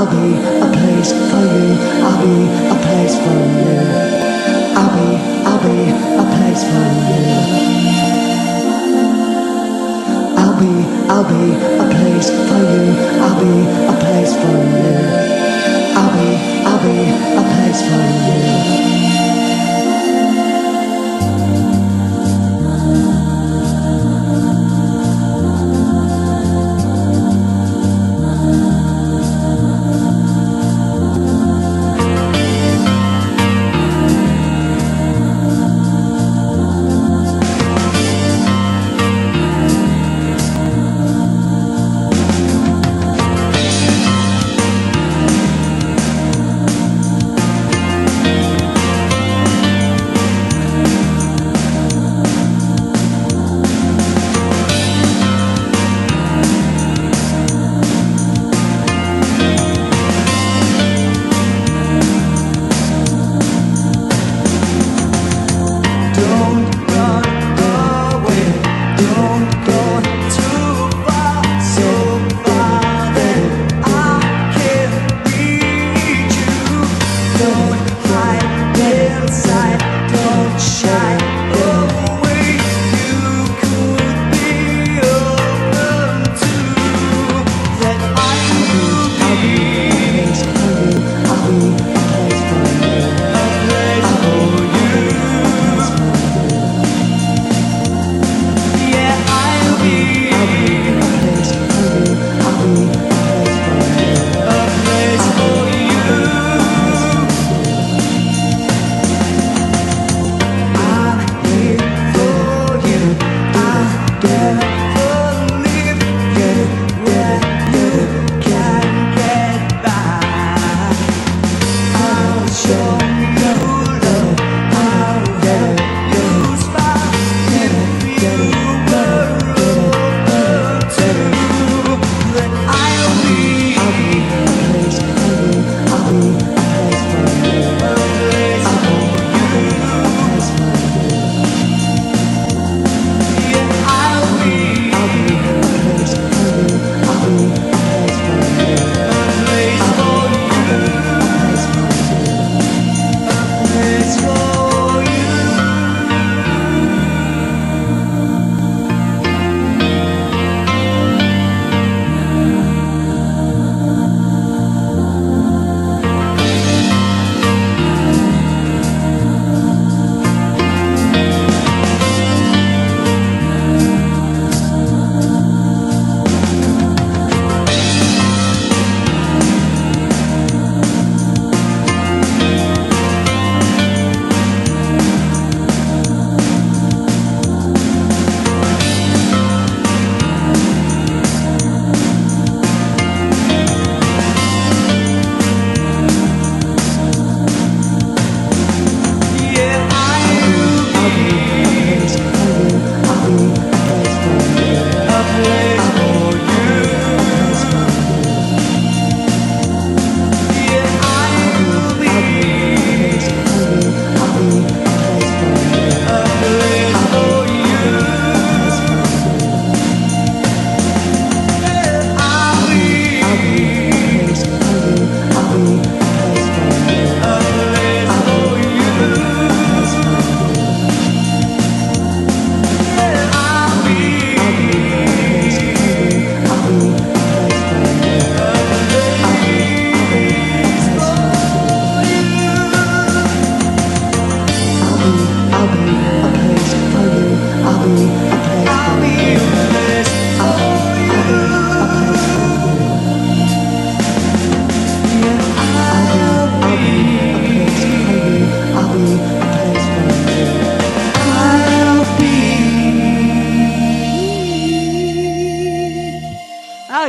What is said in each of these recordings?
I'll be a place for you. I'll be a place for you. I'll be a place for you. I'll be a place for you. I'll be a place for you. I'll be a place for you.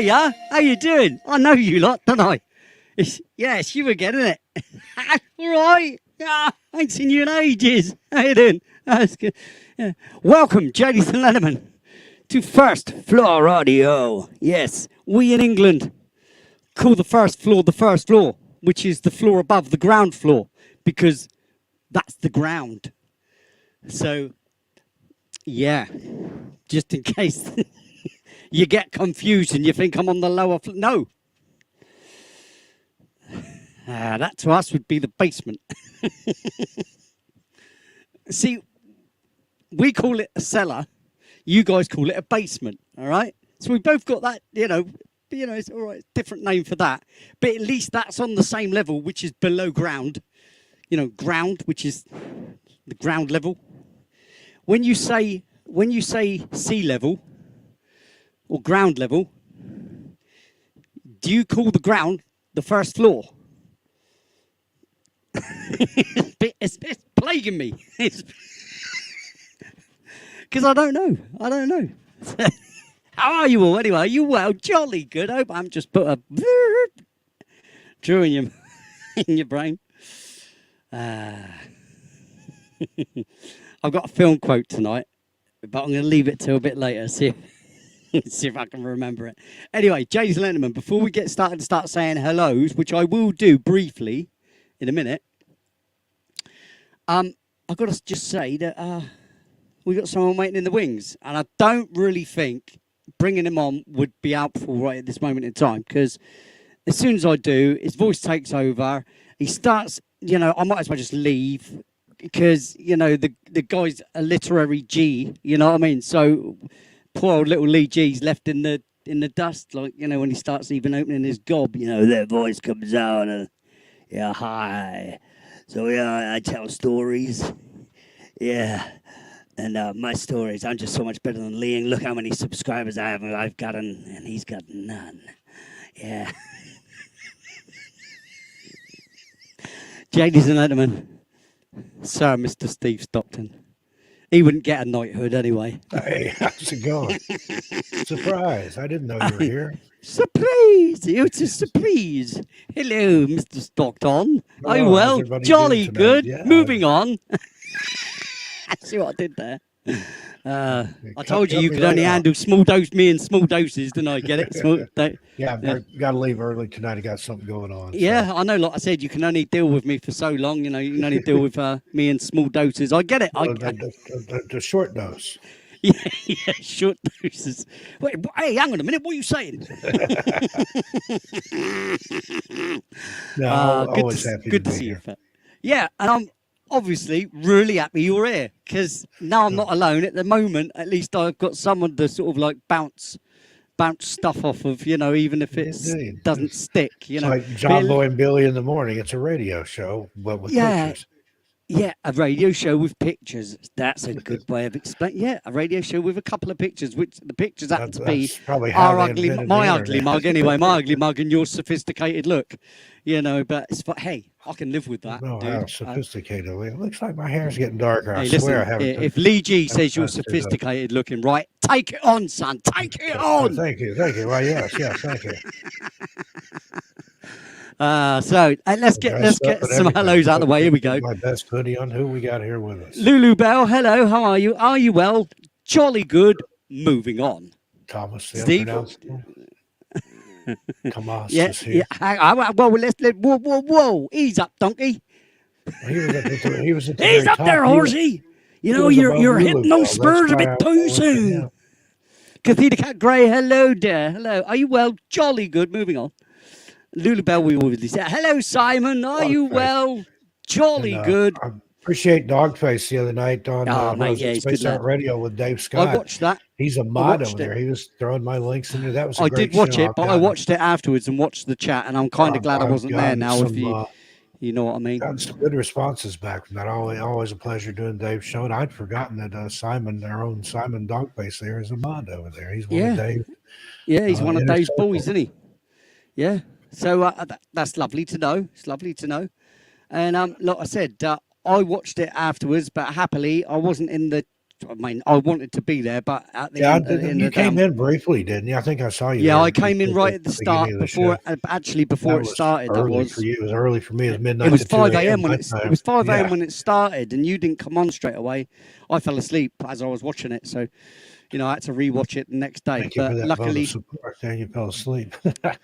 Hiya, how you doing? I know you lot, don't I? It's you again, isn't it? All right. I ain't seen you in ages. How you doing? That's good. Yeah. Welcome, Jonathan Lenneman, to First Floor Radio. Yes, we in England call the first floor, which is the floor above the ground floor, because that's the ground. So, yeah, just in case you get confused and you think I'm on the lower floor. No. That to us would be the basement. See, we call it a cellar. You guys call it a basement. All right. So we both got that, it's all right, different name for that. But at least that's on the same level, which is below ground. Ground, which is the ground level. When you say sea level or ground level, do you call the ground the first floor? It's plaguing me. Because I don't know. How are you all anyway? Are you well? Jolly good. I hope I'm just put a drew in your brain. I've got a film quote tonight, but I'm going to leave it till a bit later. See if I can remember it. Anyway, James Lennon, before we get started to start saying hellos, which I will do briefly in a minute, I've got to just say that we've got someone waiting in the wings, and I don't really think bringing him on would be helpful right at this moment in time, because as soon as I do, his voice takes over. He starts, I might as well just leave, because, the guy's a literary G, you know what I mean? So poor old little Lee G's left in the dust, like, when he starts even opening his gob, that voice comes out and, yeah, hi. So, yeah, I tell stories. Yeah. And my stories, I'm just so much better than Lee. And look how many subscribers I've got, and he's got none. Yeah. Ladies and gentlemen, Sir Mr. Steve Stockton. He wouldn't get a knighthood anyway. Hey, how's it going? Surprise. I didn't know you were here. Surprise! It's a surprise. Hello, Mr. Stockton. Are you well? Jolly good. Yeah. Moving on. See what I did there? I told you could only handle small doses, didn't I? Get it? Yeah, I've got to leave early tonight. I got something going on. Yeah, so. I know. Like I said, you can only deal with me for so long. You can only deal with me in small doses. I get it. The short dose. Yeah, short doses. Wait, hey, hang on a minute. What are you saying? No, always happy to be see here. you. Yeah, and I'm obviously really happy you're here, because now I'm not alone at the moment. At least I've got someone to sort of like bounce stuff off of, even if it doesn't stick. It's like John Boy and Billy in the morning. It's a radio show, but with pictures. Yeah, a radio show with pictures. That's a good way of explaining. Yeah, a radio show with a couple of pictures, which the pictures happen to be our ugly, my ugly mug anyway, my ugly mug and your sophisticated look. But it's hey, I can live with that. No, dude. how sophisticated. It looks like my hair's getting darker. I swear listen, I haven't. If Lee G says you're sophisticated looking, right, take it on, son. Take it on. Thank you. Well, yes, thank you. So let's get some hellos out of the way. Here we go. My best hoodie on. Who we got here with us? Lulu Bell, hello. How are you? Are you well? Jolly good. Moving on. Thomas, Steve. Thomas yeah, is here. Yeah. Well, let's whoa. Ease up, donkey. He was at the He's up there, horsey. You're hitting those spurs a bit too soon. Cathedra Cat Grey, hello there. Hello. Are you well? Jolly good. Moving on. Lulu Bell, we always say, hello, Simon. Are you well? Jolly good. I appreciate Dogface the other night on Space Art Radio with Dave Scott. I watched that. He's a mod over there. He was throwing my links in there. That was a I great did watch show. it, but I watched it afterwards and watched the chat, and I'm kind of glad I wasn't there now. Some, if you know what I mean. Got some good responses back from that. Always a pleasure doing Dave's show. And I'd forgotten that Simon, our own Simon Dogface there, is a mod over there. He's one of Dave. Yeah, he's one of Dave's boys, isn't he? Yeah. So that's lovely to know. It's lovely to know. And like I said, I watched it afterwards, but happily I wasn't in the. I mean, I wanted to be there, but at the end, you came in briefly, didn't you? I think I saw you. Yeah, I came in right at the start before it started. Early for you. It was early for me. It was midnight. It was 5 a.m. when it was 5 a.m. when it started, and you didn't come on straight away. I fell asleep as I was watching it, so. I had to rewatch it the next day. Thank you for that luckily, then you fell asleep. I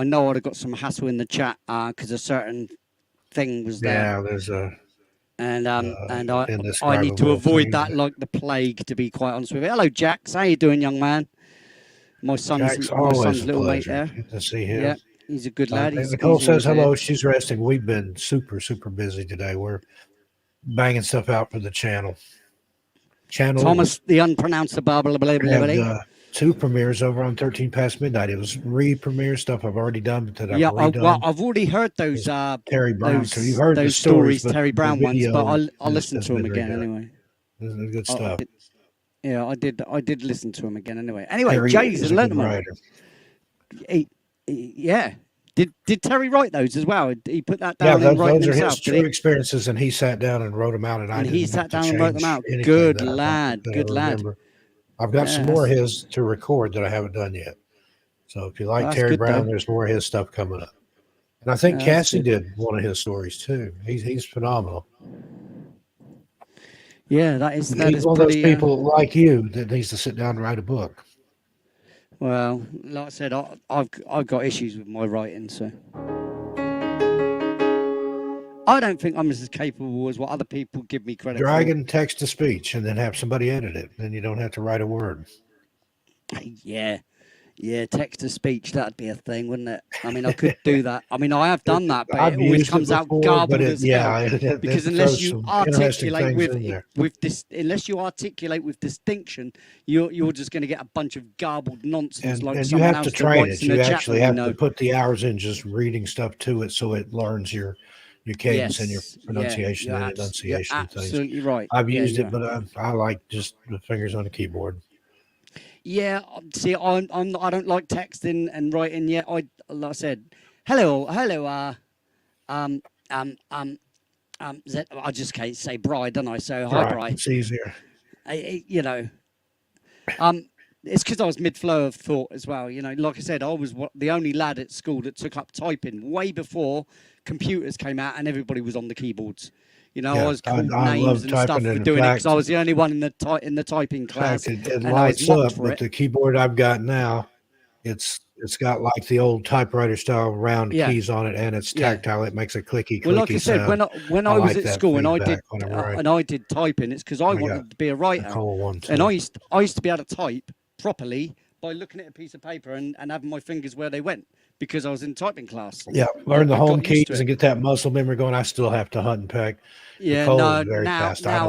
know I'd have got some hassle in the chat because a certain thing was there. Yeah, there's a. And I need to avoid that like the plague, to be quite honest with you. Hello, Jax. How you doing, young man? my Jack's son's always a little mate pleasure. there. Good to see him. Yeah, he's a good lad. And He's, Nicole he's says always hello. there. She's resting. We've been super, super busy today. We're banging stuff out for the channel. Thomas, the unpronounceable, blah, blah, blah, blah, had blah. 2 premieres over on 13 Past Midnight. It was re-premiere stuff I've already done, but that I've Yeah, redone. well, I've already heard those Terry Brown. those, So you've heard those the stories, but Terry the Brown ones, video but I'll listen has to them been again redone. anyway. This is good stuff. Yeah, I did listen to them again anyway. Anyway, Terry Jay's is a a good gentleman. writer. Yeah. Did Terry write those as well? He put that Yeah, down and write those are himself. his true experiences, and he sat down and wrote them out, and I And didn't he have sat to down and wrote them change out. anything Good that I lad. that I Good lad. remember. I've got some more of his to record that I haven't done yet. So if you like That's Terry good, Brown, though. there's more of his stuff coming up. And I think That's Cassie good. did one of his stories too. He's phenomenal. Yeah, that is He's one of those pretty. people like you that needs to sit down and write a book. Well, like I said, I've got issues with my writing, so I don't think I'm as capable as what other people give me credit Dragon text to speech and then have somebody edit it. Then you don't have to write a word. for. Yeah, text to speech, that'd be a thing, wouldn't it? I mean, I could do that. I mean, I have done that, but I've it always used comes out before, garbled but as hell. it Because unless throws you some interesting articulate things in there. unless you articulate with distinction, you're just going to get a bunch of garbled nonsense like And you someone have else to that train writes it. in You the chat actually room, have to put the hours in just reading stuff to it so it learns your cadence and your pronunciation and enunciation you're things. absolutely right. I've Yeah, used you it, are. but I like just the fingers on the keyboard. Yeah, see, I don't like texting and writing yet. Like I said, hello, I just can't say Bri, don't I? So hi, Bri. It's easier. You know, it's because I was mid-flow of thought as well. You know, like I said, I was the only lad at school that took up typing way before computers came out and everybody was on the keyboards. You know, I was called names and stuff for doing it because I was the only one in the typing class. In fact, it and I was lights mocked up, for but it. the keyboard I've got now, it's got like the old typewriter style round keys on it, and it's tactile. It makes a clicky Well, like I said, sound. when I was like at school and I write. did typing, it's because I wanted to be a writer. And I used to be able to type properly by looking at a piece of paper and having my fingers where they went because I was in typing class. Yeah, learn the home keys and get that muscle memory going. I still have to hunt and peck. Yeah, fast. I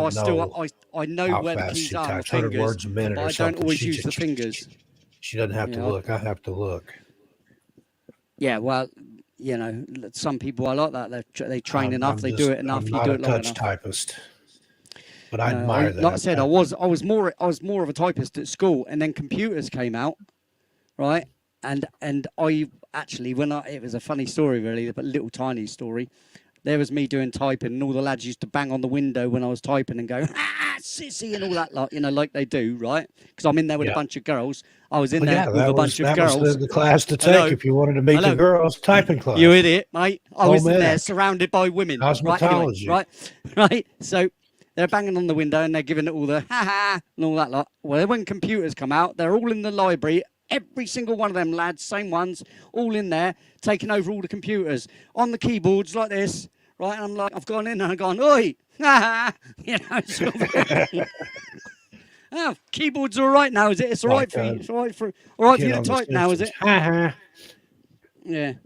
know where the keys are. Types 100 words a minute, but or I something. don't always use the fingers. She doesn't have to look. I have to look. Yeah, well, you know, some people are like that. They train enough, they do it enough. You do it long enough. I'm not a touch typist, but I admire that. Like I said, I was more of a typist at school, and then computers came out, right? And I actually, it was a funny story really, but little tiny story. There was me doing typing, and all the lads used to bang on the window when I was typing and go, sissy, and all that, like they do, right? Because I'm in there with a bunch of girls. I was in there with a bunch of girls. That was the class to take if you wanted to meet the girls. Typing class. You idiot, mate. I was in there surrounded by women. Cosmetology. Right. So they're banging on the window and they're giving it all the ha-ha and all that lot. Well, when computers come out, they're all in the library. Every single one of them lads, same ones, all in there, taking over all the computers on the keyboards like this. Right, and I'm like, I've gone in and I've gone, oi, you know, sort of. Oh, keyboard's all right now, is it? It's all right for you. It's all right for you to type now, is it? Yeah.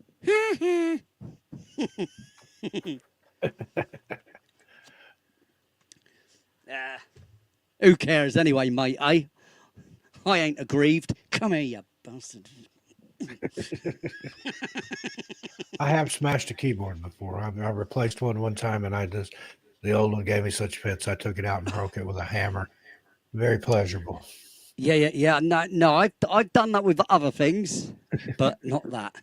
Who cares anyway, mate, eh? I ain't aggrieved. Come here, you bastard. I have smashed a keyboard before. I replaced one time, and the old one gave me such fits. I took it out and broke it with a hammer. Very pleasurable. Yeah. No, I've done that with other things, but not that.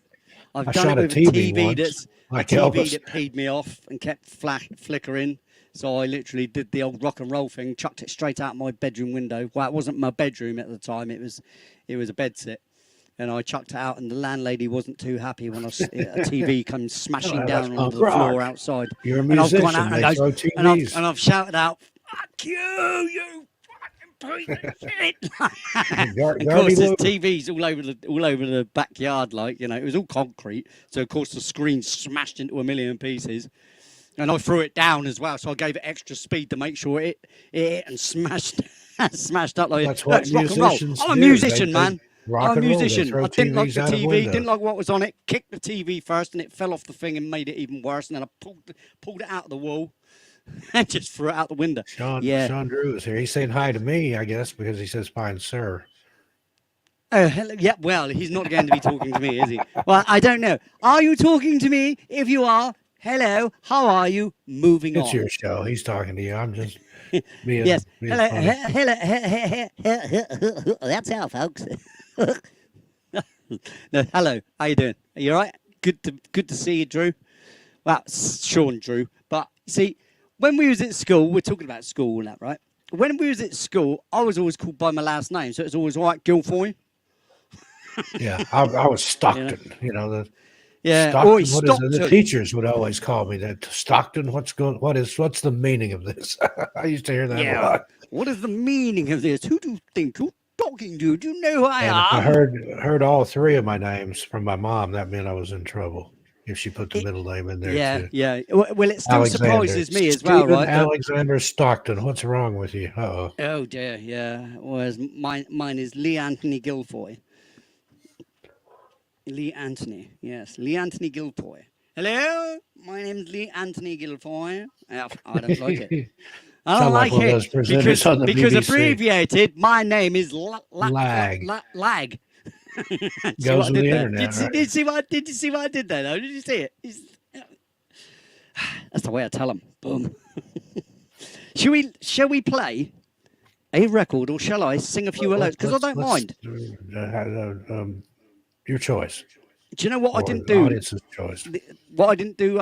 I've done it with a TV that peed me off and kept flickering. So I literally did the old rock and roll thing, chucked it straight out my bedroom window. Well, it wasn't my bedroom at the time. It was a bedsit. And I chucked it out, and the landlady wasn't too happy when a TV comes smashing down onto the floor outside. You're a musician. And I've gone out and I've shouted out, "Fuck you fucking piece of shit!" Of course, there's TVs all over the backyard, like, you know, it was all concrete. So of course the screen smashed into a million pieces. And I threw it down as well, so I gave it extra speed to make sure it hit and smashed up like that's what rock and roll. I'm a musician, man. Rock I'm a and roll. They musician. throw I didn't like TVs the out of TV, windows. didn't like what was on it, kicked the TV first, and it fell off the thing and made it even worse. And then I pulled it out of the wall and just threw it out the window. Yeah. Sean Drew is here. He's saying hi to me, I guess, because he says fine, sir. Oh, hello. Yeah, well, he's not going to be talking to me, is he? Well, I don't know. Are you talking to me? If you are, hello, how are you? Moving It's on. your show. He's talking to you. I'm just being, Yes. being Hello, funny. That's how, folks. No, hello. How you doing? Are you all right? Good to see you, Drew. Well, Sean Drew. But see, when we was at school, we're talking about school and that, right? When we was at school, I was always called by my last name, so it's always all right, Guilfoyle. Yeah, I was Stockton. You know, the Yeah. Stockton. Or What is it? The Stockton. teachers would always call me that. Stockton. What's the meaning of this? I used to hear that a Yeah. lot. What is the meaning of this? Who do you think you're talking to? Do you know who I And if am? I heard all three of my names from my mom, that meant I was in trouble. If she put the middle name in there Yeah, too. yeah. Well, it still surprises me as well, Stephen right? Alexander Stockton. What's wrong with you? Uh-oh. Oh dear, yeah. Whereas mine is Lee Anthony Guilfoyle. Lee Anthony, yes, Lee Anthony Guilfoyle. Hello, my name's Lee Anthony Guilfoyle. I don't like it. I don't Sound like like one of those it presenters on the because BBC. abbreviated, my name is Lag. Lag. Goes with the internet. Did you see what I did there? Though? Did you see it? That's the way I tell them. Boom. Shall we play a record, or shall I sing a few notes? Because I don't mind. Your choice. Do you know what I Or didn't the do? Audience's choice. What I didn't do.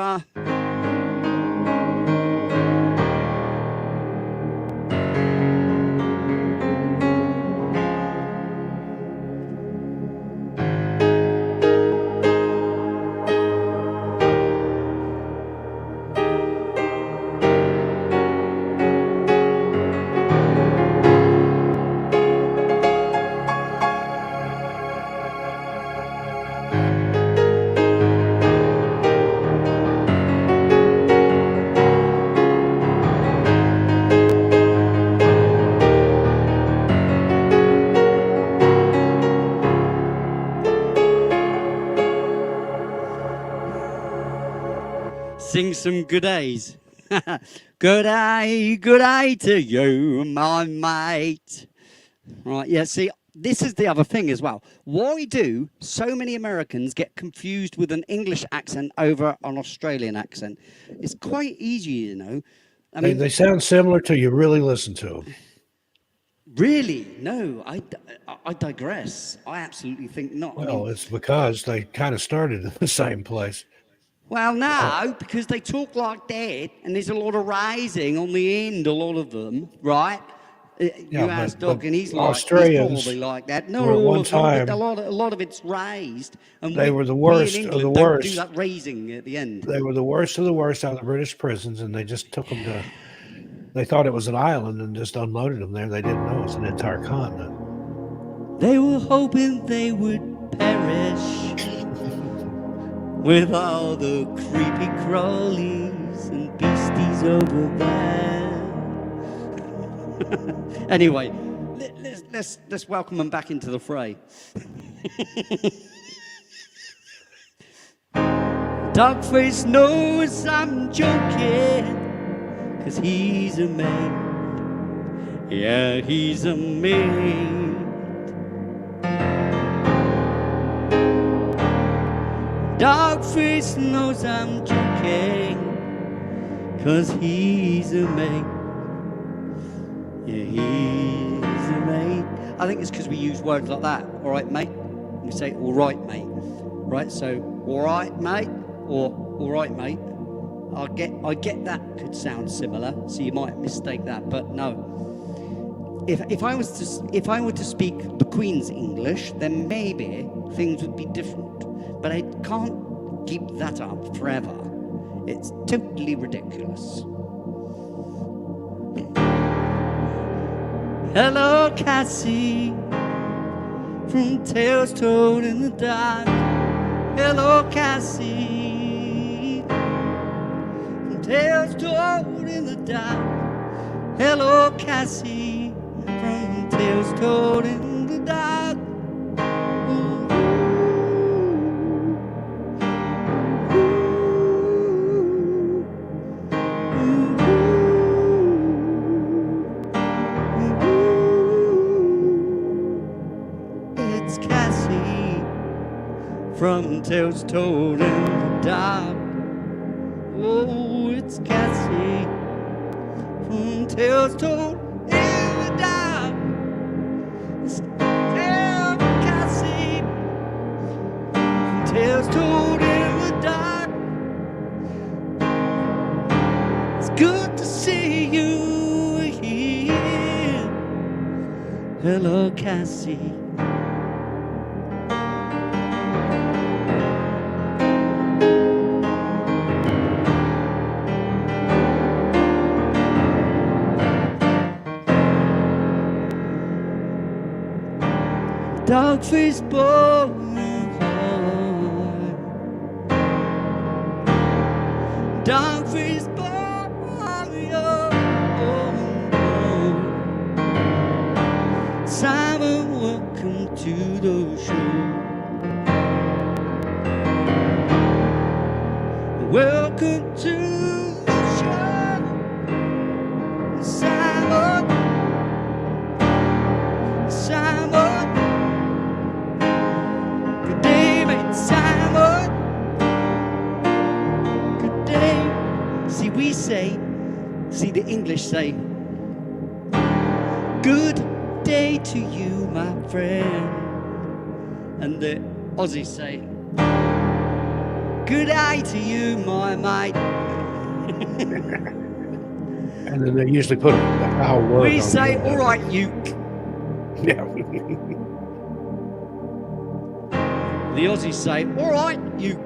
Sing some good days. Good day to you, my mate. Right, yeah, see, this is the other thing as well. Why do so many Americans get confused with an English accent over an Australian accent? It's quite easy, you know. I mean, They sound similar till you really listen to them. really? No, I digress. I absolutely think not. I mean, Well, it's because they kind of started in the same place. well, no, because they talk like that, and there's a lot of rising on the end, a lot of them, right? You ask but Doc, and he's Australians probably like that. Not were at all one of them, but time- a lot of it's raised. And They were the we worst in of the England don't do worst. that raising at the end. They were the worst of the worst out of the British prisons, and they just took them to. They thought it was an island and just unloaded them there. They didn't know it was an entire continent. They were hoping they would perish with all the creepy crawlies and beasties over there. Anyway, let's welcome them back into the fray. Dogface knows I'm joking, 'cause he's a mate. Yeah, he's a mate. Dogface knows I'm joking, 'cause he's a mate. Yeah, he's a mate. I think it's because we use words like that. All right, mate. We say, all right, mate. Right, so, all right, mate, or all right, mate. I get that could sound similar, so you might mistake that, but no. If I were to speak the Queen's English, then maybe things would be different. But I can't keep that up forever. It's totally ridiculous. Hello, Cassie, from Tales Told in the Dark. Hello, Cassie, from Tales Told in the Dark. Hello, Cassie, from Tales Told in the Dark. from tales told in the dark. Oh, it's Cassie from tales told in the dark. It's Cassie from tales told in the dark. It's good to see you here. Hello, Cassie. Dog-faced boy, dog-faced boy, Simon, welcome to the show. Welcome to the show, Simon. Simon. Good day, mate, Simon. Good day. See, we say, see, the English say, good day to you, my friend. And the Aussies say, good day to you, my mate. And then they usually put a foul word. We on say, it. all right, you. Yeah. The Aussies say, all right, you.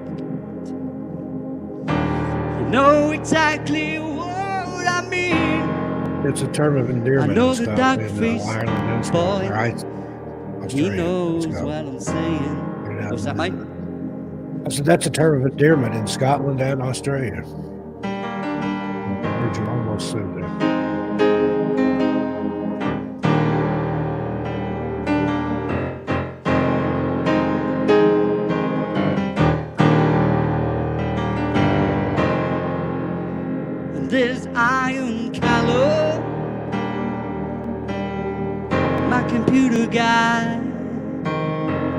You know exactly what I mean. It's a term of endearment. I know and the stuff dark in face Ireland and stuff. boy. Or He Australia. knows Let's go. what I'm saying. Get it out What's of that, there. mate? I said that's a term of endearment in Scotland and Australia. I heard you almost said that. And there's Iron Callow, my computer guy.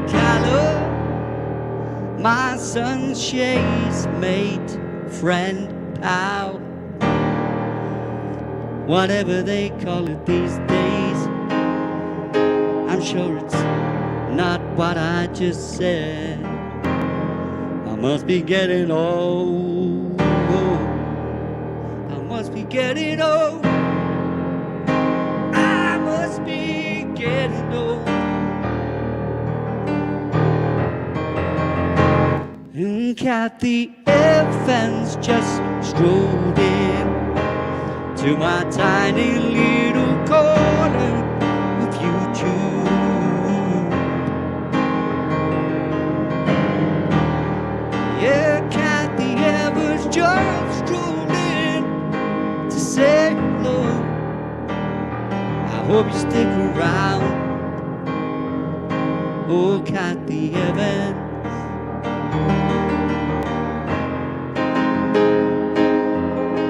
Callow, my sunshade's mate, friend, pal, whatever they call it these days. I'm sure it's not what I just said. I must be getting old. I must be getting old. I must be getting old. And Kathy Evans just strolled in to my tiny little corner of YouTube. Yeah, Kathy Evans just strolled in to say hello. I hope you stick around. Oh, Kathy Evans.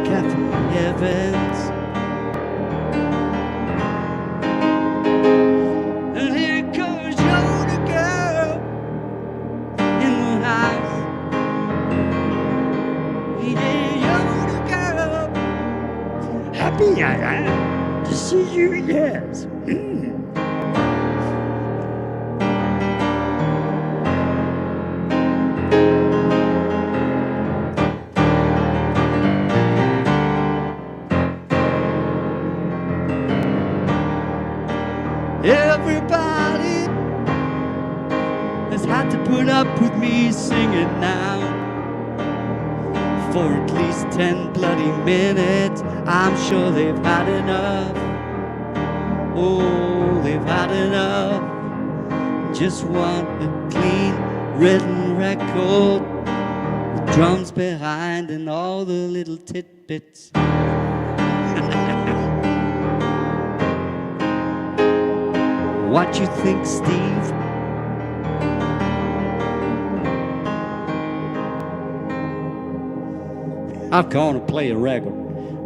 Kathy Evans. And here comes Yoda girl in the house. Yeah, Yoda girl. Happy I am to see you, yes. Everybody has had to put up with me singing now for at least 10 bloody minutes. I'm sure they've had enough. Oh, they've had enough. Just want a clean written record with drums behind and all the little tidbits. What you think, Steve? I'm gonna play a record,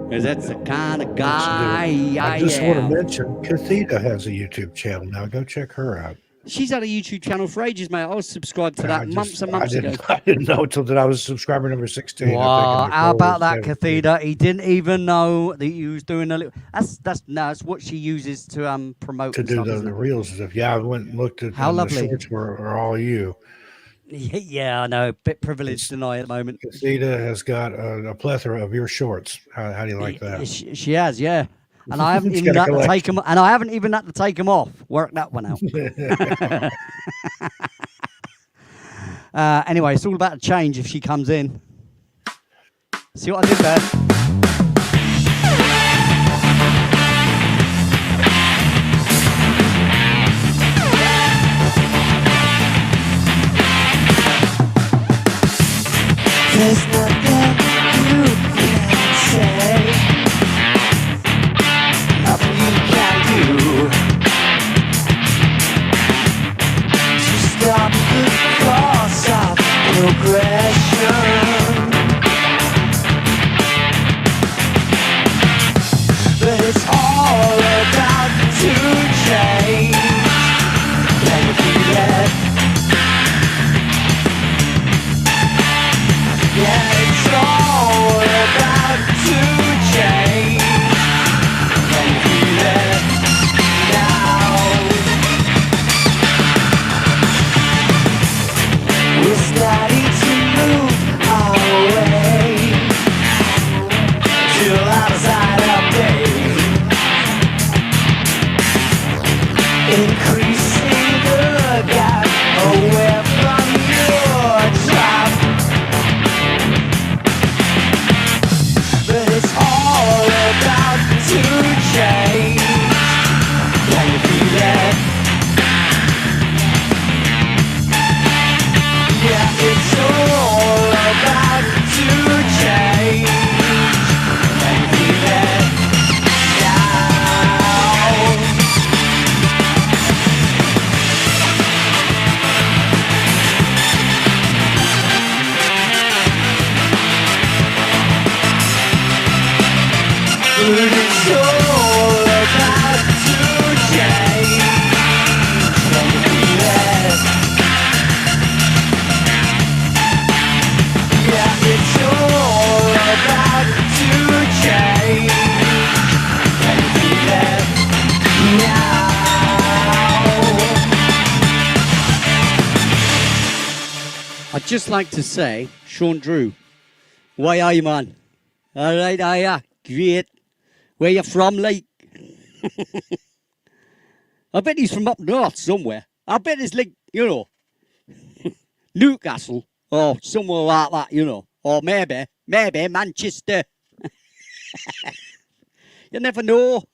because that's the kind of guy I I just want am. to mention Catheta has a YouTube channel now. Go check her out. She's had a YouTube channel for ages, mate. I was subscribed to that months and months ago. I didn't know until that I was subscriber number 16. Wow, how about that, Cathedra? Cathedra? He didn't even know that you was doing a little. That's what she uses to promote To and do stuff, the isn't it? reels and stuff. Yeah, I went and looked at How and lovely. The shorts are all you. Yeah, I know. Bit privileged tonight at the moment. Cathedra has got a plethora of your shorts. How do you like that? She has, yeah. And I haven't She's even got a had to take them. And I haven't even had to take them off. Work that one out. Anyway, it's all about to change if she comes in. See what I did there? There's nothing you can say, nothing you can do to stop the course of progression. But it's all about to change. Can you feel it? Yeah, it's all about to change. Can you feel it now? We're starting to move our way to the outside of day, increasing the gap away from your trap. But it's all about to change. Can you feel it? Yeah, it's all about to change. Can you feel it now? But it's all about to change. Can you feel it? Yeah, it's all about to change. Can you feel it now? I'd just like to say, Sean Drew, why are you, man? All right, are ya? Great. Where you from, like? I bet he's from up north somewhere. I bet it's like, Newcastle or somewhere like that, Or maybe Manchester. You never know.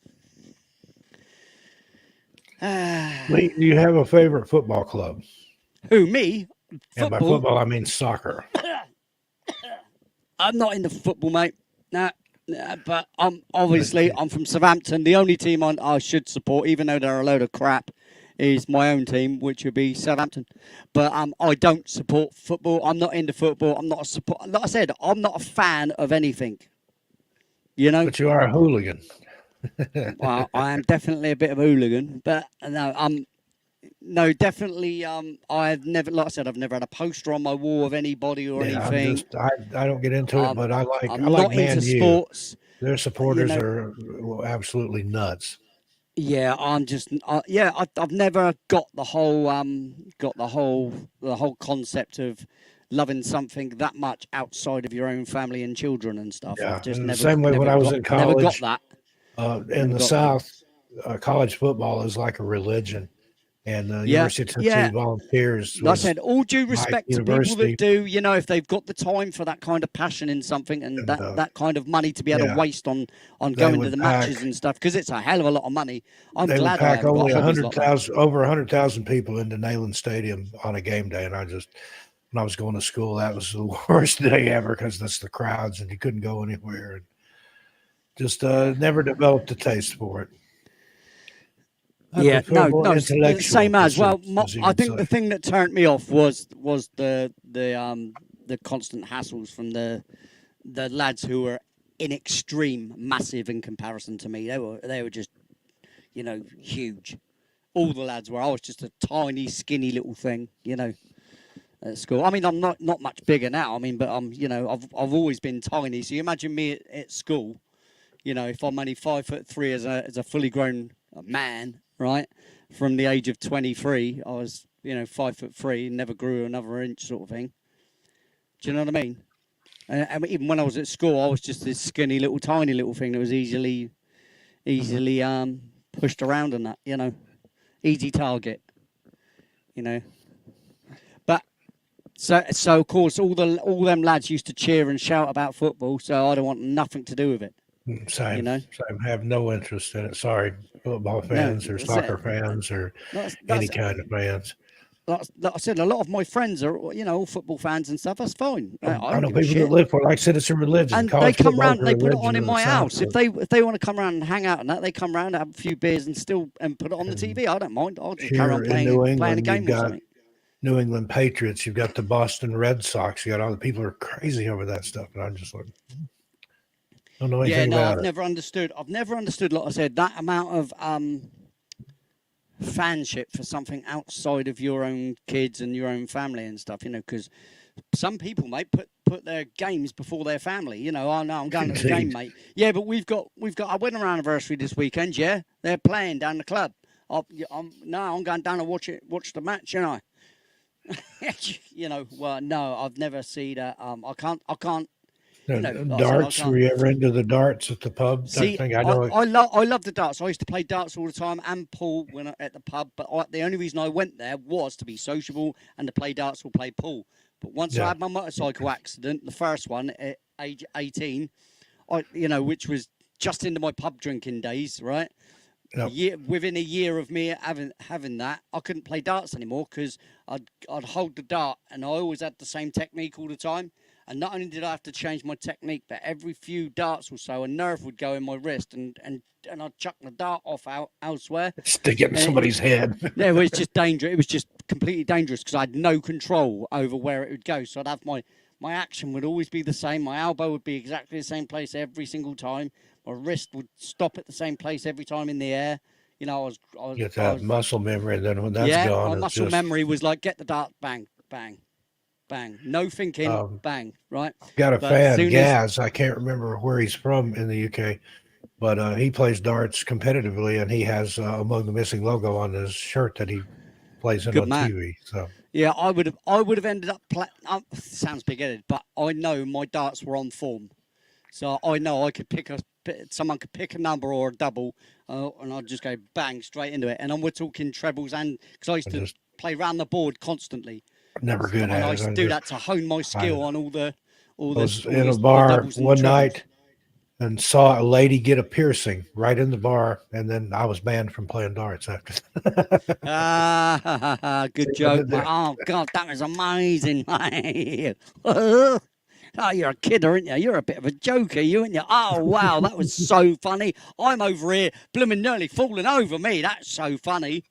Lee, do you have a favorite football club? Who, me? And by Football? football, I mean soccer. I'm not into football, mate. Nah, but I'm from Southampton. The only team I should support, even though they're a load of crap, is my own team, which would be Southampton. But I don't support football. I'm not into football. I'm not a support. Like I said, I'm not a fan of anything. But you are a hooligan. Well, I am definitely a bit of a hooligan, but no, definitely. I've never, like I said, I've never had a poster on my wall of anybody or anything. I don't get into it, but I like I'm I like not Man into U. sports. Their supporters are absolutely nuts. Yeah, I'm just. I've never got the whole concept of loving something that much outside of your own family and children and stuff. Yeah, I've just and never. the same way when I was in college. Never got that. In the South, college football is like a religion, and the University of Tennessee Volunteers. Like I said, all due respect to people university. that do, if they've got the time for that kind of passion in something and that kind of money to be able to waste on going to the matches and stuff, because it's a hell of a lot of money. I'm They glad would I pack haven't only got hobbies like that. 100,000, over 100,000 people into Neyland Stadium on a game day, and when I was going to school, that was the worst day ever because that's the crowds and you couldn't go anywhere. And just never developed a taste for it. Yeah, no, intellectual same as well. pursuits, you I could think say. the thing that turned me off was the constant hassles from the lads who were in extreme massive in comparison to me. They were just huge, all the lads were. I was just a tiny, skinny little thing, you know, at school. I mean, I'm not much bigger now. I mean, but you know, I've always been tiny. So you imagine me at school, you know, if I'm only 5'3" as a fully grown man, right? From the age of 23, I was, you know, 5'3", never grew another inch, sort of thing. Do you know what I mean? And even when I was at school, I was just this skinny little, tiny little thing that was easily pushed around and that, you know, easy target, you know. But so of course all them lads used to cheer and shout about football, so I don't want nothing to do with it. Same, you know. same. Have no interest in it. Sorry, football fans or soccer fans or any kind of fans. Like I said, a lot of my friends are, you know, all football fans and stuff. That's fine. I know people that live for, like I said, it's a religion. And they come round, they put it on in my house. If they want to come around and hang out and that, they come round, have a few beers and put it on the TV. I don't mind. I'll just carry on playing a game or something. New England Patriots, you've got the Boston Red Sox, you got all the people are crazy over that stuff, and I'm just like, I don't know anything about it. I've never understood, like I said, that amount of fanship for something outside of your own kids and your own family and stuff, you know, because some people, mate, put their games before their family. You know, oh no, I'm going to the game, mate. Yeah, but we've got our wedding anniversary this weekend. Yeah, they're playing down the club. I'm going down to watch the match, you know. You know, well, no, I've never seen that. I can't. You know, darts. Were you ever into the darts at the pub? See, I love the darts. I used to play darts all the time and pool at the pub. But the only reason I went there was to be sociable and to play darts or play pool. But once I had my motorcycle accident, the first one at age 18, which was just into my pub drinking days, right? Yep. Within a year of me having that, I couldn't play darts anymore because I'd hold the dart and I always had the same technique all the time. And not only did I have to change my technique, but every few darts or so, a nerve would go in my wrist, and I'd chuck the dart off elsewhere. Stick it in somebody's head. Yeah, it was just dangerous. It was just completely dangerous because I had no control over where it would go. So I'd have my action would always be the same. My elbow would be exactly the same place every single time. My wrist would stop at the same place every time in the air. You know, I was get that muscle memory, and then when that's gone, my muscle memory was like, get the dart, bang, bang. Bang. No thinking, bang, right? Got a fan, Gaz. I can't remember where he's from in the UK, but he plays darts competitively, and he has Among the Missing logo on his shirt that he plays in on TV. So yeah, I would have ended up sounds big-headed, but I know my darts were on form, so I know I could someone could pick a number or a double, and I'd just go bang straight into it. And we're talking trebles, and because I used to play round the board constantly. Never good at it. I used to do that to hone my skill on all the. I was in a bar one night and saw a lady get a piercing right in the bar, and then I was banned from playing darts after that. Good joke. Oh God, that was amazing, mate. Oh, you're a kid, aren't you? You're a bit of a joker, you aren't you? Oh wow, that was so funny. I'm over here, blooming nearly falling over me. That's so funny.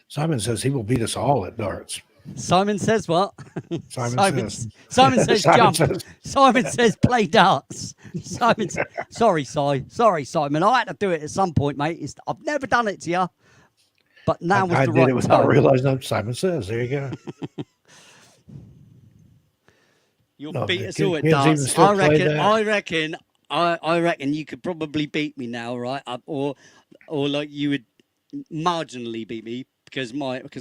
Simon says he will beat us all at darts. Simon says what? Simon says jump. Simon says play darts. Sorry, Simon. I had to do it at some point, mate. I've never done it to you, but now was the right time. I did it without realizing. Simon says, there you go. You'll beat us all at darts. I reckon you could probably beat me now, right? Or like you would marginally beat me. Because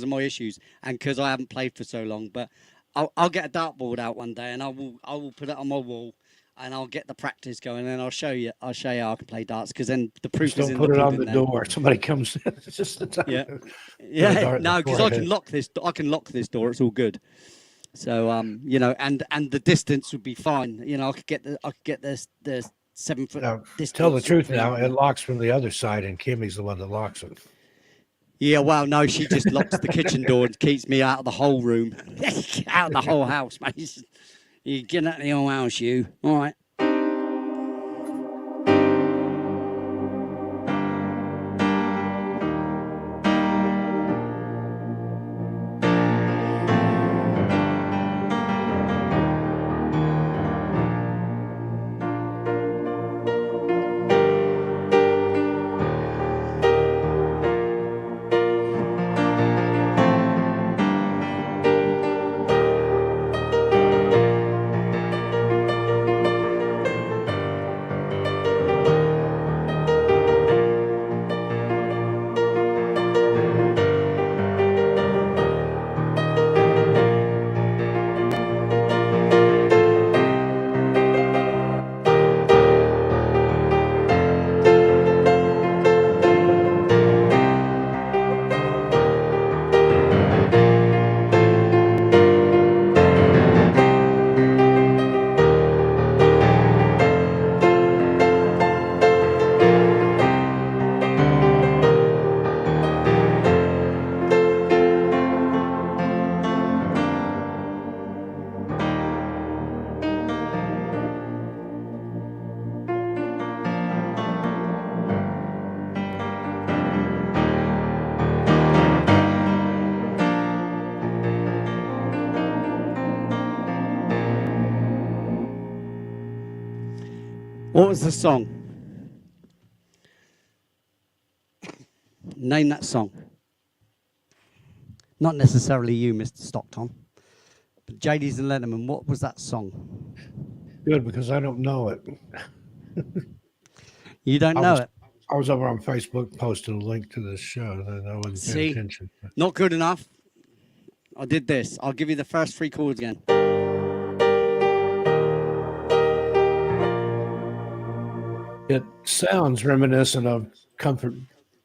of my issues and because I haven't played for so long, but I'll get a dartboard out one day and I will put it on my wall and I'll get the practice going and I'll show you how I can play darts because then the proof is in the pudding. Don't put it on the door. Somebody comes in. It's just the time. Yeah. No, because I can lock this. I can lock this door. It's all good. So you know, and the distance would be fine. You know, I could get the 7 foot distance. Tell the truth now. It locks from the other side, and Kimmy's the one that locks it. Yeah, well, no, she just locks the kitchen door and keeps me out of the whole room. Out of the whole house, mate. You get out of the whole house, you. All right. What was the song? Name that song. Not necessarily you, Mr. Stockton, but JD's and Letterman. What was that song? Good, because I don't know it. You don't know it. I was over on Facebook posting a link to this show, and I wasn't paying See? attention. Not good enough. I did this. I'll give you the first 3 chords again. It sounds reminiscent of Comfort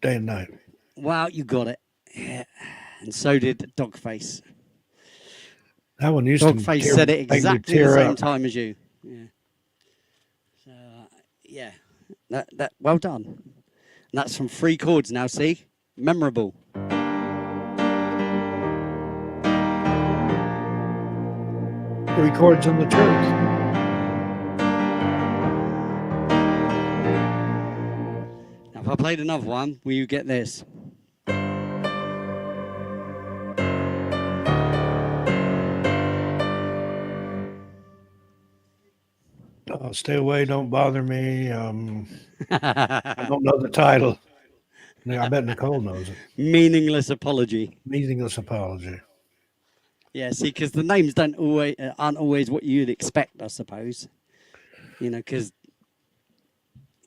Day and Night. Wow, you got it. Yeah. And so did Dogface. That one used Dogface to said it make me exactly the tear same up. time as you. Yeah. So, yeah. That well done. And that's from 3 chords now, see? Memorable. 3 chords in the church. Now, if I played another one, will you get this? Stay away, don't bother me. I don't know the title. Yeah, I bet Nicole knows it. Meaningless Apology. Meaningless Apology. Yeah, see, because the names aren't always what you'd expect, I suppose. You know, because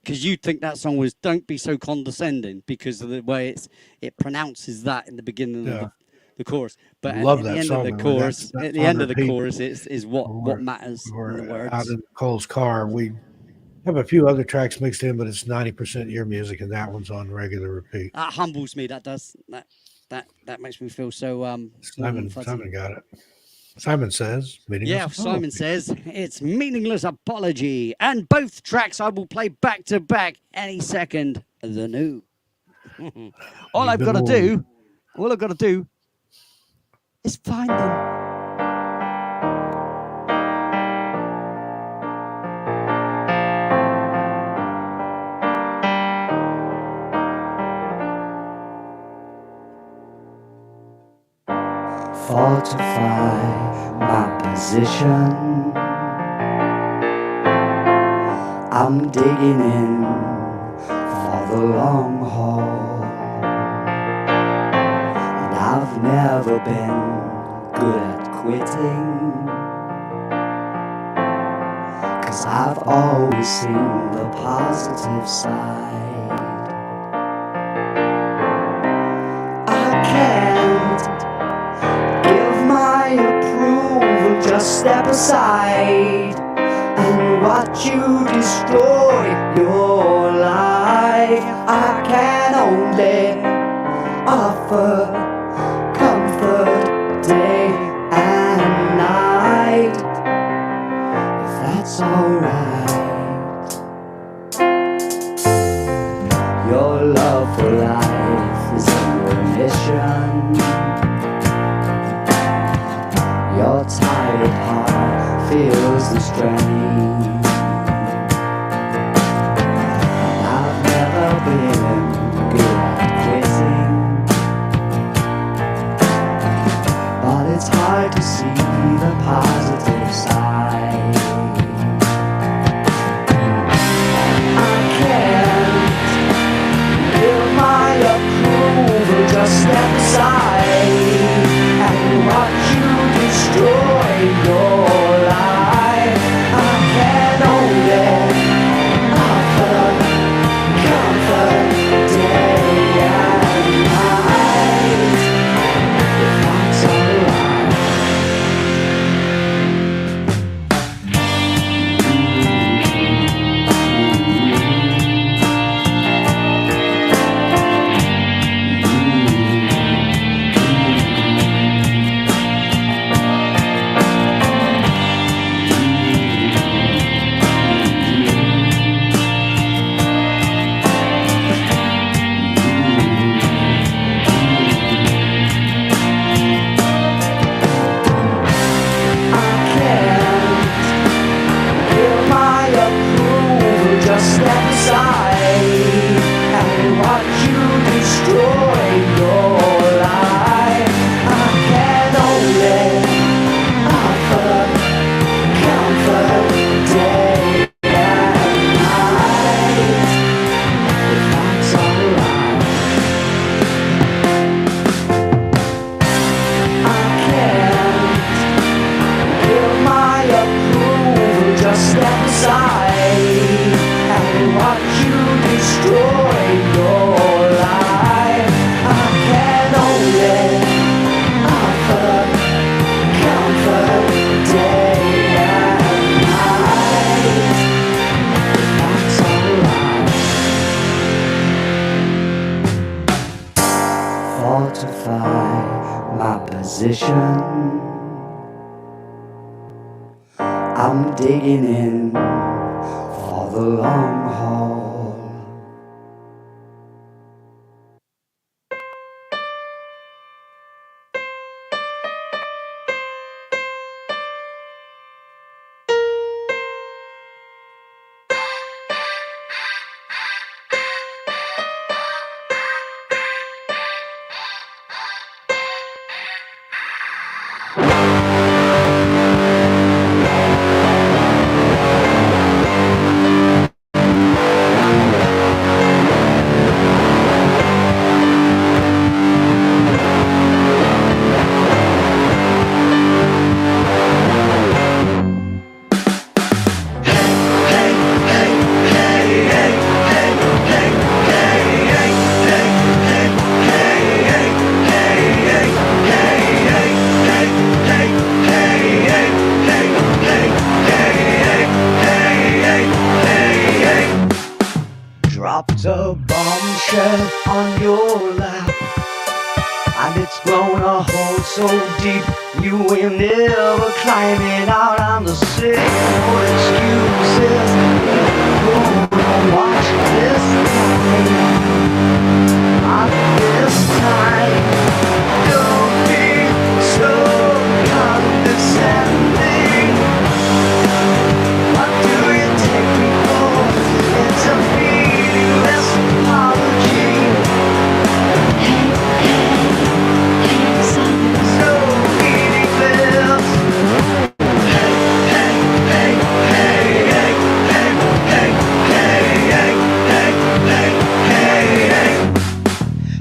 you'd think that song was "Don't Be So Condescending" because of the way it pronounces that in the beginning of the chorus. But Love at that the end song, of the man. chorus, That's at the on end of the repeat. chorus is what matters. in the We're words. out in Nicole's car. We have a few other tracks mixed in, but it's 90% your music, and that one's on regular repeat. That humbles me. That does that makes me feel so warm and fuzzy. Simon got it. Simon says, Yeah, Apology. Simon says it's Meaningless Apology, and both tracks I will play back to back any second. The new. all I've got to do is find them. Fortify my position. I'm digging in for the long haul, and I've never been good at quitting, 'cause I've always seen the positive side. I can't give my approval, just step aside and watch you destroy your life. I can only offer comfort day and night, if that's alright. Your love for life is in remission. Your tired heart feels the strain. I've never been good at quitting, but it's hard to see the positive side. I can't give my approval, just step aside and watch you destroy your life. I can only offer comfort day and night, if that's alright. Comfort day and night. solidify my position. I'm digging in for the long haul. Dropped a bombshell on your lap, and it's blown a hole so deep you ain't never climbing out. I'm the sick for excuses. Gonna watch this time, not this time. Don't be so condescending. What do you take me for? It's a meaningless apology. So meaningless.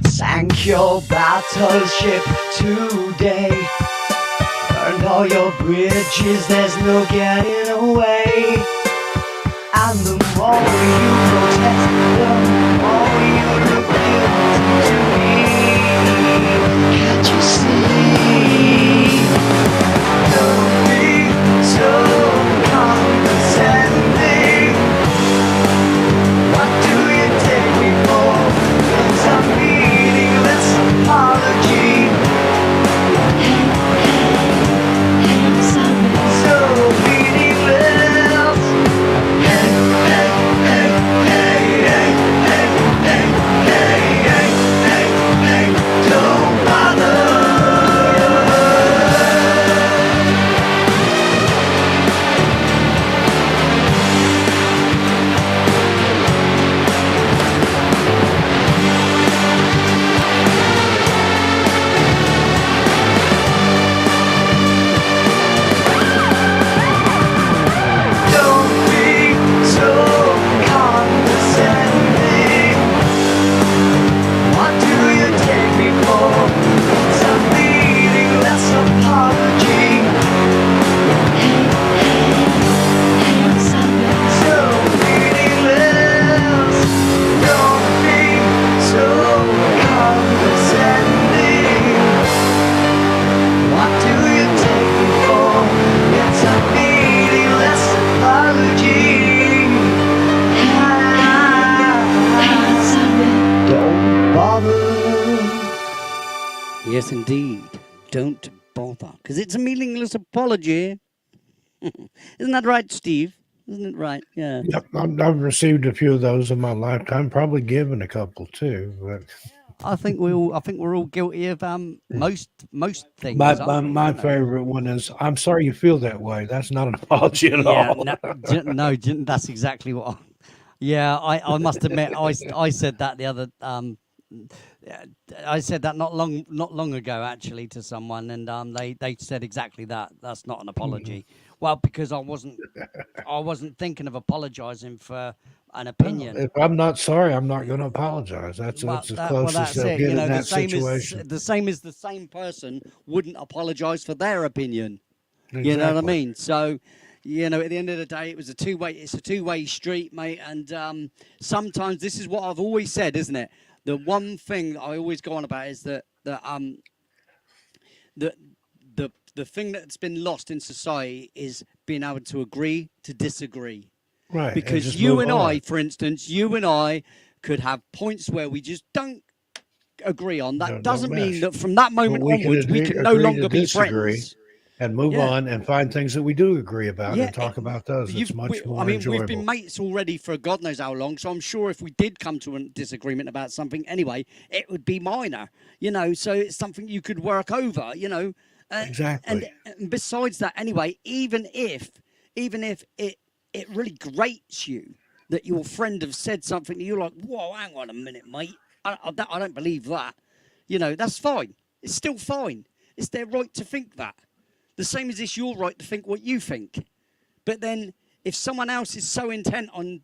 Sank your battleship today. Burned all your bridges, there's no getting away. And the more you protest, the more you look guilty to me. Can't you see? Don't be so condescending. What do you take me for? It's a meaningless apology. So meaningless. Don't bother. Don't be so condescending. What do you take me for? It's a meaningless apology. So meaningless. Don't be so condescending. What do you take me for? It's a meaningless apology. Don't bother. Yes, indeed. Don't bother. Because it's a meaningless apology. Isn't that right, Steve? Isn't it right? Yeah. Yep, I've received a few of those in my lifetime. Probably given a couple too. But I think we're all guilty of most things. my aren't my, we? my You know? favorite one is, "I'm sorry you feel that way." That's not an apology at Yeah, all. no, that's exactly what. Yeah, I must admit, I said that the other yeah, I said that not long ago actually to someone, and they said exactly that. That's not an apology. Well, because I wasn't thinking of apologizing for an opinion. If I'm not sorry, I'm not going to apologize. That's as close as That's they'll it. get You know, in that situation. the same as the same person wouldn't apologize for their opinion. You know what I Exactly. mean? So, you know, at the end of the day, it's a two-way street, mate. And sometimes this is what I've always said, isn't it? The one thing that I always go on about is that the thing that's been lost in society is being able to agree to disagree. Right. and Because just you move and on. I, for instance, you and I could have points where we just don't agree on, that Don't doesn't mean mesh. that from that moment we can onwards we agree- can no agree to longer be disagree. friends. And move Yeah. on and find things that we do agree about Yeah, and talk about those. It's much more I mean, enjoyable. we've been mates already for God knows how long, so I'm sure if we did come to a disagreement about something anyway, it would be minor, you know, so it's something you could work over, you know. Exactly. And besides that, anyway, even if it really grates you that your friend have said something that you're like, whoa, hang on a minute, mate, I don't believe that, you know, that's fine. It's still fine. It's their right to think that. The same as it's your right to think what you think. But then if someone else is so intent on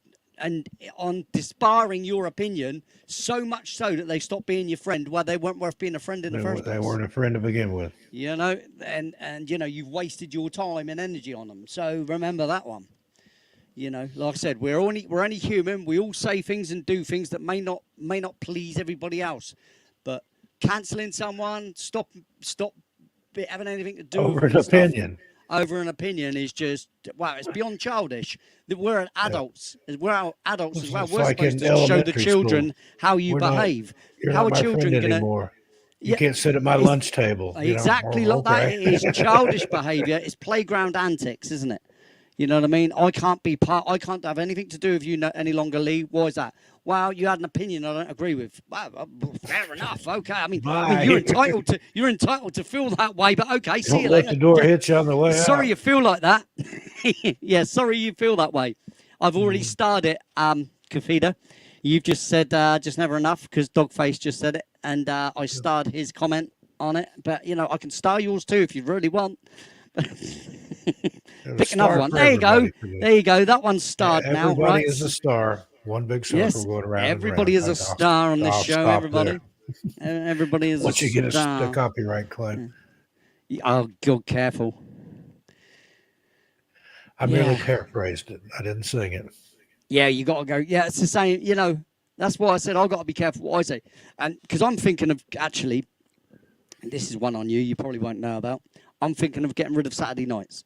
disbarring your opinion, so much so that they stop being your friend, well, they weren't worth being a friend in the first place. They weren't a friend to begin with. You know, and you know, you've wasted your time and energy on them. So remember that one. You know, like I said, we're only human. We all say things and do things that may not please everybody else. But cancelling someone, stop having anything to do Over with an stuff opinion. over an opinion is just, wow, it's beyond childish. That we're adults, we're adults as well. It's We're like supposed in to show the elementary children school. how you We're not- behave. You're How not are my children friend gonna? anymore. You Yeah, can't sit at my it's- lunch table. you know? Exactly Oh, like that. okay. It is childish behaviour. It's playground antics, isn't it? You know what I mean? I can't have anything to do with you any longer, Lee. Why is that? Well, you had an opinion I don't agree with. Well, fair enough. Okay. I mean, Bye. you're entitled to feel that way. But okay, see Don't you let later. the door Yeah. hit you on the way Sorry out. you feel like that. Yeah, sorry you feel that way. I've already Mm. starred it, Kafida. You've just said just never enough because Dogface just said it, and I starred his comment on it. But you know, I can star yours too if you really want. There's a Pick another star one. for There you go. everybody for this. There you go. That one's starred now, Everybody right? is a star. One big circle Yes, going around. and everybody around. is a star on this I'll show. stop Everybody, there. everybody is Once a you get a star. copyright claim, Oh, God, careful. I merely Yeah. paraphrased it. I didn't sing it. Yeah, you got to go. Yeah, it's the same. You know, that's why I said I've got to be careful what I say, and because I'm thinking of actually, this is one on you. You probably won't know about. I'm thinking of getting rid of Saturday nights.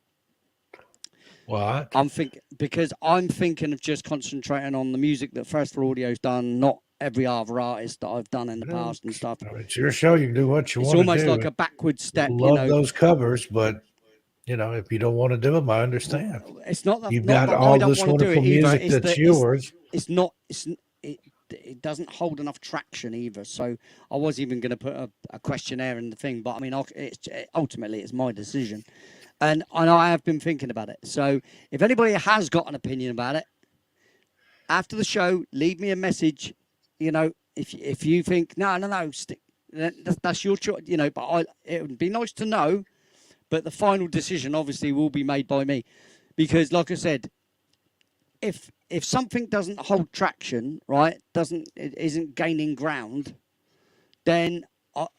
What? I'm thinking of just concentrating on the music that First for Audio's done, not every other artist that I've done in the past and stuff. I mean, it's your show. You can do what you It's want to almost do. like a backward step, Love you know. those covers, but you know, if you don't want to do them, I understand. It's not that You've not got that all I don't this want to do wonderful it either. music It's that's that yours. it's not. It doesn't hold enough traction either. So I was even going to put a questionnaire in the thing, but I mean, ultimately it's my decision, and I have been thinking about it. So if anybody has got an opinion about it, after the show, leave me a message. You know, if you think no, stick. That's your choice. You know, but it would be nice to know. But the final decision obviously will be made by me, because like I said, if something doesn't hold traction, right, it isn't gaining ground, then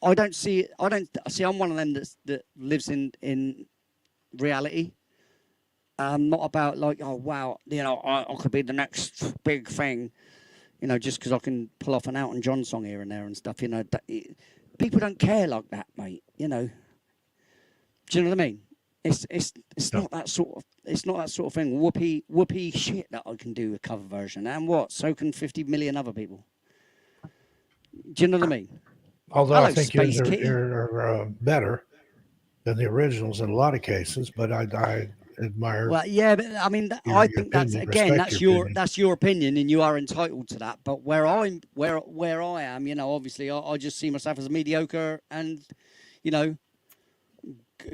I don't see it. I don't see. I'm one of them that lives in reality. Not about like, oh wow, you know, I could be the next big thing, you know, just because I can pull off an Elton John song here and there and stuff. You know, people don't care like that, mate. You know. Do you know what I mean? It's No. not that sort of thing. Whoopee shit that I can do a cover version, and what? So can 50 million other people. Do you know what I mean? Although Hello, I think Space yours Kitty. are better than the originals in a lot of cases, but I admire. Well, yeah, but I mean, Your I think that's opinion, again, respect that's your your opinion. that's your opinion, and you are entitled to that. But where I am, you know, obviously, I just see myself as mediocre, and you know,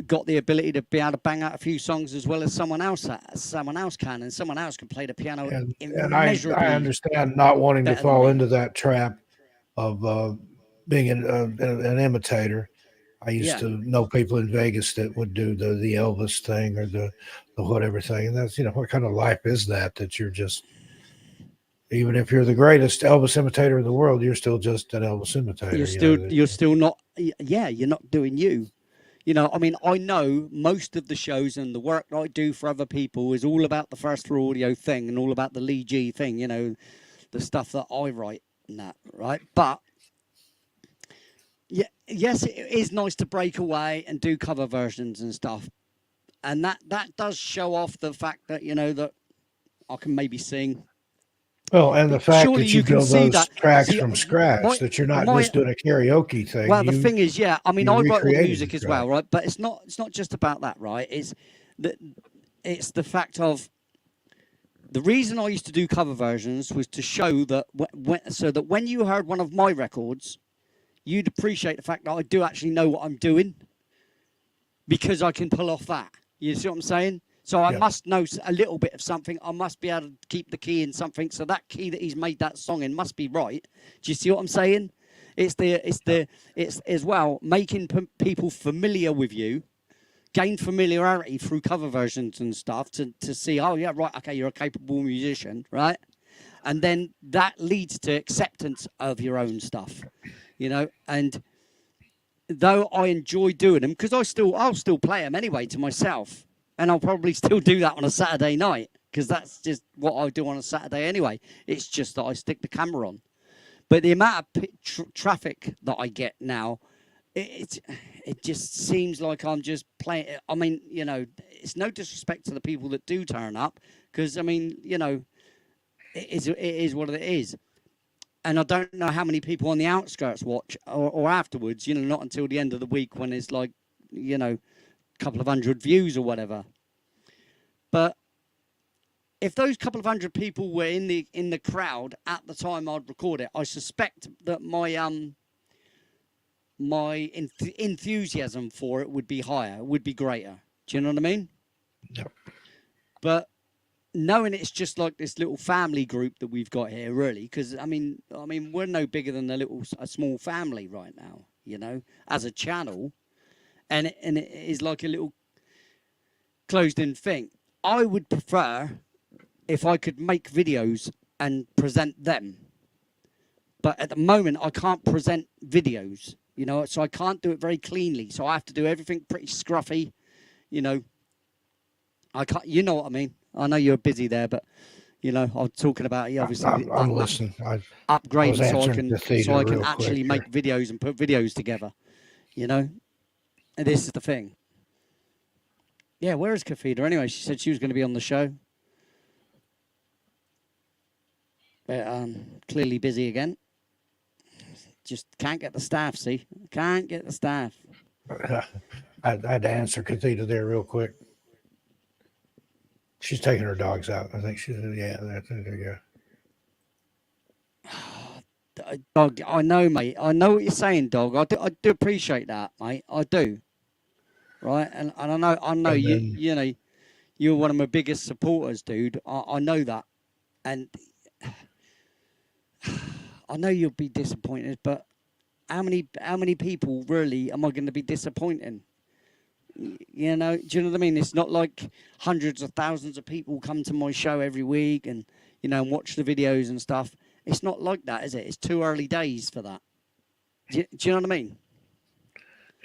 got the ability to be able to bang out a few songs as well as someone else can, and someone else can play the piano and immeasurably. I understand not wanting to better than fall me. into that trap of being an imitator. I used Yeah. to know people in Vegas that would do the Elvis thing or the whatever thing, and that's, you know, what kind of life is that you're just, even if you're the greatest Elvis imitator in the world, you're still just an Elvis imitator. You're still not. Yeah, you're not doing you. You know, I mean, I know most of the shows and the work that I do for other people is all about the First for Audio thing and all about the Lee G thing, you know, the stuff that I write and that, right? But, yeah, yes, it is nice to break away and do cover versions and stuff. And that does show off the fact that, you know, that I can maybe sing Well, and the fact Surely that you you can build see those that. tracks See, from scratch, that you're not my just doing a karaoke thing. well, the thing is, yeah, I mean, you I write all the recreated music the as well, track. right? But it's not just about that, right? It's the fact of the reason I used to do cover versions was to show that so that when you heard one of my records, you'd appreciate the fact that I do actually know what I'm doing because I can pull off that. You see what I'm saying? So I Yeah. must know a little bit of something. I must be able to keep the key in something. So that key that he's made that song in must be right. Do you see what I'm saying? It's as well making people familiar with you, gain familiarity through cover versions and stuff to see, oh yeah, right, okay, you're a capable musician, right? And then that leads to acceptance of your own stuff, you know. And though I enjoy doing them, because I'll still play them anyway to myself, and I'll probably still do that on a Saturday night because that's just what I do on a Saturday anyway. It's just that I stick the camera on. But the amount of traffic that I get now, it just seems like I'm just playing. I mean, you know, it's no disrespect to the people that do turn up, because I mean, you know, it is what it is. And I don't know how many people on the outskirts watch or afterwards, you know, not until the end of the week when it's like, you know, a couple of hundred views or whatever. But if those couple of hundred people were in the crowd at the time I'd record it, I suspect that my enthusiasm for it would be higher, would be greater. Do you know what I mean? Yep. But knowing it's just like this little family group that we've got here, really, because I mean, we're no bigger than a small family right now, you know, as a channel, and it is like a little closed-in thing. I would prefer if I could make videos and present them, but at the moment I can't present videos, you know, so I can't do it very cleanly. So I have to do everything pretty scruffy, you know. I can't, you know what I mean. I know you're busy there, but you know, I'm talking about obviously. I'm listening. Upgrading so I can real actually quick make videos and put videos together. You know, and this is the thing. Yeah, where is Kafida anyway? She said she was going to be on the show, but clearly busy again. Just can't get the staff. See, can't get the staff. I had to answer Kathita there real quick. She's taking her dogs out. I think she's, yeah, there you go. Dog, I know, mate. I know what you're saying, dog. I do appreciate that, mate. I do. Right, and I know And then, you know, you're one of my biggest supporters, dude. I know that, and I know you'll be disappointed. But how many people really am I going to be disappointing? You know, do you know what I mean? It's not like hundreds of thousands of people come to my show every week and, you know, and watch the videos and stuff. It's not like that, is it? It's too early days for that. Do you know what I mean?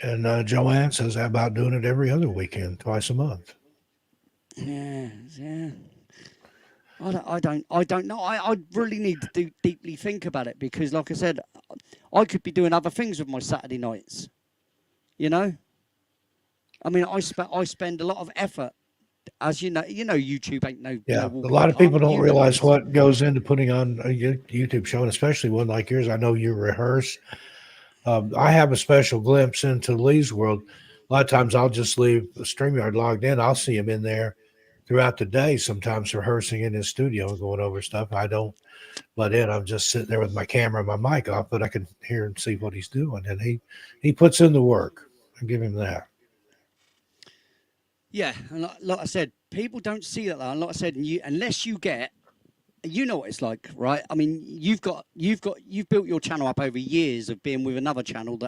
And Joanne says, how about doing it every other weekend, twice a month? Yeah. I don't know. I really need to deeply think about it because, like I said, I could be doing other things with my Saturday nights. You know? I mean, I spend a lot of effort, as you know, YouTube ain't no. Yeah, no a lot of people don't realize this. what goes into putting on a YouTube show, and especially one like yours. I know you rehearse. I have a special glimpse into Lee's world. A lot of times I'll just leave the StreamYard logged in. I'll see him in there throughout the day, sometimes rehearsing in his studio and going over stuff. I don't butt in. I'm just sitting there with my camera and my mic off, but I can hear and see what he's doing. And he puts in the work. I give him that. Yeah, and like I said, people don't see that. And like I said, unless you get, you know what it's like, right? I mean, you've built your channel up over years of being with another channel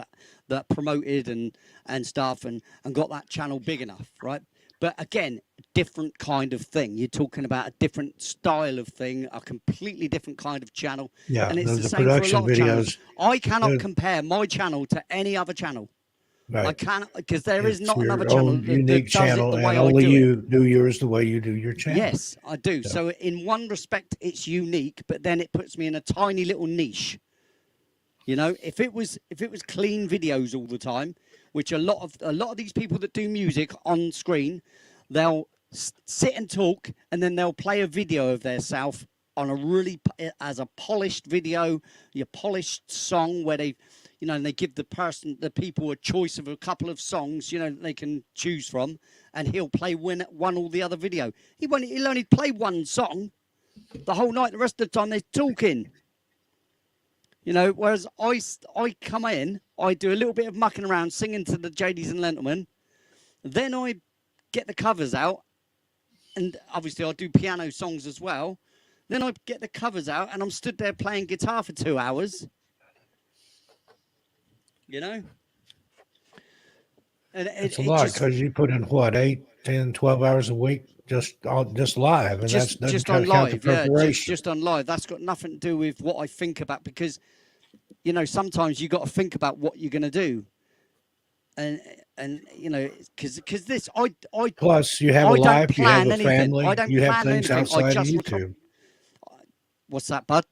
that promoted and stuff and got that channel big enough, right? But again, different kind of thing. You're talking about a different style of thing, a completely different kind of channel. Yeah, and it's the same production for a lot of channels. videos. I cannot compare my channel to any other channel. Right. I can't, because there is It's not your another channel own that unique does channel, it the way and I only do you it. do yours the way you do your channel. Yes, I do. So in one respect, it's unique, but then it puts me in a tiny little niche. You know, if it was clean videos all the time, which a lot of these people that do music on screen, they'll sit and talk, and then they'll play a video of themselves on a really as a polished video, your polished song where they, you know, and they give the people a choice of a couple of songs, you know, they can choose from, and he'll play one or the other video. He'll only play one song the whole night. The rest of the time they're talking. You know, whereas I come in, I do a little bit of mucking around, singing to the Jadies and Gentlemen, then I get the covers out, and obviously I do piano songs as well. Then I get the covers out, and I'm stood there playing guitar for 2 hours. You know? And It's a lot because you put in what, 8, 10, 12 hours a week just live, and just on live, just on live. That's got nothing to do with what I think about, because, you know, sometimes you got to think about what you're going to do, and you know, because this I plus you have a life, you have a family, you have things outside of YouTube. What's that, bud?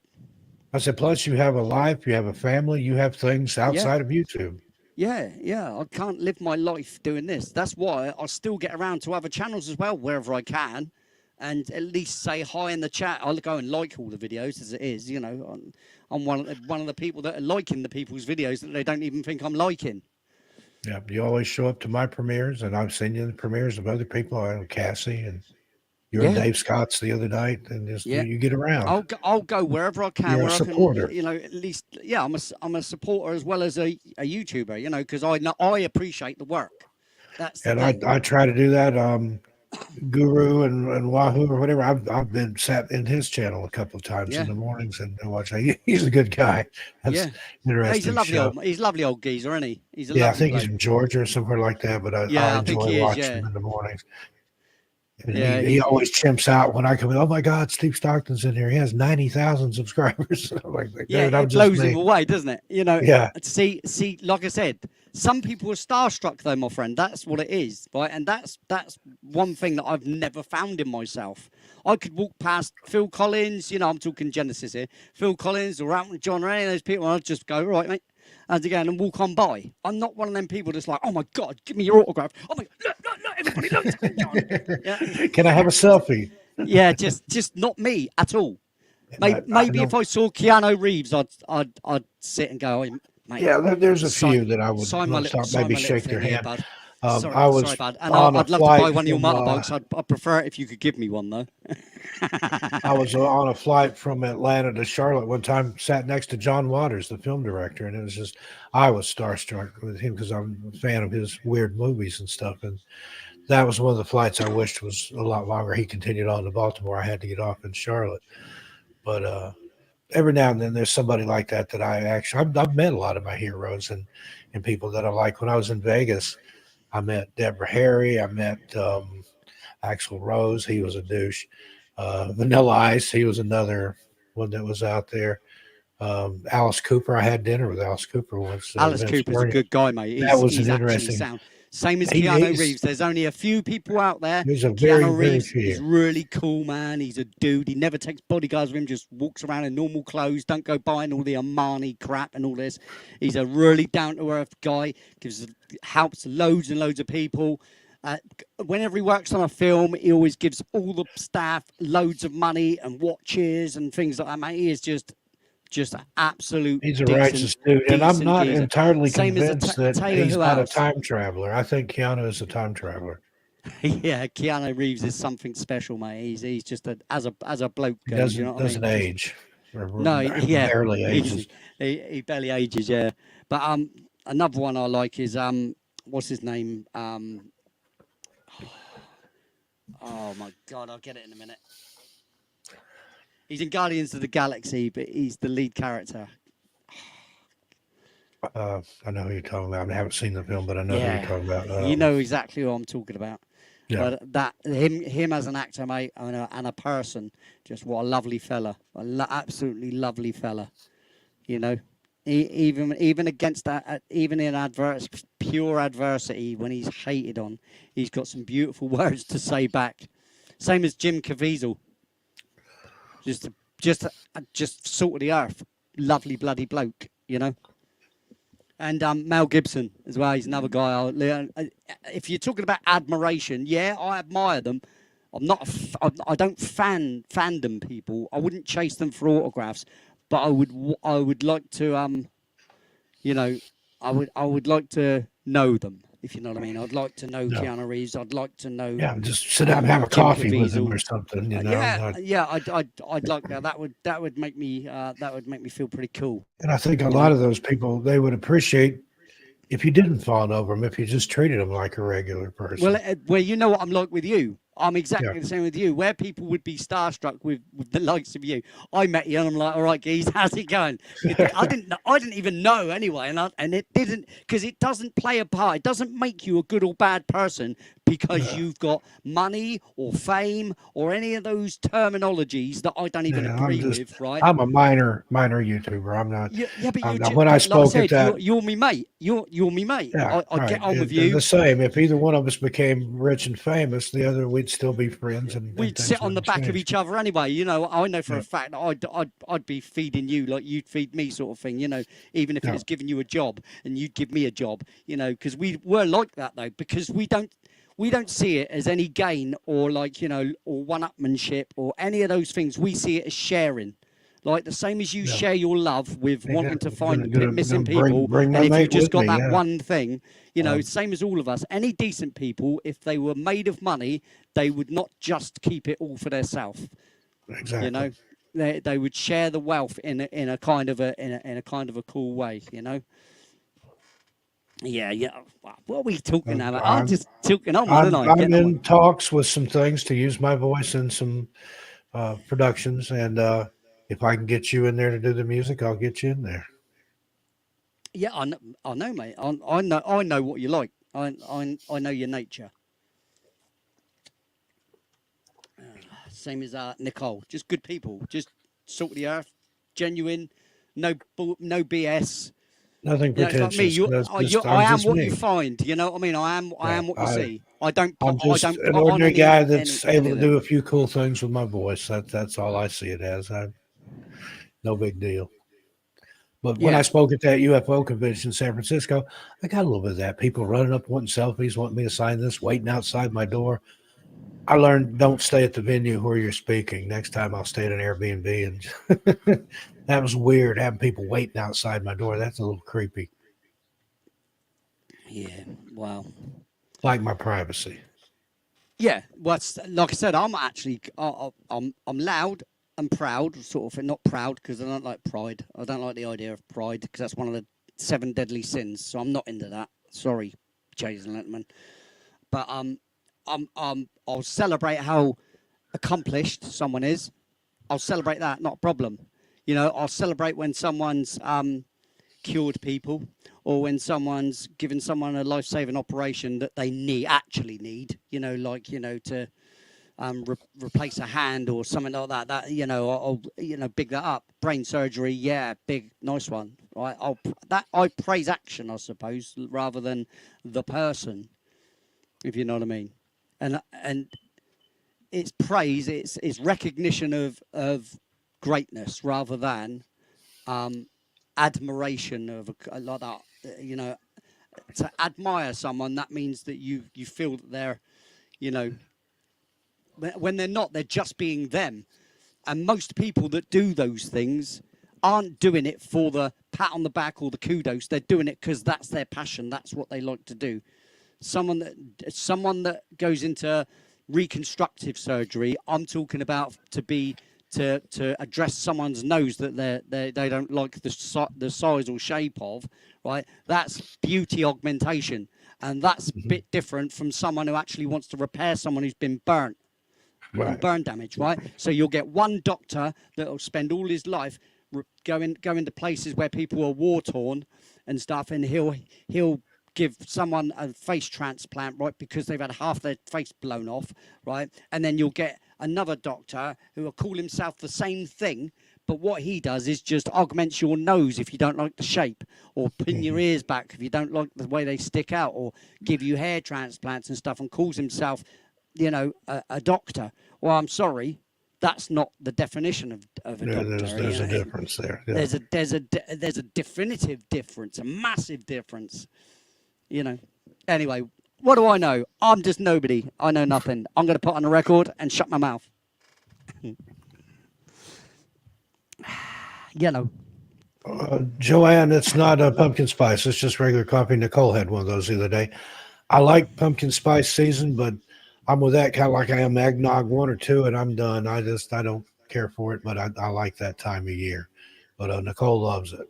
I said, plus you have a life, you have a family, you have things outside of YouTube. Yeah, I can't live my life doing this. That's why I still get around to other channels as well, wherever I can, and at least say hi in the chat. I'll go and like all the videos as it is. You know, I'm one of the people that are liking the people's videos that they don't even think I'm liking. Yeah, you always show up to my premieres, and I've seen you in the premieres of other people. I know Cassie, and you were in Dave Scott's the other night, and just you get around. I'll go wherever I can. You're a supporter. You know, at least I'm a supporter as well as a YouTuber. You know, because I appreciate the work. I try to do that. Guru and Wahoo or whatever. I've been sat in his channel a couple of times in the mornings and watch. He's a good guy. That's interesting. He's a lovely old geezer, isn't he? He's I think he's from Georgia or somewhere like that. But I enjoy watching him in the mornings. And he always chimps out when I come in. Oh my God, Steve Stockton's in here. He has 90,000 subscribers. I'm like, it blows him away, doesn't it? You know. Yeah. See, like I said, some people are starstruck, though, my friend. That's what it is, right? And that's one thing that I've never found in myself. I could walk past Phil Collins. You know, I'm talking Genesis here. Phil Collins or Elton John or any of those people. I'd just go, right, mate. And again, and walk on by. I'm not one of them people that's like, oh my God, give me your autograph. Oh my God, look, everybody, look. Yeah. Can I have a selfie? Yeah, just not me at all. Maybe if I saw Keanu Reeves, I'd sit and go, oh, mate. Yeah, there's a few that I would maybe shake their hand. Here, sorry, bud. And I'd love to buy one of your motorbikes. I'd prefer it if you could give me one, though. I was on a flight from Atlanta to Charlotte one time, sat next to John Waters, the film director, and it was just, I was starstruck with him because I'm a fan of his weird movies and stuff. And that was one of the flights I wished was a lot longer. He continued on to Baltimore. I had to get off in Charlotte. But every now and then there's somebody like that I've met a lot of my heroes and people that I like. When I was in Vegas, I met Deborah Harry. I met Axl Rose. He was a douche. Vanilla Ice. He was another one that was out there. Alice Cooper. I had dinner with Alice Cooper once. Alice Cooper's a good guy, mate. That was an interesting. Same as Keanu Reeves. There's only a few people out there. He's a Keanu Reeves is really cool, man. He's a dude. He never takes bodyguards with him. Just walks around in normal clothes. Don't go buying all the Armani crap and all this. He's a really down-to-earth guy. Helps loads and loads of people. Whenever he works on a film, he always gives all the staff loads of money and watches and things like that, mate. He is just absolute. He's a righteous dude, and I'm not entirely convinced that he's not a time traveler. I think Keanu is a time traveler. Yeah, Keanu Reeves is something special, mate. He's just as a bloke goes. Doesn't age. No, barely ages. He barely ages, yeah. But another one I like is what's his name? Oh my God, I'll get it in a minute. He's in Guardians of the Galaxy, but he's the lead character. I know who you're talking about. I haven't seen the film, but I know who you're talking about. You know exactly who I'm talking about. Yeah. But him as an actor, mate, and a person, just what a lovely fella, absolutely lovely fella. You know, even against that, even in pure adversity, when he's hated on, he's got some beautiful words to say back. Same as Jim Caviezel. Just salt of the earth, lovely bloody bloke, you know. And Mel Gibson as well. He's another guy. If you're talking about admiration, I admire them. I'm not. I don't fandom people. I wouldn't chase them for autographs, but I would like to you know, I would like to know them, if you know what I mean. I'd like to know No. Keanu Reeves. I'd like to know Yeah, just sit down and have a Jim coffee with him Caviezel. or something, you know. Yeah. I'd like that. That would make me feel pretty cool. And I think a You lot know? of those people, they would appreciate if you didn't fawn over them, if you just treated them like a regular person. Well, you know what I'm like with you. I'm exactly Yeah. the same with you. Where people would be starstruck with the likes of you. I met you and I'm like, all right, geez, how's it going? I didn't even know anyway, and it didn't, because it doesn't play a part. It doesn't make you a good or bad person because you've got money or fame or any of those terminologies that I don't even Yeah, agree with. Right? I'm a minor YouTuber. I'm not. Yeah, but I'm you not just, when I like I spoke said, at that. you're me mate. You're me mate. Yeah, I get right. on with And you. the same. If either one of us became rich and famous, the other we'd still be friends, and We'd things sit on the wouldn't back of change. each other anyway. You know, I know for Yeah. a fact that I'd be feeding you like you'd feed me, sort of thing. You know, even if it Yeah. was giving you a job and you'd give me a job. You know, because we were like that though, because we don't see it as any gain or like, you know, or one-upmanship or any of those things. We see it as sharing. Like the same as you Yeah. share your love with wanting to Exactly. find Gonna missing bring people, bring my and if you mate just with got me. that Yeah. one thing, you know, Um, same as all of us. Any decent people, if they were made of money, they would not just keep it all for themselves. Exactly. You know, they would share the wealth in a kind of a kind of a cool way. You know. Yeah. What are we talking about? I'm I'm just talking on, wasn't I? I'm Getting on. in talks with some things to use my voice in some productions, and if I can get you in there to do the music, I'll get you in there. Yeah, I know, mate. I know what you like. I know your nature. Same as Nicole. Just good people. Just salt of the earth, genuine, no BS. Nothing You know, it's like me. pretentious. That's I I'm am just what you me. find. You know what I mean? I Yeah, am what you see. I'm I just don't an put on ordinary guy any that's able of to do them. a few cool things with my voice. That's all I see it as. No big deal. But when I Yeah, spoke at that UFO convention in San Francisco, I got a little bit of that. People running up wanting selfies, wanting me to sign this, waiting outside my door. I learned don't stay at the venue where you're speaking. Next time I'll stay at an Airbnb. And that was weird having people waiting outside my door. That's a little creepy. yeah. Wow. Like my privacy. Yeah. Well, like I said, I'm actually I'm loud and proud, sort of. Not proud because I don't like pride. I don't like the idea of pride because that's one of the seven deadly sins. So I'm not into that. Sorry, Jason Letterman. But I'll celebrate how accomplished someone is. I'll celebrate that, not a problem. You know, I'll celebrate when someone's cured people or when someone's given someone a life-saving operation that they actually need. You know, like, you know, to replace a hand or something like that. That, you know, I'll big that up. Brain surgery, yeah, big, nice one, right? I praise action, I suppose, rather than the person, if you know what I mean. And it's praise, it's recognition of greatness rather than admiration of like that. You know, to admire someone, that means that you feel that they're, you know, when they're not, they're just being them. And most people that do those things aren't doing it for the pat on the back or the kudos. They're doing it because that's their passion. That's what they like to do. Someone that goes into reconstructive surgery, I'm talking about to address someone's nose that they don't like the size or shape of, right? That's beauty augmentation, and that's a bit different from someone who actually wants to repair someone who's been burnt and Right. burn damage, right? So you'll get one doctor that will spend all his life going to places where people are war torn and stuff, and he'll give someone a face transplant, right, because they've had half their face blown off, right? And then you'll get another doctor who will call himself the same thing, but what he does is just augments your nose if you don't like the shape, or pin your ears back if you don't like the way they stick out, or give you hair transplants and stuff, and calls himself, you know, a doctor. Well, I'm sorry, that's not the definition of a Yeah, doctor. there's You a know? difference there. Yeah. There's a definitive difference, a massive difference. You know. Anyway, What do I know? I'm just nobody. I know nothing. I'm going to put on a record and shut my mouth. Yellow. Joanne, it's not a pumpkin spice. It's just regular coffee. Nicole had one of those the other day. I like pumpkin spice season, but I'm with that kind of like I am eggnog 1 or 2, and I'm done. I don't care for it, but I like that time of year. But Nicole loves it.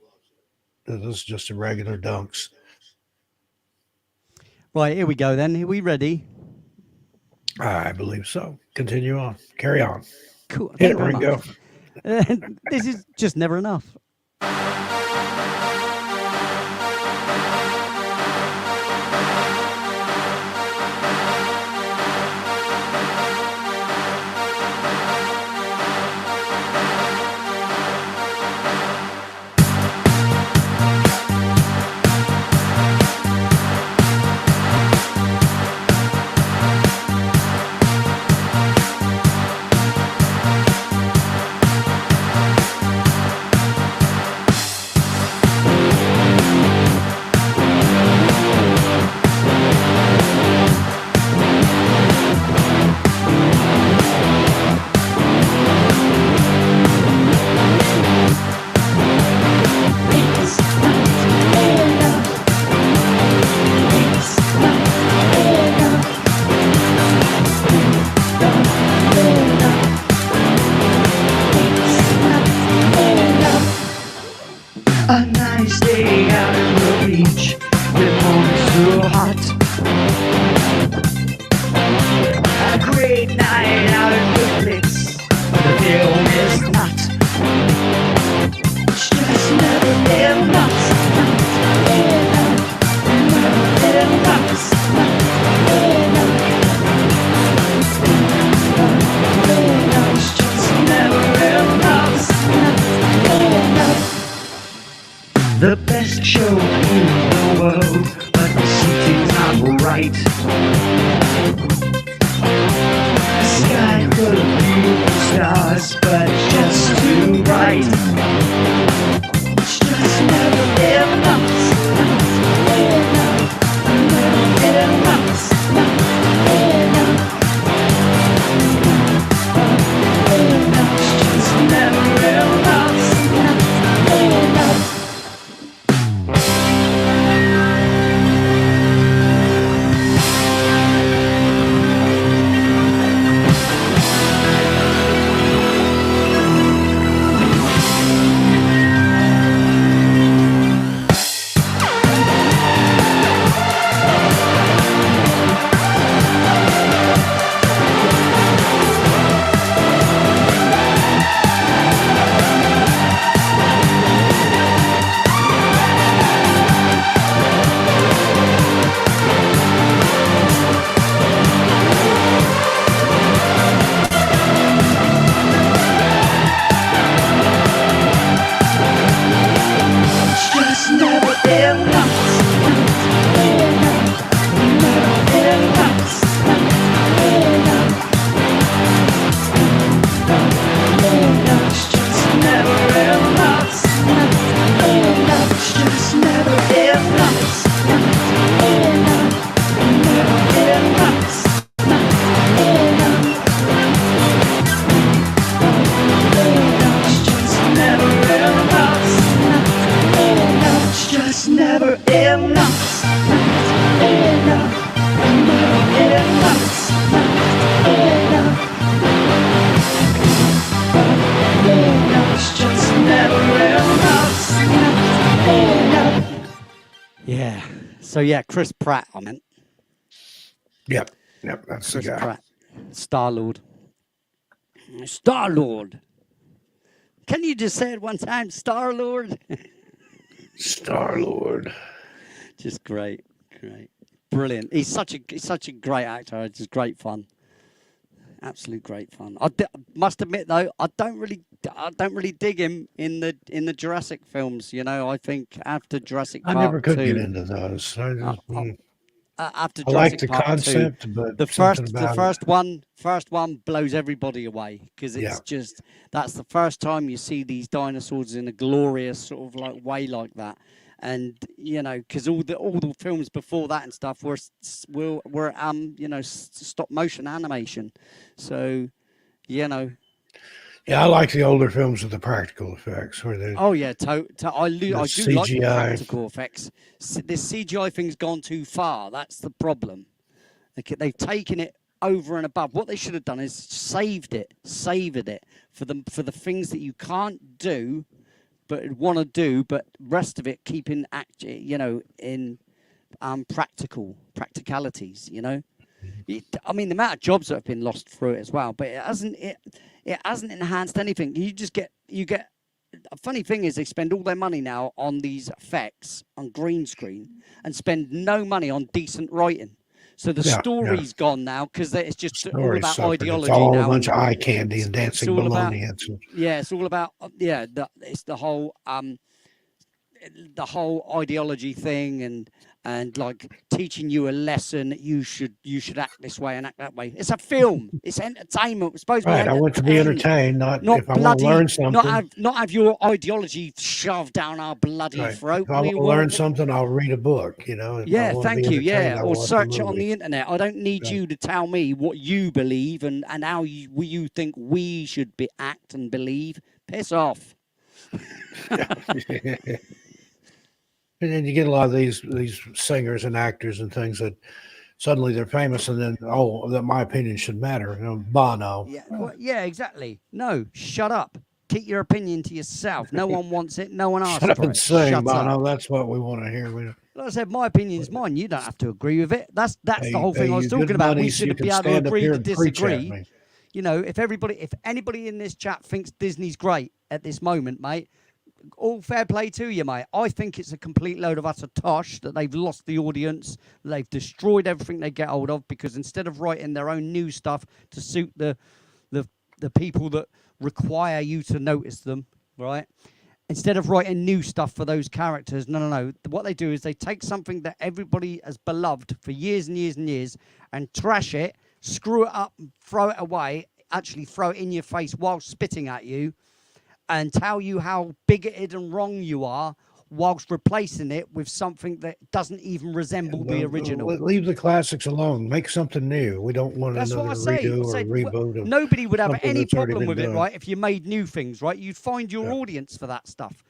This is just a regular dunks. Right, here we go then. Are we ready? I believe so. Continue on. Carry on. Cool. Hit Thank it, you very Ringo. much. This is just never enough. A nice day out on the beach, the morning's so hot. A great night out at the flicks, the film is not. It's just never enough. Never enough. It's just never enough. The best show in the world, but the seating's not right. The sky full of beautiful stars, but it's just too bright. It's just never enough. Never enough. It's just never enough. It's just never enough. Never enough. It's just never enough. It's just never enough. Never enough. It's just never enough. It's just never enough. It's just never enough. Yeah. So yeah, Chris Pratt. I meant Yep. That's the Chris guy. Pratt, Star-Lord. Star-Lord. Can you just say it one time, Star-Lord? Star-Lord. Just great, brilliant. He's such a great actor. It's just great fun. Absolute great fun. I must admit though, I don't really dig him in the Jurassic films. You know, I think after Jurassic I Park never could 2, get into those. after I like Jurassic the Park 2, concept, but the something about it. first one blows everybody away because it's Yeah. just that's the first time you see these dinosaurs in a glorious sort of like way like that, and you know, because all the films before that and stuff were stop motion animation, so you know. Yeah, I like the older films with the practical effects where they Oh yeah, I the do like the CGI. practical effects. This CGI thing's gone too far. That's the problem. They've taken it over and above. What they should have done is savored it for the things that you can't do, but want to do, but rest of it keeping in practicalities. You know, I mean the amount of jobs that have been lost through it as well, but it hasn't enhanced anything. You get. A funny thing is they spend all their money now on these effects on green screen and spend no money on decent writing. So the story's gone now because it's just all about Story's ideology It's all now. a bunch of eye candy and dancing all about- baloney. It's all about it's the whole ideology thing and like teaching you a lesson that you should act this way and act that way. It's a film. It's entertainment. It's supposed to be Right, I want to be entertained, not if I want to learn something. Not have your ideology shoved down our bloody throat. If I want to learn something, I'll read a book. You know. If I want to thank be you. Yeah, entertained, I'll or watch a search it on movie. the internet. I don't need you to tell me what you believe and how you think we should act and believe. Piss off. And then you get a lot of these singers and actors and things that suddenly they're famous, and then that my opinion should matter. You know, Bono. Yeah, exactly. No, shut up. Keep your opinion to yourself. No one wants it. No one asks Shut up for and it. sing, Shut Bono. up. That's what we want to hear. Like I said, my opinion's mine. You don't have to agree with it. That's Hey, the whole thing I was you good talking about. We money so you should can be able to stand up agree here to and preach at disagree. me. You know, if anybody in this chat thinks Disney's great at this moment, mate, all fair play to you, mate. I think it's a complete load of utter tosh that they've lost the audience. They've destroyed everything they get hold of because instead of writing their own new stuff to suit the people that require you to notice them, right? Instead of writing new stuff for those characters, no. What they do is they take something that everybody has beloved for years and years and years and trash it, screw it up, throw it away, actually throw it in your face while spitting at you, and tell you how bigoted and wrong you are whilst replacing it with something that doesn't even resemble the original. Leave the classics alone. Make something new. We don't want That's another what I say. redo or reboot. Of nobody would have something any that's already problem been with it, done. right? If you made new things, right? You'd find your audience for that stuff.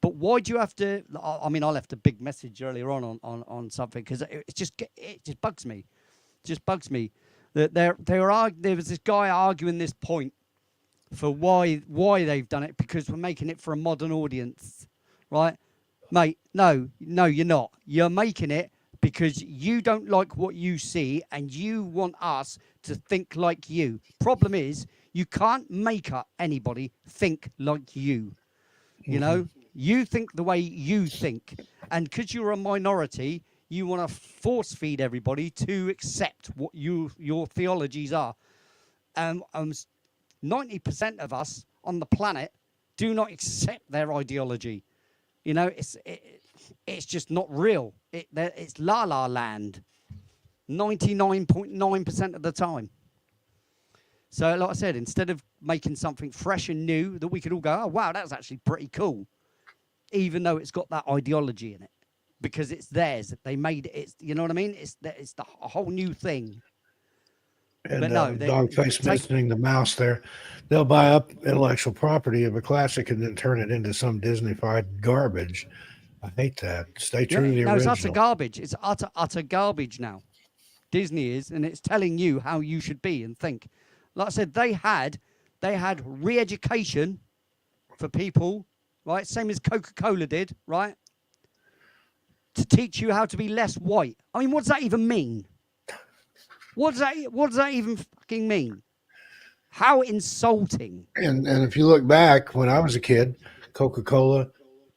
But why do you have to? I mean, I left a big message earlier on something because it just bugs me. It just bugs me that there was this guy arguing this point for why they've done it because we're making it for a modern audience, right? Mate, no, you're not. You're making it because you don't like what you see and you want us to think like you. Problem is, you can't make up anybody think like you. You know, you think the way you think. And because you're a minority, you want to force feed everybody to accept what your theologies are. 90% of us on the planet do not accept their ideology. You know, it's just not real. It's la la land 99.9% of the time. So like I said, instead of making something fresh and new that we could all go, oh, wow, that's actually pretty cool, even though it's got that ideology in it, because it's theirs. They made it. You know what I mean? It's a whole new thing. And But no, Dogface mentioning the mouse there. They'll buy up intellectual property of a classic and then turn it into some Disney-fied garbage. I hate that. Stay true to the No, original. it's utter garbage. It's utter garbage now. Disney is, and it's telling you how you should be and think. Like I said, they had re-education for people, right? Same as Coca-Cola did, right? To teach you how to be less white. I mean, what does that even mean? What does that even fucking mean? How insulting. And if you look back, when I was a kid, Coca-Cola,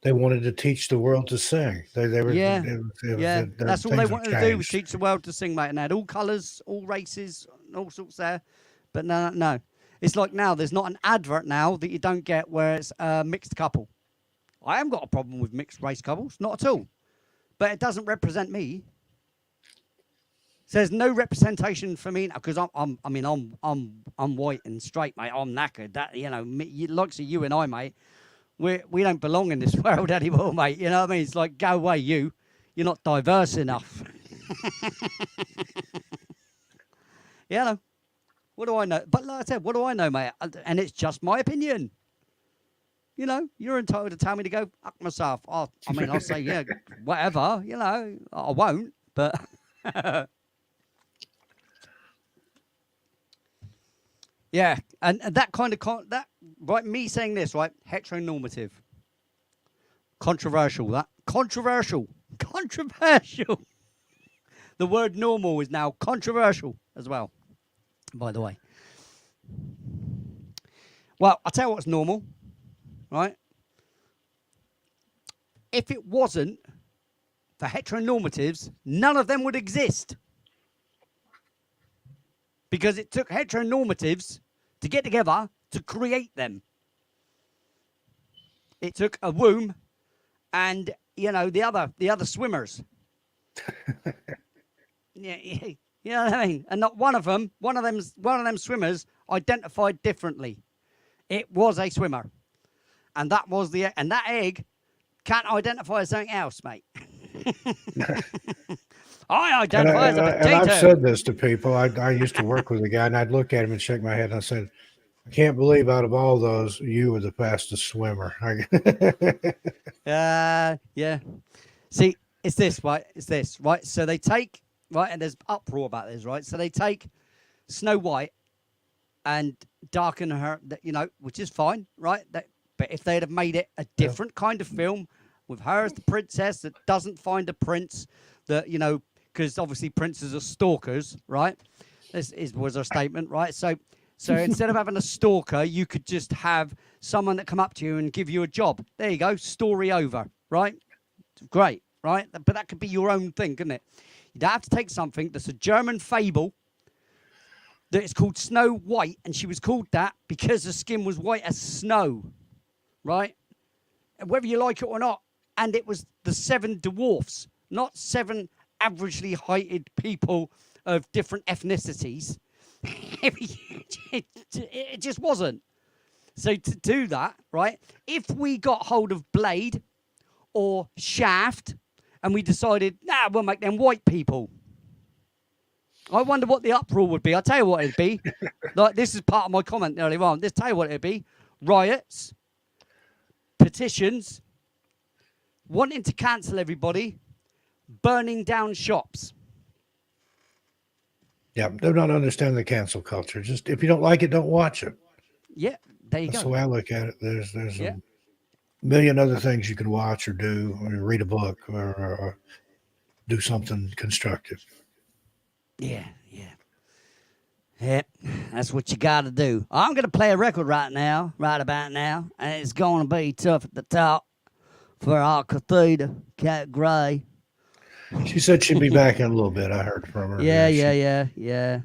they wanted to teach the world to sing. They were That's all they wanted to do was teach the world to sing, mate. And they had all colours, all races, all sorts there. But no. It's like now there's not an advert now that you don't get where it's a mixed couple. I haven't got a problem with mixed race couples, not at all. But it doesn't represent me. So there's no representation for me because I'm white and straight, mate. I'm knackered. That likes of you and I, mate. we don't belong in this world anymore, mate. You know what I mean? It's like, go away, you. You're not diverse enough. You know, what do I know? But like I said, what do I know, mate? And it's just my opinion. You know, you're entitled to tell me to go fuck myself. I mean, I'll say, yeah, whatever. You know, I won't, but. Yeah, and that kind of that right. Me saying this, right? Heteronormative, controversial. That controversial. The word normal is now controversial as well. By the way, well, I'll tell you what's normal, right? If it wasn't for heteronormatives, none of them would exist. Because it took heteronormatives to get together to create them. It took a womb and, you know, the other swimmers. Yeah, you know what I mean? And not one of them swimmers identified differently. It was a swimmer. And that egg can't identify as something else, mate. I identify as a potato. And I've said this to people. I used to work with a guy, and I'd look at him and shake my head, and I said, I can't believe out of all those, you were the fastest swimmer. Yeah. See, it's this, right? So they take, right, and there's uproar about this, right? So they take Snow White and darken her, you know, which is fine, right? But if they'd have made it a different kind of film with her as the princess that doesn't find a prince, that, you know, because obviously princes are stalkers, right? Was a statement, right? So instead of having a stalker, you could just have someone that come up to you and give you a job. There you go, story over, right? Great, right? But that could be your own thing, couldn't it? You'd have to take something that's a German fable that is called Snow White, and she was called that because her skin was white as snow, right? And whether you like it or not, and it was the 7 dwarfs, not 7 averagely heighted people of different ethnicities. It just wasn't. So to do that, right, if we got hold of Blade or Shaft and we decided, we'll make them white people, I wonder what the uproar would be. I'll tell you what it'd be. Like, this is part of my comment earlier on. Let's tell you what it'd be. Riots, petitions, wanting to cancel everybody, burning down shops. Yeah, do not understand the cancel culture. Just if you don't like it, don't watch it. Yeah, there you go. That's the way I look at it. There's a million other things you can watch or do, or read a book, or do something constructive. Yeah. That's what you got to do. I'm going to play a record right about now, and it's going to be tough at the top for our cathedral, Cat Gray. She said she'd be back in a little bit. I heard from her. Yeah.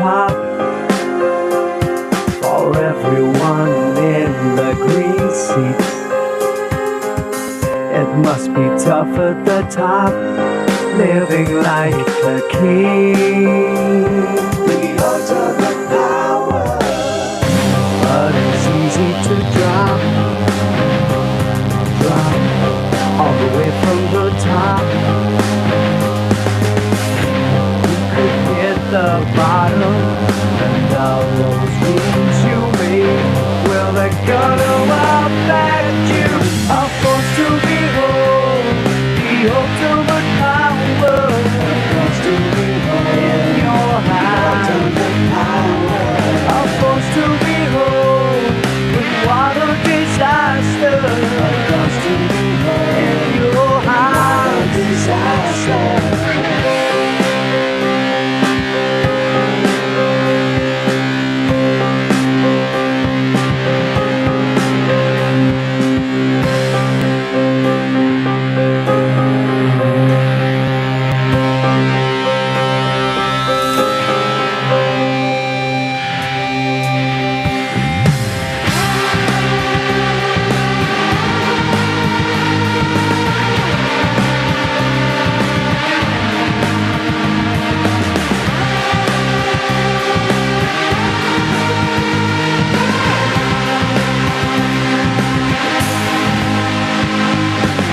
top. For everyone in the green seats, it must be tough at the top, living like a king. The ultimate power, but it's easy to drop all the way from the top. You could hit the bottom, and all those moves you made, well, they're gonna affect you. A force to behold, the ultimate power, in your hand. A force to behold, with what a disaster, in your hand.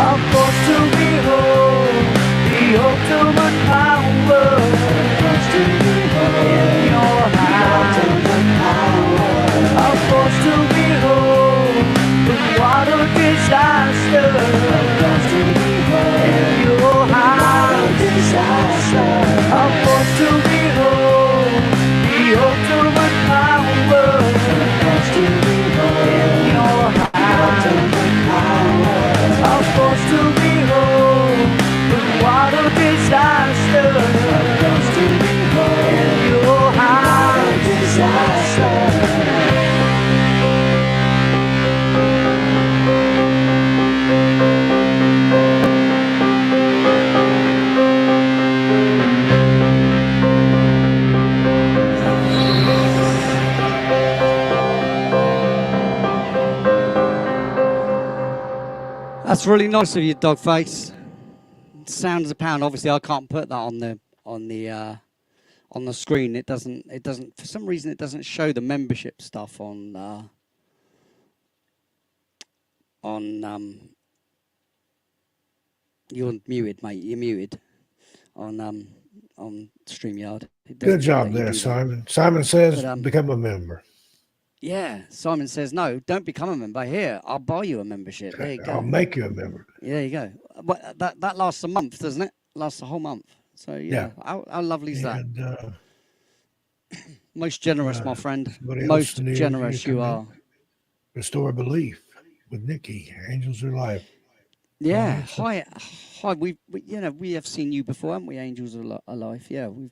A force to behold, the ultimate power, in your hand. A force to behold, but what a disaster, in your hand. A force to behold, the ultimate power, in your hand. A force to behold, but what a disaster, in your hand. That's really nice of you, Dogface. Sounds a pound. Obviously, I can't put that on the screen. It doesn't. For some reason, it doesn't show the membership stuff on. You're muted, mate. You're muted on StreamYard. Good job there, that. Simon. Simon says, But, become a member. Yeah, Simon says no. Don't become a member. Here, I'll buy you a membership. There you go. I'll make you a member. Yeah, there you go. But that lasts a month, doesn't it? Lasts a whole month. So yeah. How lovely is that? And, Most generous, my friend. somebody else Most near you generous you can are. Restore belief with Nikki. Angels are life. Yeah. Oh, Hi. We have seen you before, haven't we? Angels are life. Yeah, we've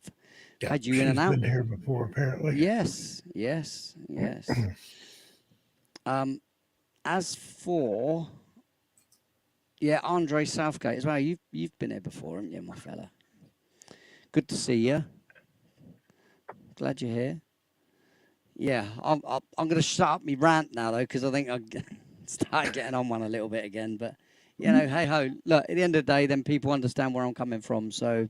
had you in and out. Been here before, apparently. Yes. As for Andre Southgate as well. You've been here before, haven't you, my fella? Good to see you. Glad you're here. Yeah, I'm going to shut up my rant now though, because I think I start getting on one a little bit again. But hey ho. Look, at the end of the day, then people understand where I'm coming from. So,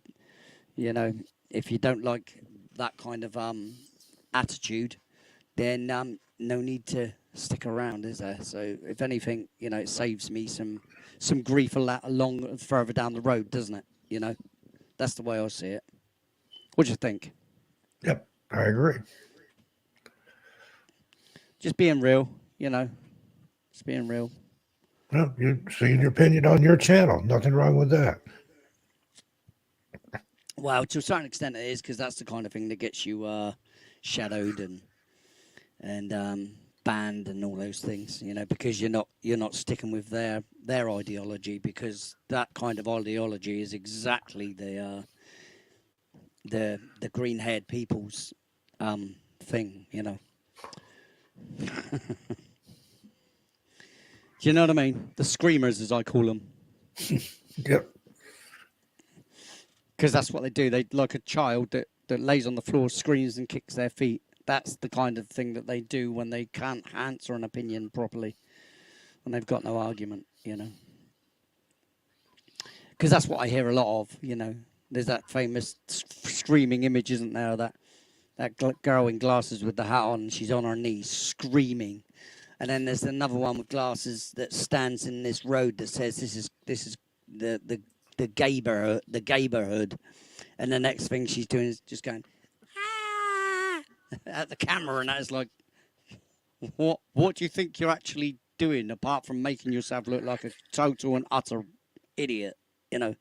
if you don't like that kind of attitude, then no need to stick around, is there? So, if anything, it saves me some grief along further down the road, doesn't it? That's the way I see it. What do you think? Yep, I agree. Just being real, just being real. Well, you're saying your opinion on your channel. Nothing wrong with that. Well, to a certain extent it is, because that's the kind of thing that gets you shadowed and banned and all those things, because you're not sticking with their ideology, because that kind of ideology is exactly the green-haired people's thing, Do you know what I mean? The screamers, as I call them. Yep. Because that's what they do. They like a child that that lays on the floor, screams and kicks their feet. That's the kind of thing that they do when they can't answer an opinion properly, when they've got no argument, you know. Because that's what I hear a lot of, you know. There's that famous screaming image, isn't there? That girl in glasses with the hat on, she's on her knees screaming. And then there's another one with glasses that stands in this road that says this is the gayborhood. And the next thing she's doing is just going ah! At the camera, and that is like, what do you think you're actually doing apart from making yourself look like a total and utter idiot, you know?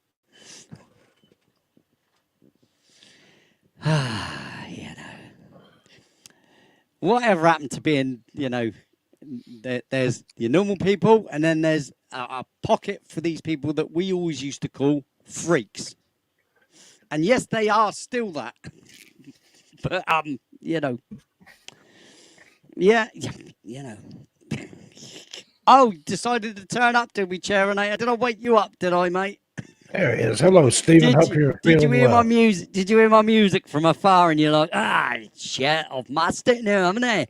You know. Whatever happened to being, you know, there's your normal people, and then there's a pocket for these people that we always used to call freaks. And yes, they are still that. But you know, yeah, you know. Oh, decided to turn up, did we, Charonate? Did I wake you up? Did I, mate? There he is. Hello, Stephen. Hope you're did you feeling hear well. my music? Did you hear my music from afar? And you're like, shit, I've mastered it now, haven't I?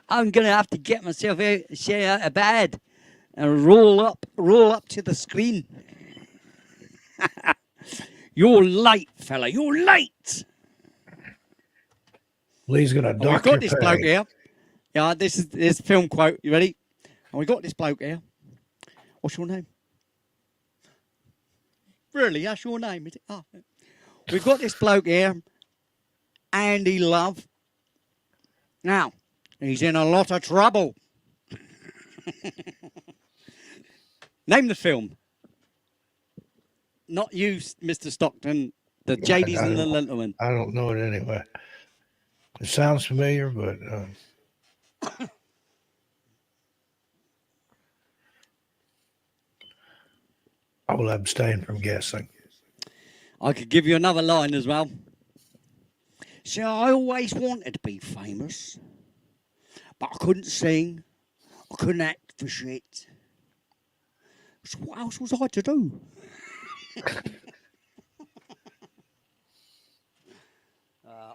I'm gonna have to get myself out of bed and roll up to the screen. You're late, fella. You're late. Lee's gonna We've dock got your this pay. bloke here. Yeah, this is film quote. You ready? And we got this bloke here. What's your name? Really, that's your name, is it? Oh. We've got this bloke here, Andy Love. Now, he's in a lot of trouble. Name the film. Not you, Mr. Stockton. The JDs and the Gentlemen. I don't know it anyway. It sounds familiar, but I will abstain from guessing. I could give you another line as well. So I always wanted to be famous, but I couldn't sing, I couldn't act for shit. So what else was I to do?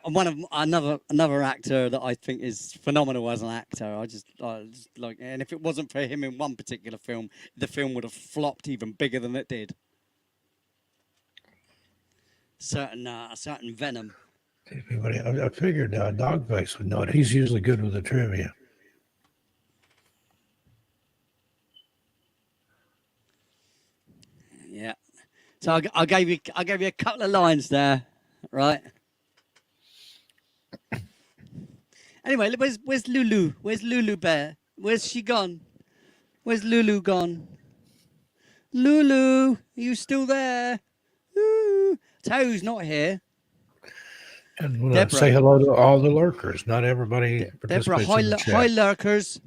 And another actor that I think is phenomenal as an actor. I just like, and if it wasn't for him in one particular film, the film would have flopped even bigger than it did. Certain Venom. I figured Dogface would know it. He's usually good with the trivia. Yeah. So I gave you a couple of lines there, right? Anyway, where's Lulu? Where's Lulu Bear? Where's she gone? Where's Lulu gone? Lulu, are you still there? Ooh. Toe's not here. And we'll Deborah. say hello to all the lurkers. Not everybody Deborah, participates in the chat. hi lurkers.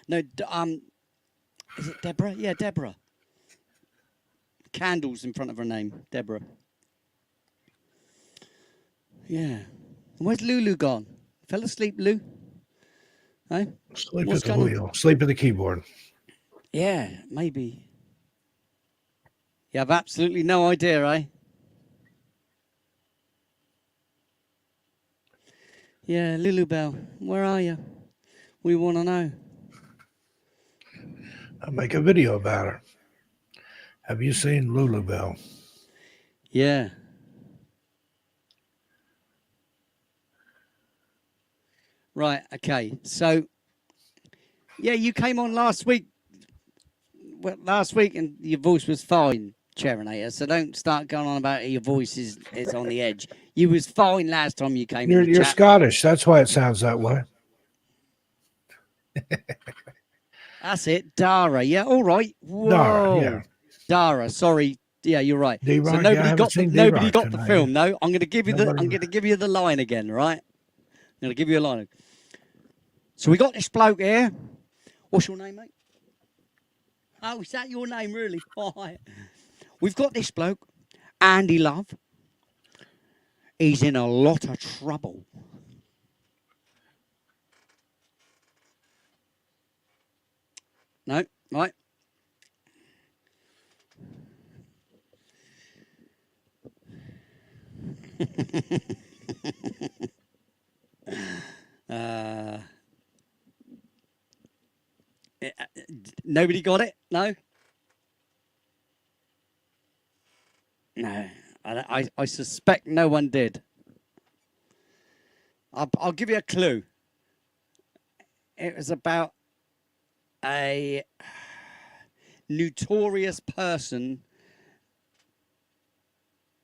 No, is it Deborah? Yeah, Deborah. Candles in front of her name, Deborah. Yeah. Where's Lulu gone? Fell asleep, Lou? Hey? Sleep What's at the going on? wheel. Sleep at the keyboard. Yeah, maybe. You have absolutely no idea, eh? Yeah, Lulu Bell, where are you? We want to know. I'll make a video about her. Have you seen Lulu Bell? Yeah. Right, okay. So, yeah, you came on last week. Well, last week, and your voice was fine, Cherinator. So don't start going on about your voice is on the edge. You was fine last time you came in the You're chat. Scottish. That's why it sounds that way. That's it. Dara. Yeah, all right. Whoa. Dara, yeah. Dara, sorry. Yeah, you're right. D-Rock, So yeah, I nobody haven't got seen nobody D-Rock got the tonight. film. No, I'm going to give you Nobody- the line again, right? I'm going to give you a line. So we got this bloke here. What's your name, mate? Oh, is that your name, really? All right. We've got this bloke, Andy Love. He's in a lot of trouble. No, right. Nobody got it? No? No. I suspect no one did. I'll give you a clue. It was about a notorious person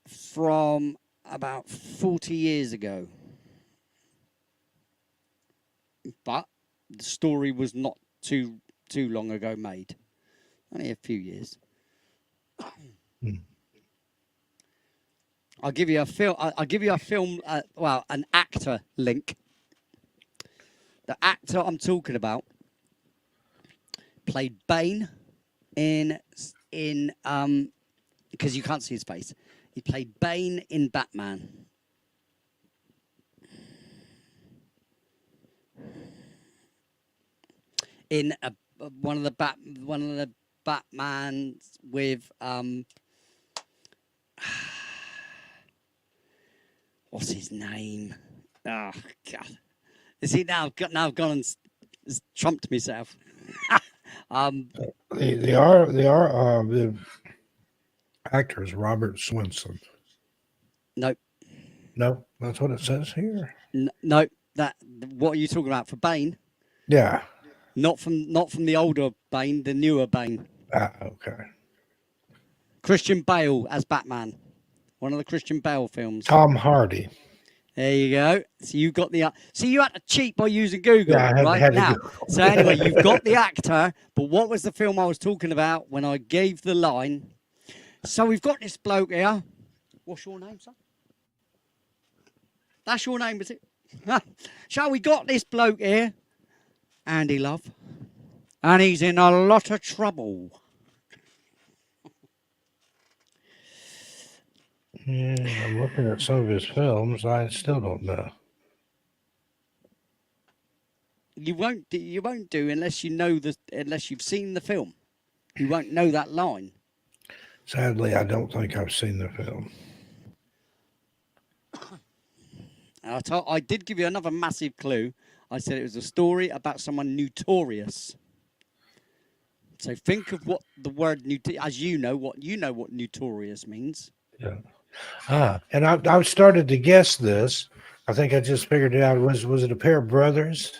from about 40 years ago. But the story was not too long ago made. Only a few years. I'll give you a film. I'll give you a film. Well, an actor link. The actor I'm talking about played Bane in because you can't see his face. He played Bane in Batman. In one of the Batmans with what's his name? Oh God! You see now I've gone and trumped myself. The actor is Robert Swenson. Nope. No, that's what it says here. No, what are you talking about for Bane? Yeah. Not from the older Bane, the newer Bane. Okay. Christian Bale as Batman. One of the Christian Bale films. Tom Hardy. There you go. So you got the. So you had to cheat by using Google, Yeah, I right had to now. Google. So anyway, you've got the actor, but what was the film I was talking about when I gave the line? So we've got this bloke here. What's your name, son? That's your name, is it? So we got this bloke here, Andy Love, and he's in a lot of trouble. Yeah, I'm looking at some of his films. I still don't know. You won't do unless you know unless you've seen the film. You won't know that line. Sadly, I don't think I've seen the film. I did give you another massive clue. I said it was a story about someone notorious. So think of what the word as you know what notorious means. Yeah. And I started to guess this. I think I just figured it out. Was it a pair of brothers?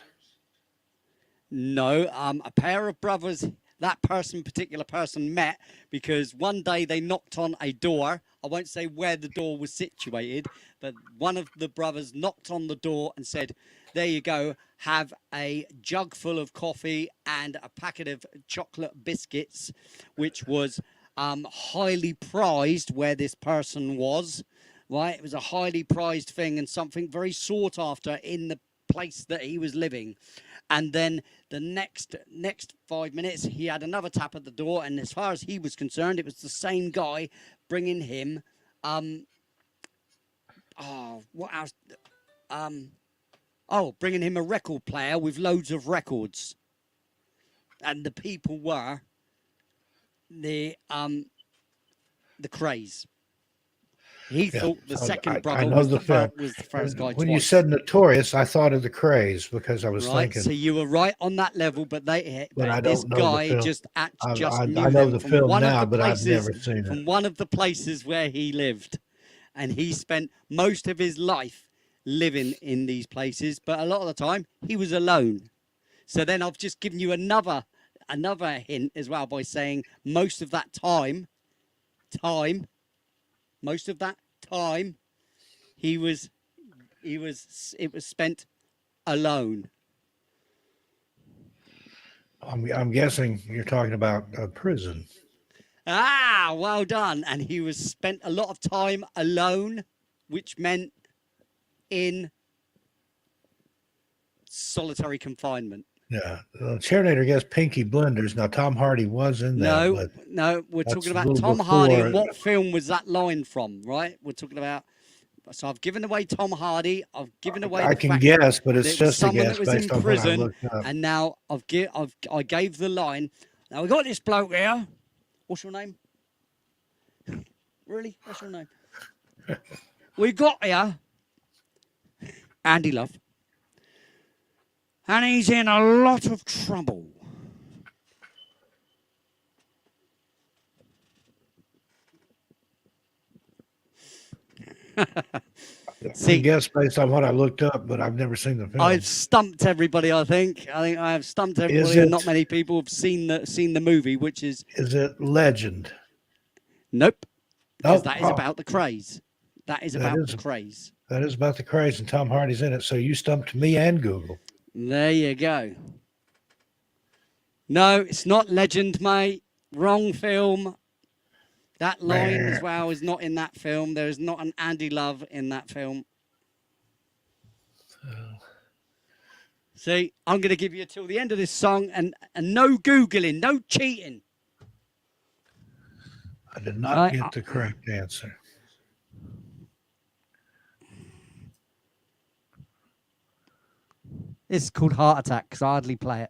No, a pair of brothers. That particular person met because one day they knocked on a door. I won't say where the door was situated, but one of the brothers knocked on the door and said, "There you go, have a jug full of coffee and a packet of chocolate biscuits," which was highly prized where this person was, right? It was a highly prized thing and something very sought after in the place that he was living. And then the next 5 minutes, he had another tap at the door, and as far as he was concerned, it was the same guy bringing him, bringing him a record player with loads of records. And the people were the Krays. He thought the second brother was the first guy. When you said notorious, I thought of the Krays because I was thinking. So you were right on that level, but I this don't know guy the film. just I knew know them the from film one now, of the but I've places, never seen from it. one of the places where he lived, and he spent most of his life living in these places. But a lot of the time, he was alone. So then I've just given you another hint as well by saying most of that time, it was spent alone. I'm guessing you're talking about a prison. Ah, well done. And he was spent a lot of time alone, which meant in solitary confinement. Yeah, the Cheerleader guessed Pinky Blinders. Now Tom Hardy was in that. No, we're talking about little Tom Hardy. And before- what film was that line from? Right, we're talking about. So I've given away Tom Hardy. I've given away. I can guess, but that it's it was just a someone guess that was based in on what I prison, looked up. and now I gave the line. Now we got this bloke here. What's your name? Really? What's your name? we got here Andy Love, and he's in a lot of trouble. I guess based on what I looked up, but I've never seen the film. I've stumped everybody. I think I have stumped everybody, and not many people have seen the movie, which is. Is it Legend? Nope. Because Nope. that is about the craze. That is about the craze. That is about the craze, and Tom Hardy's in it. So you stumped me and Google. There you go. No, it's not Legend, mate. Wrong film. That line as well is not in that film. There is not an Andy Love in that film. See, I'm going to give you till the end of this song and no Googling, no cheating. I did not get the correct answer. It's called Heart Attack because I hardly play it.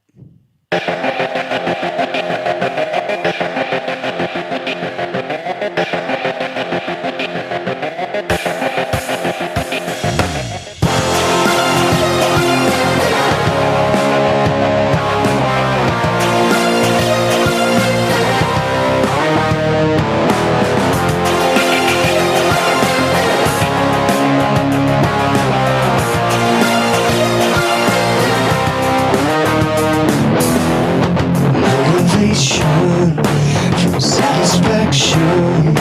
Satisfaction,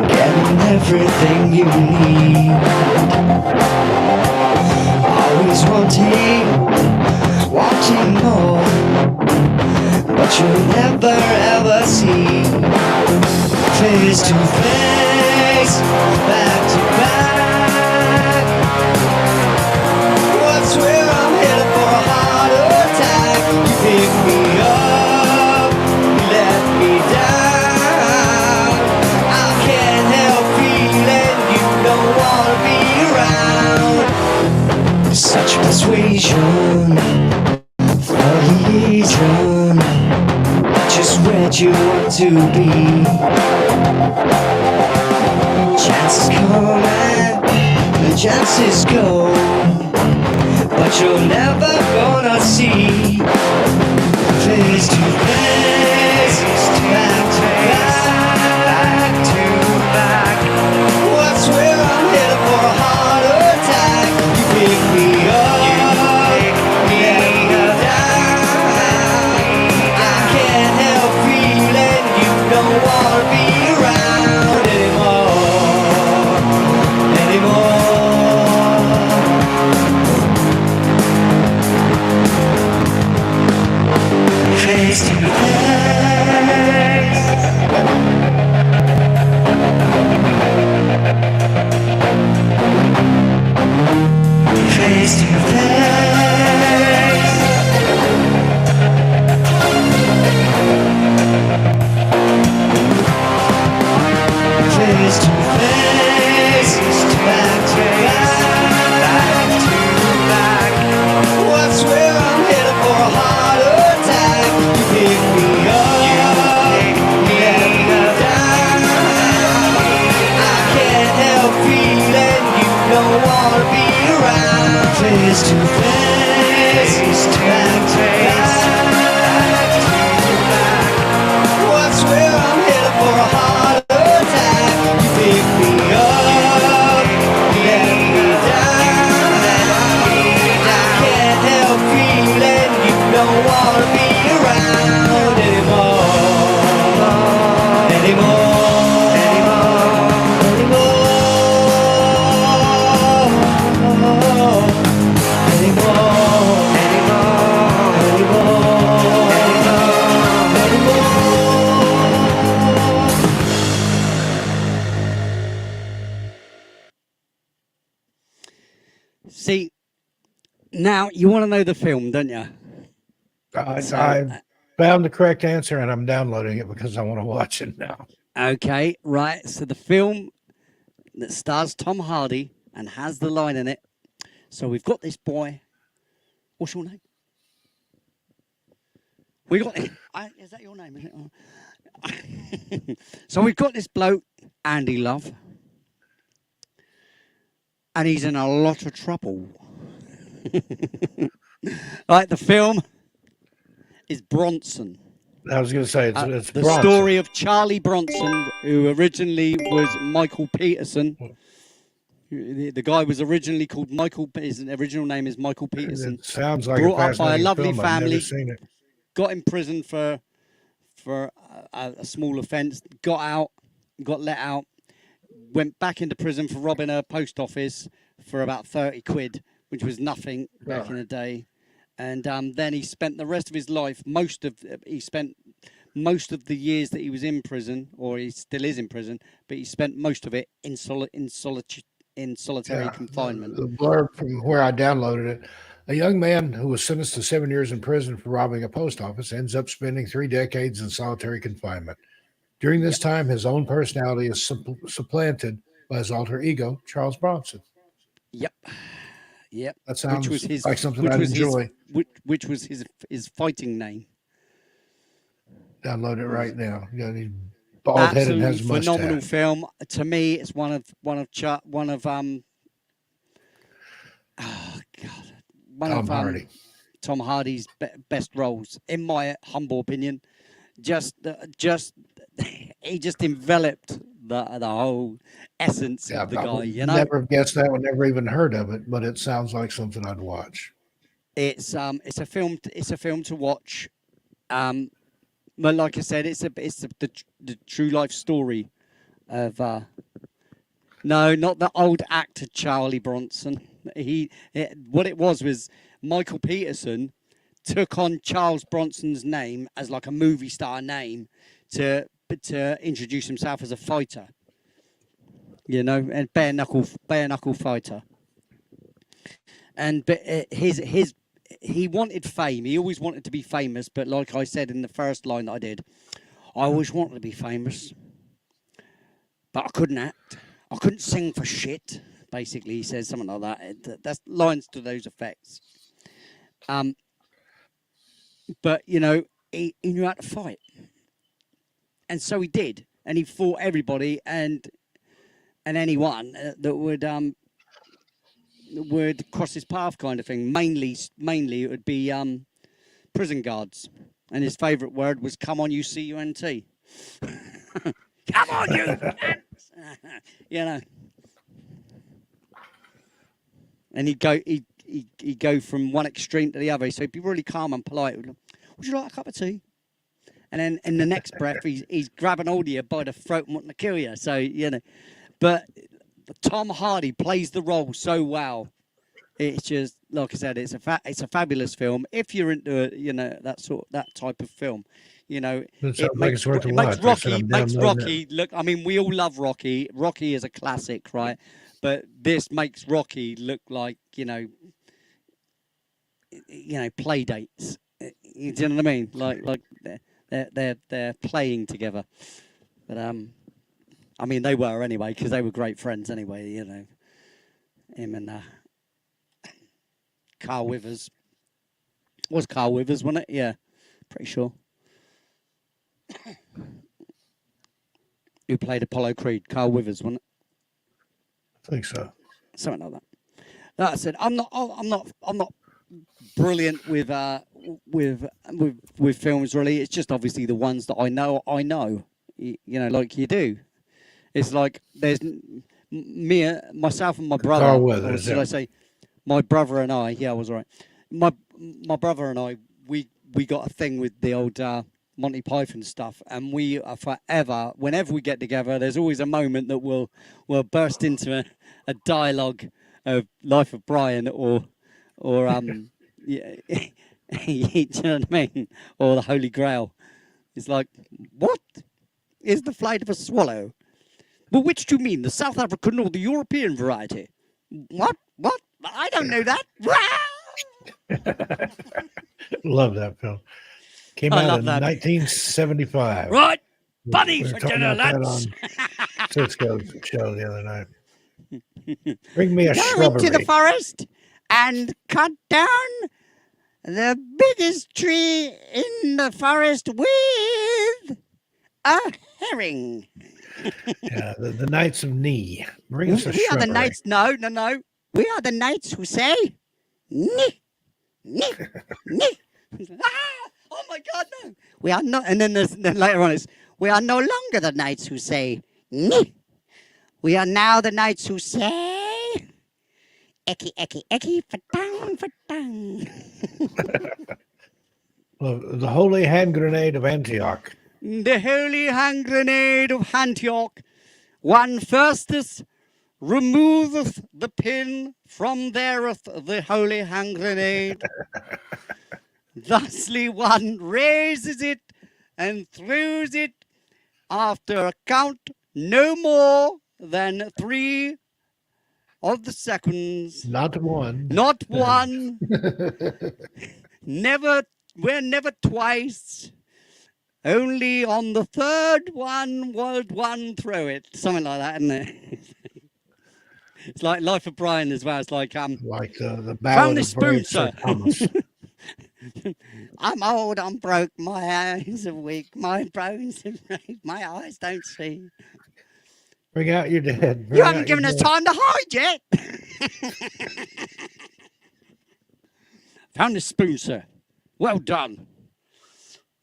getting everything you need. Always wanting more, but you'll never ever see. Face to face, back to back. What's where I'm headed for a heart attack? You pick me up, you let me down. I can't help feeling you don't wanna be around. Such persuasion, for legion, just where you want to be. Chances come and the chances go, but you're never gonna see. Face to face, back to back. What's where I'm headed for a heart attack? You pick me up, let me down. I can't help feeling you don't wanna be around anymore. Face to face. Face to face. Face to face. Back to back. What's where I'm headed for a heart attack? You pick me up, let me down. I can't help feeling you don't wanna be around. Face to face, back to back. What's where I'm headed for a heart attack? You pick me up, let me down. I can't help feeling you don't wanna be around anymore. See, now you want to know the film, don't you? I found the correct answer and I'm downloading it because I want to watch it now. Okay, right. So the film that stars Tom Hardy and has the line in it. So we've got this boy. What's your name? We got. Is that your name? Is it? So we've got this bloke, Andy Love, and he's in a lot of trouble. Right, the film is Bronson. I was going to say it's The Bronson. story of Charlie Bronson, who originally was Michael Peterson. The guy was originally called Michael. His original name is Michael Peterson. It sounds like Brought a up by a fascinating lovely film. I've never family. seen it. Got in prison for a small offence. Got out. Got let out. Went back into prison for robbing a post office for about 30 quid, which was nothing back in the day. And then he spent the rest of his life, he spent most of the years that he was in prison, or he still is in prison, but he spent most of it in solitary confinement. The blurb from where I downloaded it: a young man who was sentenced to 7 years in prison for robbing a post office ends up spending 3 decades in solitary confinement. During this time, his own personality is supplanted by his alter ego, Charles Bronson. Yep. Yep. That sounds like something I'd enjoy. Which was his fighting name. Download it right now. You know, he's bald headed and has a mustache. Phenomenal film. To me, it's one of Tom Hardy's best roles, in my humble opinion. He just enveloped the whole essence of the guy. You know, never guessed that one. Never even heard of it, but it sounds like something I'd watch. It's a film to watch. But like I said, it's the true life story of no, not the old actor Charlie Bronson. What it was Michael Peterson took on Charles Bronson's name as like a movie star name to introduce himself as a fighter. You know, and bare knuckle fighter. And he wanted fame. He always wanted to be famous. But like I said in the first line that I did, I always wanted to be famous. But I couldn't act. I couldn't sing for shit. Basically, he says something like that. That's lines to those effects. But, you know, he knew how to fight. And so he did. And he fought everybody and anyone that would cross his path, kind of thing. Mainly it would be prison guards. And his favourite word was, "Come on, you C-U-N-T." Come on, you. You know. And he'd go from one extreme to the other. So he'd be really calm and polite. Would you like a cup of tea? And then in the next breath, he's grabbing hold of you by the throat and wanting to kill you. So, you know. But Tom Hardy plays the role so well. It's just, like I said, it's a fabulous film. If you're into, you know, that type of film, you know, it makes Rocky look. I mean, we all love Rocky. Rocky is a classic, right? But this makes Rocky look like, you know, play dates. You know what I mean? Like they're playing together. But I mean, they were anyway, because they were great friends anyway. You know, him and Carl Withers. Was Carl Withers, wasn't it? Yeah, pretty sure. Who played Apollo Creed? Carl Withers, wasn't it? I think so. Something like that. Like I said, I'm not brilliant with films really. It's just obviously the ones that I know. You know, like you do. It's like there's myself and my brother. Carl Weathers, should I say, my brother and I? Yeah, I was right. My brother and I, we got a thing with the old Monty Python stuff, and we are forever. Whenever we get together, there's always a moment that we'll burst into a dialogue of Life of Brian or yeah, you know what I mean, or the Holy Grail. It's like, what is the flight of a swallow? But which do you mean, the South African or the European variety? What? I don't know that. Love that film. Came out in 1975. Right, buddy, for dinner, lads. Cisco's show the other night. Bring me a Go shrubbery. into the forest and cut down the biggest tree in the forest with a herring. Yeah, the Knights of Knee. Bring us a We are the shrubbery. knights. No. We are the knights who say, "Ni, ni, ni." Ah! Oh my God, no. We are not. And then later on, it's, we are no longer the knights who say, "Ni." We are now the knights who say, "Eki, eki, eki, fatang, fatang." Well, the holy hand grenade of Antioch. The holy hand grenade of Antioch, one firstest removeth the pin from thereth the holy hand grenade. Thusly one raises it and throws it after a count no more than 3 of the seconds. Not one. Not one. Never, we're never twice. Only on the third one would one throw it. Something like that, isn't it? It's like Life of Brian as well. It's like Like the Found ballad this of brave spoon, Sir sir. Thomas. I'm old, I'm broke, my hands are weak, my bones are break, my eyes don't see. Bring out your dead. You haven't given us time to hide yet. Found this spoon, sir. Well done.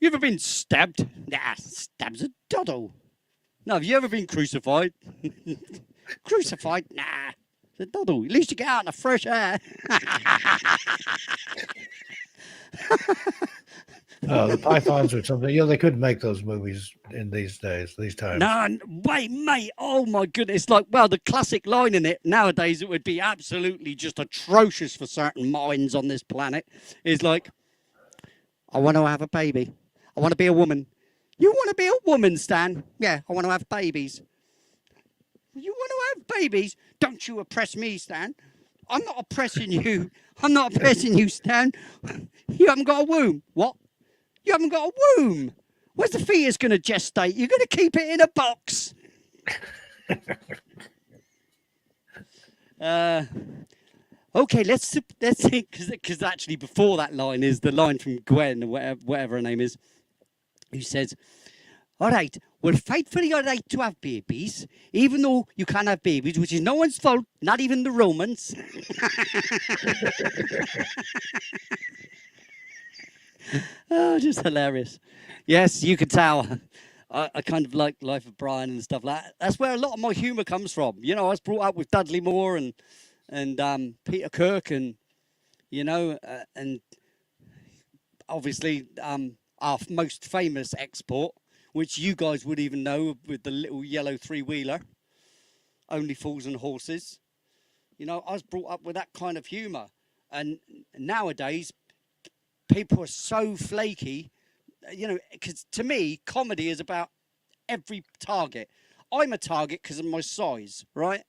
You ever been stabbed? Nah, stab's a doddle. No, have you ever been crucified? Crucified? Nah, it's a doddle. At least you get out in the fresh air. Oh, the Pythons or something. Yeah, they couldn't make those movies in these days, these times. No, wait, mate. Oh my goodness. It's like, well, the classic line in it nowadays, it would be absolutely just atrocious for certain minds on this planet. Is like, I want to have a baby. I want to be a woman. You want to be a woman, Stan? Yeah, I want to have babies. You want to have babies? Don't you oppress me, Stan. I'm not oppressing you. I'm not oppressing you, Stan. You haven't got a womb. What? You haven't got a womb. Where's the fetus going to gestate? You're going to keep it in a box. Okay, let's think, because actually before that line is the line from Gwen, or whatever her name is, who says, all right, we'll fight for your right to have babies, even though you can't have babies, which is no one's fault, not even the Romans. Oh, just hilarious. Yes, you could tell. I kind of like Life of Brian and stuff like that. That's where a lot of my humour comes from. You know, I was brought up with Dudley Moore and Peter Kirk and, you know, and obviously our most famous export, which you guys would even know, with the little yellow three-wheeler, Only Fools and Horses. You know, I was brought up with that kind of humour. And nowadays, people are so flaky, you know, because to me, comedy is about every target. I'm a target because of my size, right?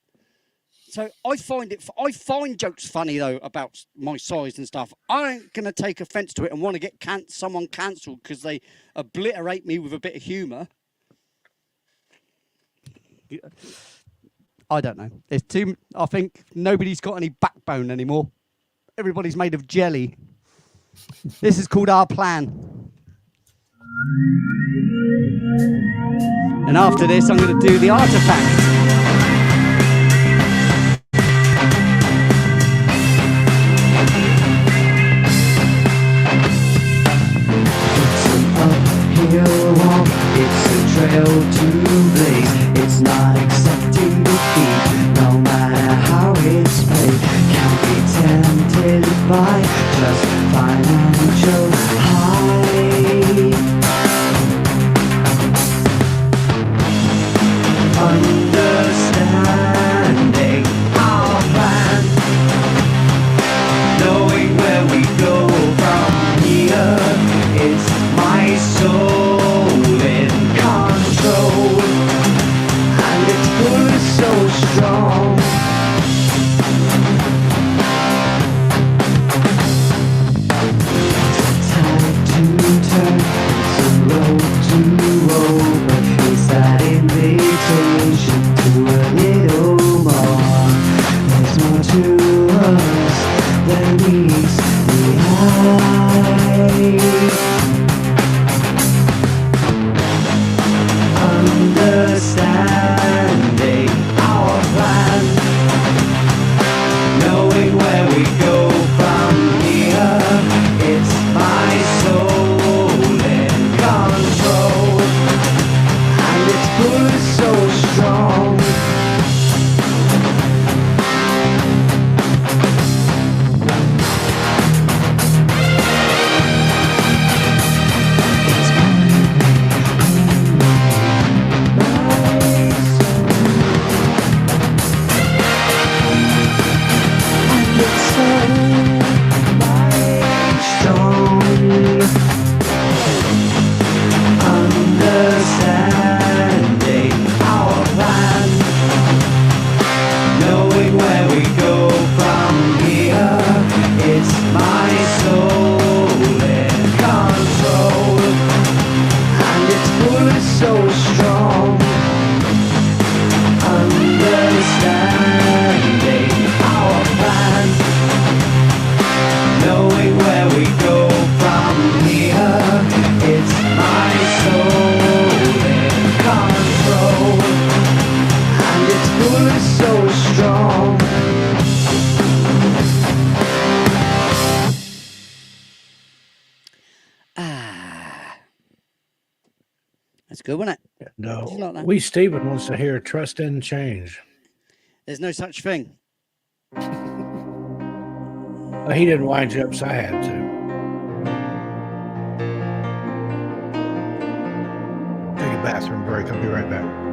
So I find jokes funny though about my size and stuff. I ain't gonna take offence to it and want to get someone cancelled because they obliterate me with a bit of humour. I don't know. It's too. I think nobody's got any backbone anymore. Everybody's made of jelly. This is called Our Plan. And after this, I'm going to do the artifact. It's a trail to blaze. It's not accepting defeat, no matter how it's played. Can't be tempted by just financial high. Understanding our plan, knowing where we go from here. It's my soul in control, and it's That's good, wasn't it? No, Did you like that? Wee Stephen wants to hear "Trust in Change." There's no such thing. He didn't wind you up, so I had to. Take a bathroom break. I'll be right back.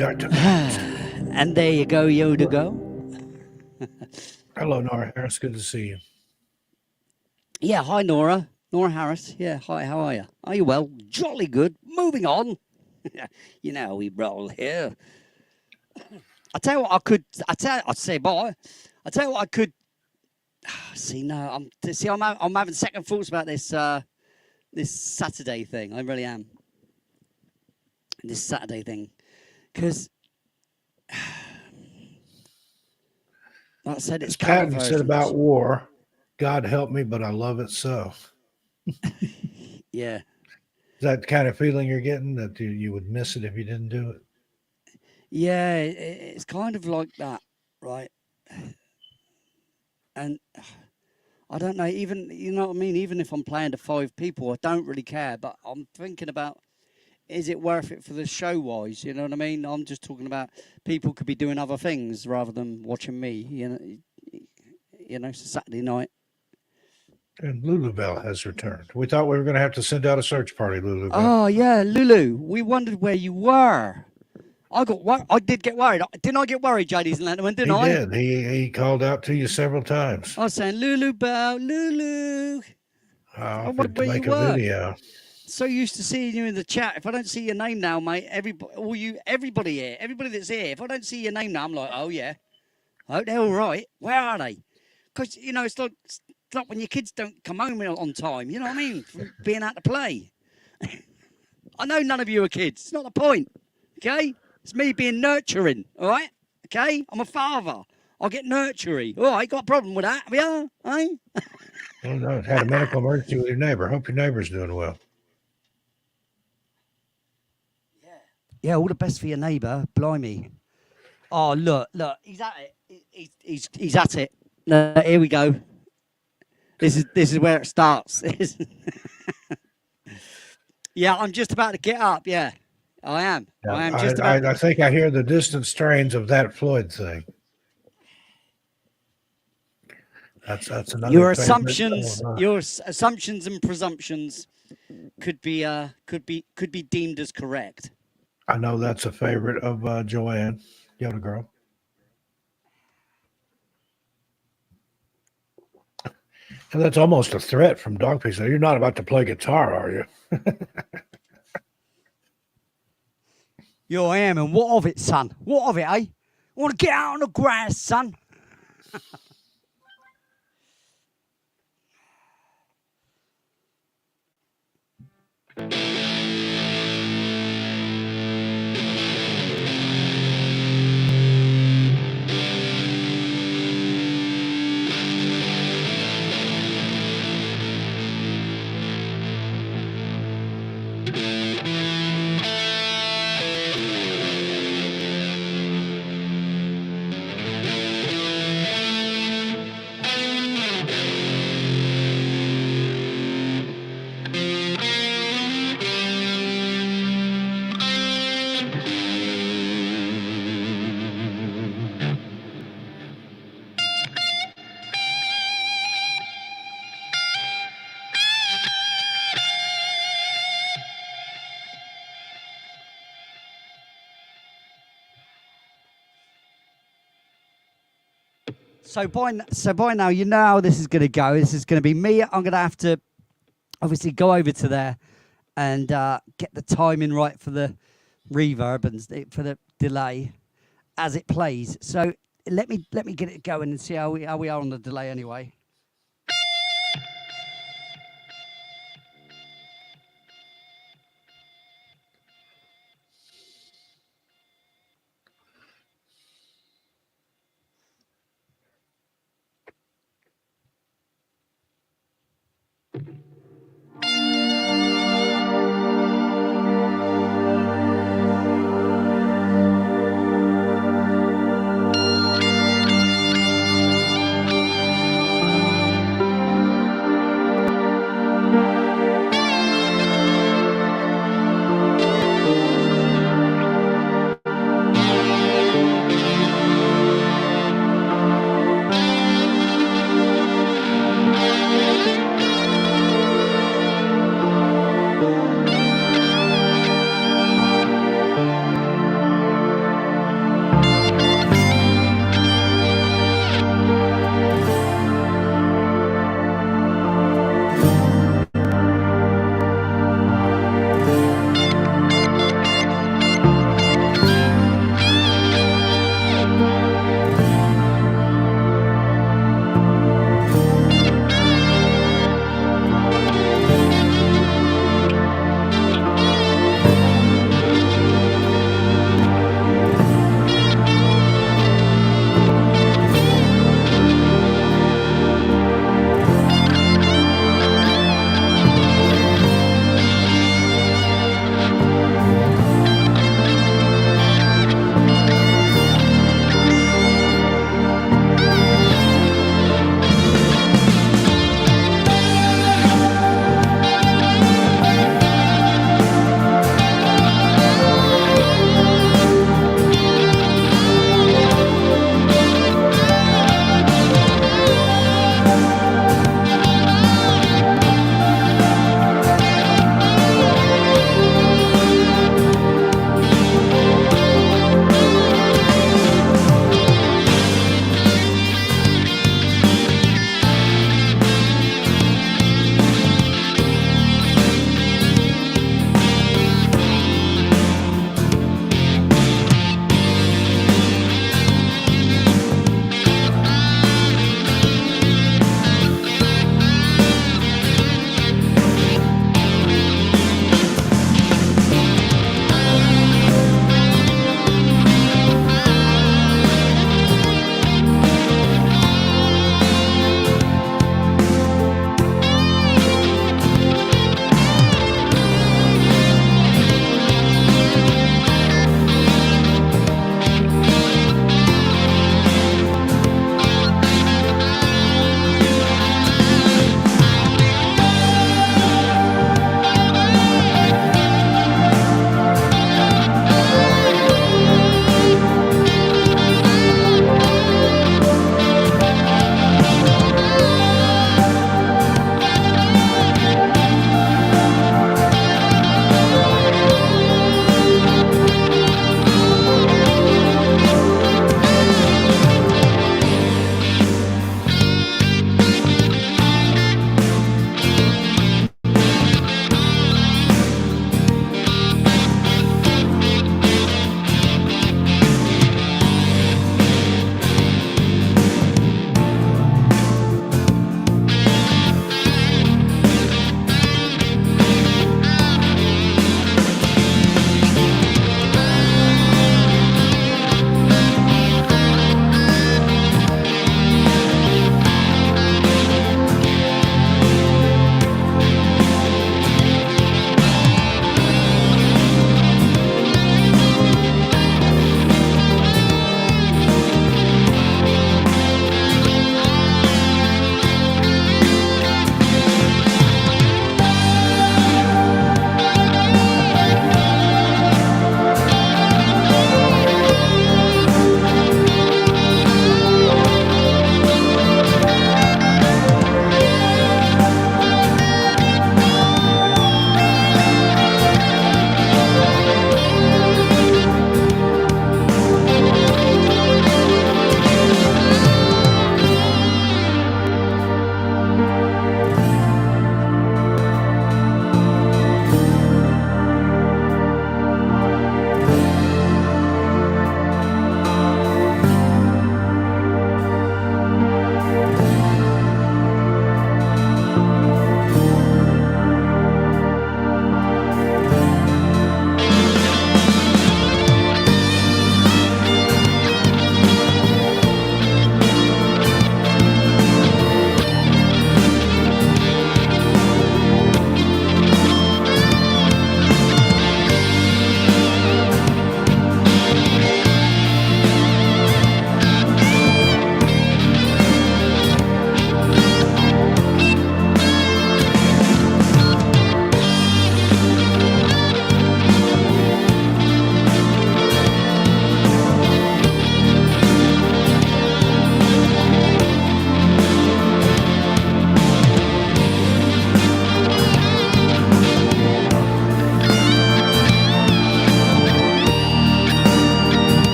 the Arctic. And there you go, Yoda go. Hello, Nora Harris. Good to see you. Yeah, hi, Nora. Nora Harris. Yeah, hi, how are you? Are you well? Jolly good. Moving on. You know how we roll here. I tell you what, I'd say bye. I tell you what, I could. See, no, I'm having second thoughts about this this Saturday thing. I really am. This Saturday thing, because like I said, it's As Patton said about convergence. war, God help me, but I love it so. Yeah, Is that the kind of feeling you're getting, that you would miss it if you didn't do it? yeah, it's kind of like that, right? And I don't know, even, you know what I mean? Even if I'm playing to 5 people, I don't really care. But I'm thinking about, is it worth it for the show wise? You know what I mean? I'm just talking about people could be doing other things rather than watching me. You know, it's a Saturday night. And Lulubelle has returned. We thought we were going to have to send out a search party, Lulubelle. Oh yeah, Lulu, we wondered where you were. I did get worried. Didn't I get worried, ladies and gentlemen? Didn't I? He did. He called out to you several times. I was saying, Lulu Bell, Lulu. I wondered offered to where you make a were. video. So used to seeing you in the chat. If I don't see your name now, mate, everybody here, everybody that's here, if I don't see your name now, I'm like, oh yeah, oh they're all right. Where are they? Because you know, it's like when your kids don't come home on time. You know what I mean? From being out to play. I know none of you are kids. It's not the point. Okay, it's me being nurturing. All right. Okay, I'm a father. I get nurturing. All right, got a problem with that? Have you? Eh? Oh, no, had a medical emergency with your neighbor. Hope your neighbor's doing well. Yeah, all the best for your neighbour. Blimey. Oh, look, he's at it. He's at it. Here we go. This is where it starts. Yeah, I'm just about to get up. Yeah, I am. Yeah, I am just about. I think I hear the distant strains of that Floyd thing. That's another. Your favorite assumptions, song, huh? your assumptions and presumptions could be deemed as correct. I know that's a favorite of Joanne, Yoda Girl. And that's almost a threat from Dogpiece. You're not about to play guitar, are you? Yo, I am, and what of it, son? What of it, eh? Want to get out on the grass, son? So by now, you know how this is going to go. This is going to be me. I'm going to have to obviously go over to there and get the timing right for the reverb and for the delay as it plays. So let me get it going and see how we are on the delay anyway.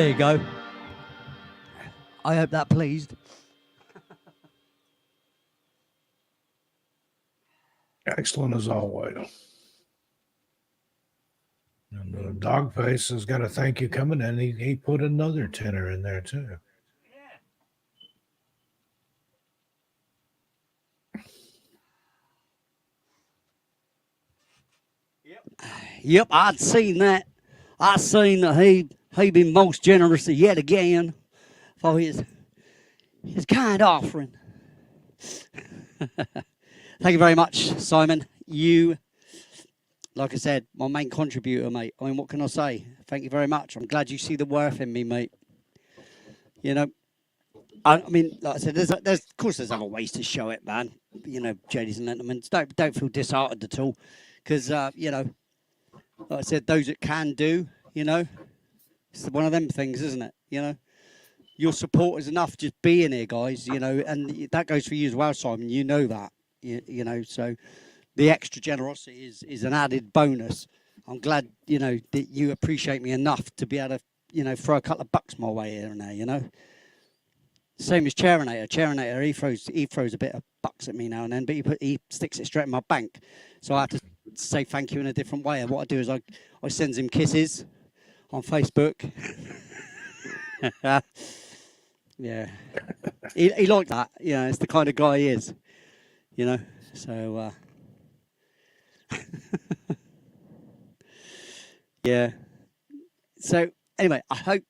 There you go. I hope that pleased. Excellent as always. And Dogface has got to thank you coming in. He put another tenner in there too. Yep, I'd seen that. I seen that he been most generous yet again for his kind offering. Thank you very much, Simon. You, like I said, my main contributor, mate. I mean, what can I say? Thank you very much. I'm glad you see the worth in me, mate. You know, I mean, like I said, there's of course there's other ways to show it, man. You know, ladies and gentlemen, don't feel disheartened at all, because you know, like I said, those that can do, you know, it's one of them things, isn't it? You know, your support is enough just being here, guys. You know, and that goes for you as well, Simon. You know that. You know, so the extra generosity is an added bonus. I'm glad, you know, that you appreciate me enough to be able to, you know, throw a couple of bucks my way here and there, you know. Same as Charinator. Charinator, he throws a bit of bucks at me now and then, but he sticks it straight in my bank. So I have to say thank you in a different way. And what I do is I send him kisses on Facebook. Yeah. He liked that. You know, it's the kind of guy he is. You know, so yeah. So anyway, I hope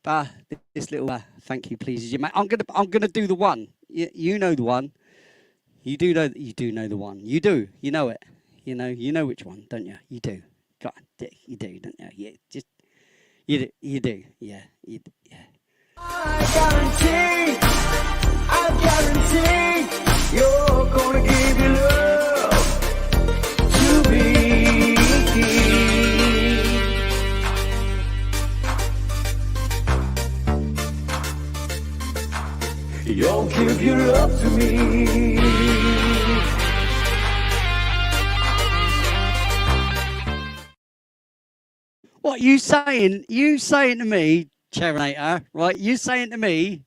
this little thank you pleases you, mate. I'm gonna do the one. You know the one. You do know the one. You do. You know it. You know which one, don't you? You do. God, you do, don't you? Yeah, just you do. Yeah, yeah. I guarantee you're gonna give your love to me. You'll give your love to me. What you saying? You saying to me, Charinator, right? You saying to me,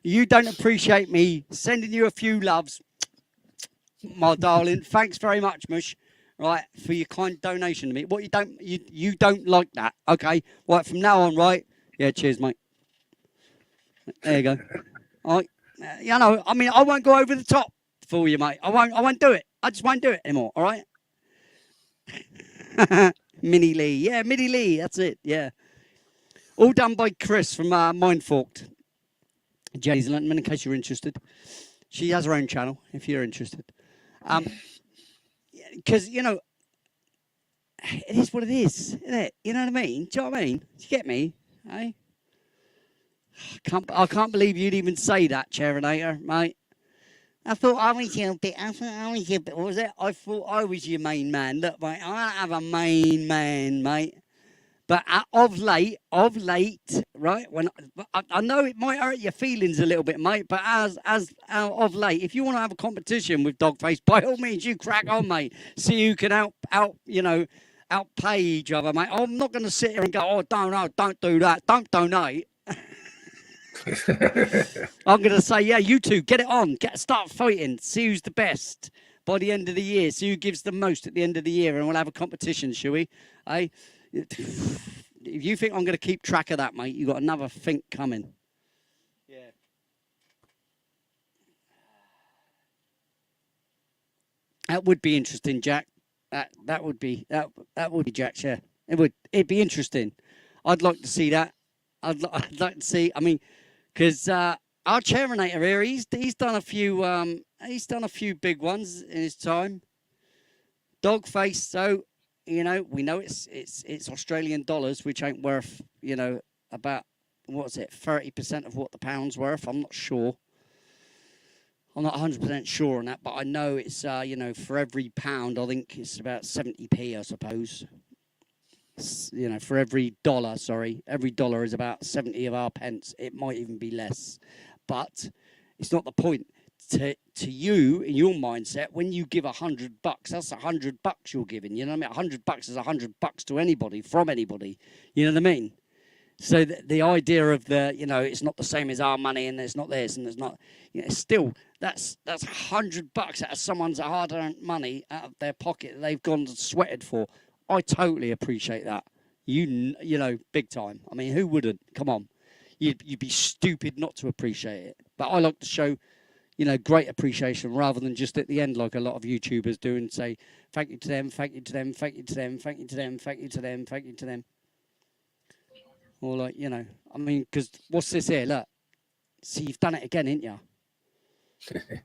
you don't appreciate me sending you a few loves, my darling. Thanks very much, Mush, right, for your kind donation to me. What you don't like that, okay? Right, from now on, right? Yeah, cheers, mate. There you go. All right. You know, I mean, I won't go over the top for you, mate. I won't do it. I just won't do it anymore. All right. Minnie Lee, yeah, Minnie Lee. That's it. Yeah. All done by Chris from Mindforked. Ladies and gentlemen, in case you're interested, she has her own channel. If you're interested, because you know, it is what it is, isn't it? You know what I mean? Do you know what I mean? Do you get me? Eh? I can't believe you'd even say that, Charinator, mate. I thought I was your bit. What was it? I thought I was your main man. Look, mate, I don't have a main man, mate. But of late, right? When I know it might hurt your feelings a little bit, mate. But as of late, if you want to have a competition with Dogface, by all means, you crack on, mate. See who can outpay each other, mate. I'm not going to sit here and go, oh, don't do that, don't donate. I'm going to say, yeah, you two, get it on. Start fighting. See who's the best by the end of the year. See who gives the most at the end of the year. And we'll have a competition, shall we? Eh? If you think I'm going to keep track of that, mate, you've got another think coming. Yeah. That would be interesting, Jack. That would be Jack, yeah. It'd be interesting. I'd like to see that. I'd like to see, I mean, because our Charinator here, he's done a few big ones in his time. Dogface, so you know, we know it's Australian dollars, which ain't worth, you know, about, what's it, 30% of what the pound's worth. I'm not sure. I'm not 100% sure on that, but I know it's, you know, for every pound, I think it's about 70p, I suppose. You know, for every dollar is about 70 of our pence. It might even be less. But it's not the point. To you, in your mindset, when you give $100, that's $100 you're giving. You know what I mean? $100 is $100 to anybody, from anybody. You know what I mean? So the idea of it's not the same as our money, and there's not this, and there's not, still that's $100 out of someone's hard-earned money out of their pocket that they've gone and sweated for. I totally appreciate that. Big time. I mean, who wouldn't? Come on, you'd be stupid not to appreciate it. But I like to show, great appreciation rather than just at the end like a lot of YouTubers do and say thank you to them, thank you to them, thank you to them, thank you to them, thank you to them, thank you to them. Or like, I mean, because what's this here? Look, see, you've done it again, ain't you?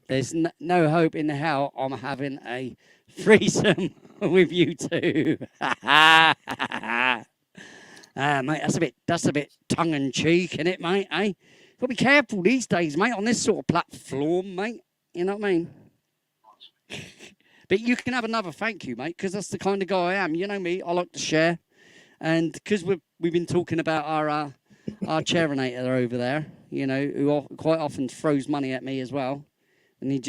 There's no hope in hell I'm having a threesome with you two. Mate, that's a bit tongue in cheek, isn't it, mate? Eh? Got to be careful these days, mate, on this sort of platform, mate. You know what I mean? But you can have another thank you, mate, because that's the kind of guy I am. You know me, I like to share. And because we've been talking about our Chairinator over there, who quite often throws money at me as well. And he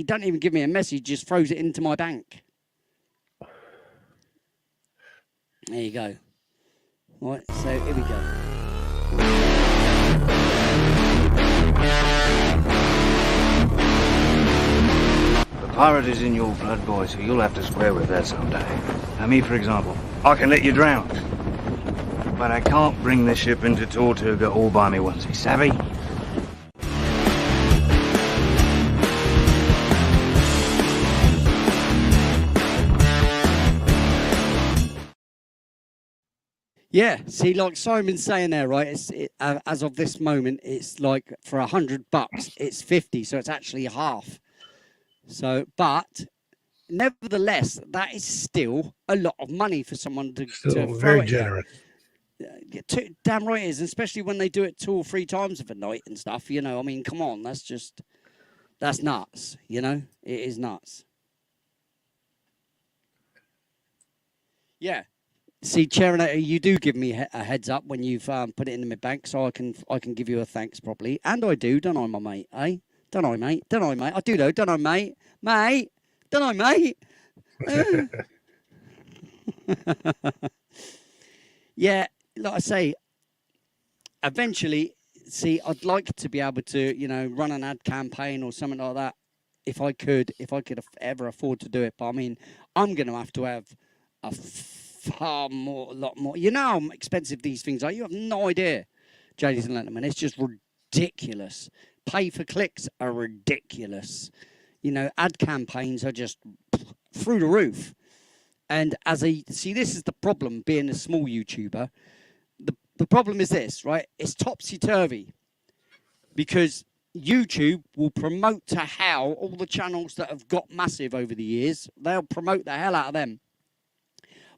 doesn't even give me a message, just throws it into my bank. There you go. Right, so here we go. The pirate is in your blood, boy, so you'll have to square with that someday. Now, me, for example, I can let you drown. But I can't bring the ship into Tortuga all by me onesie, savvy? Yeah, see, like Simon's saying there, right? As of this moment, it's like for $100, it's 50, so it's actually half. So, but nevertheless, that is still a lot of money for someone to throw very at generous. Damn right it is, especially when they do it 2 or 3 times of a night and stuff. I mean, come on, that's nuts. It is nuts. Yeah. See, Chairinator, you do give me a heads up when you've put it in my bank, so I can give you a thanks properly, and I do, don't I, my mate? Eh? Don't I, mate? Don't I, mate? I do though, don't I, mate? Mate, don't I, mate? Yeah, like I say, eventually, see, I'd like to be able to, run an ad campaign or something like that, if I could ever afford to do it. But I mean, I'm going to have a a lot more. You know how expensive these things are. You have no idea, ladies and gentlemen. It's just ridiculous. Pay for clicks are ridiculous. Ad campaigns are just through the roof. And this is the problem being a small YouTuber. The problem is this, right? It's topsy-turvy because YouTube will promote to hell all the channels that have got massive over the years. They'll promote the hell out of them.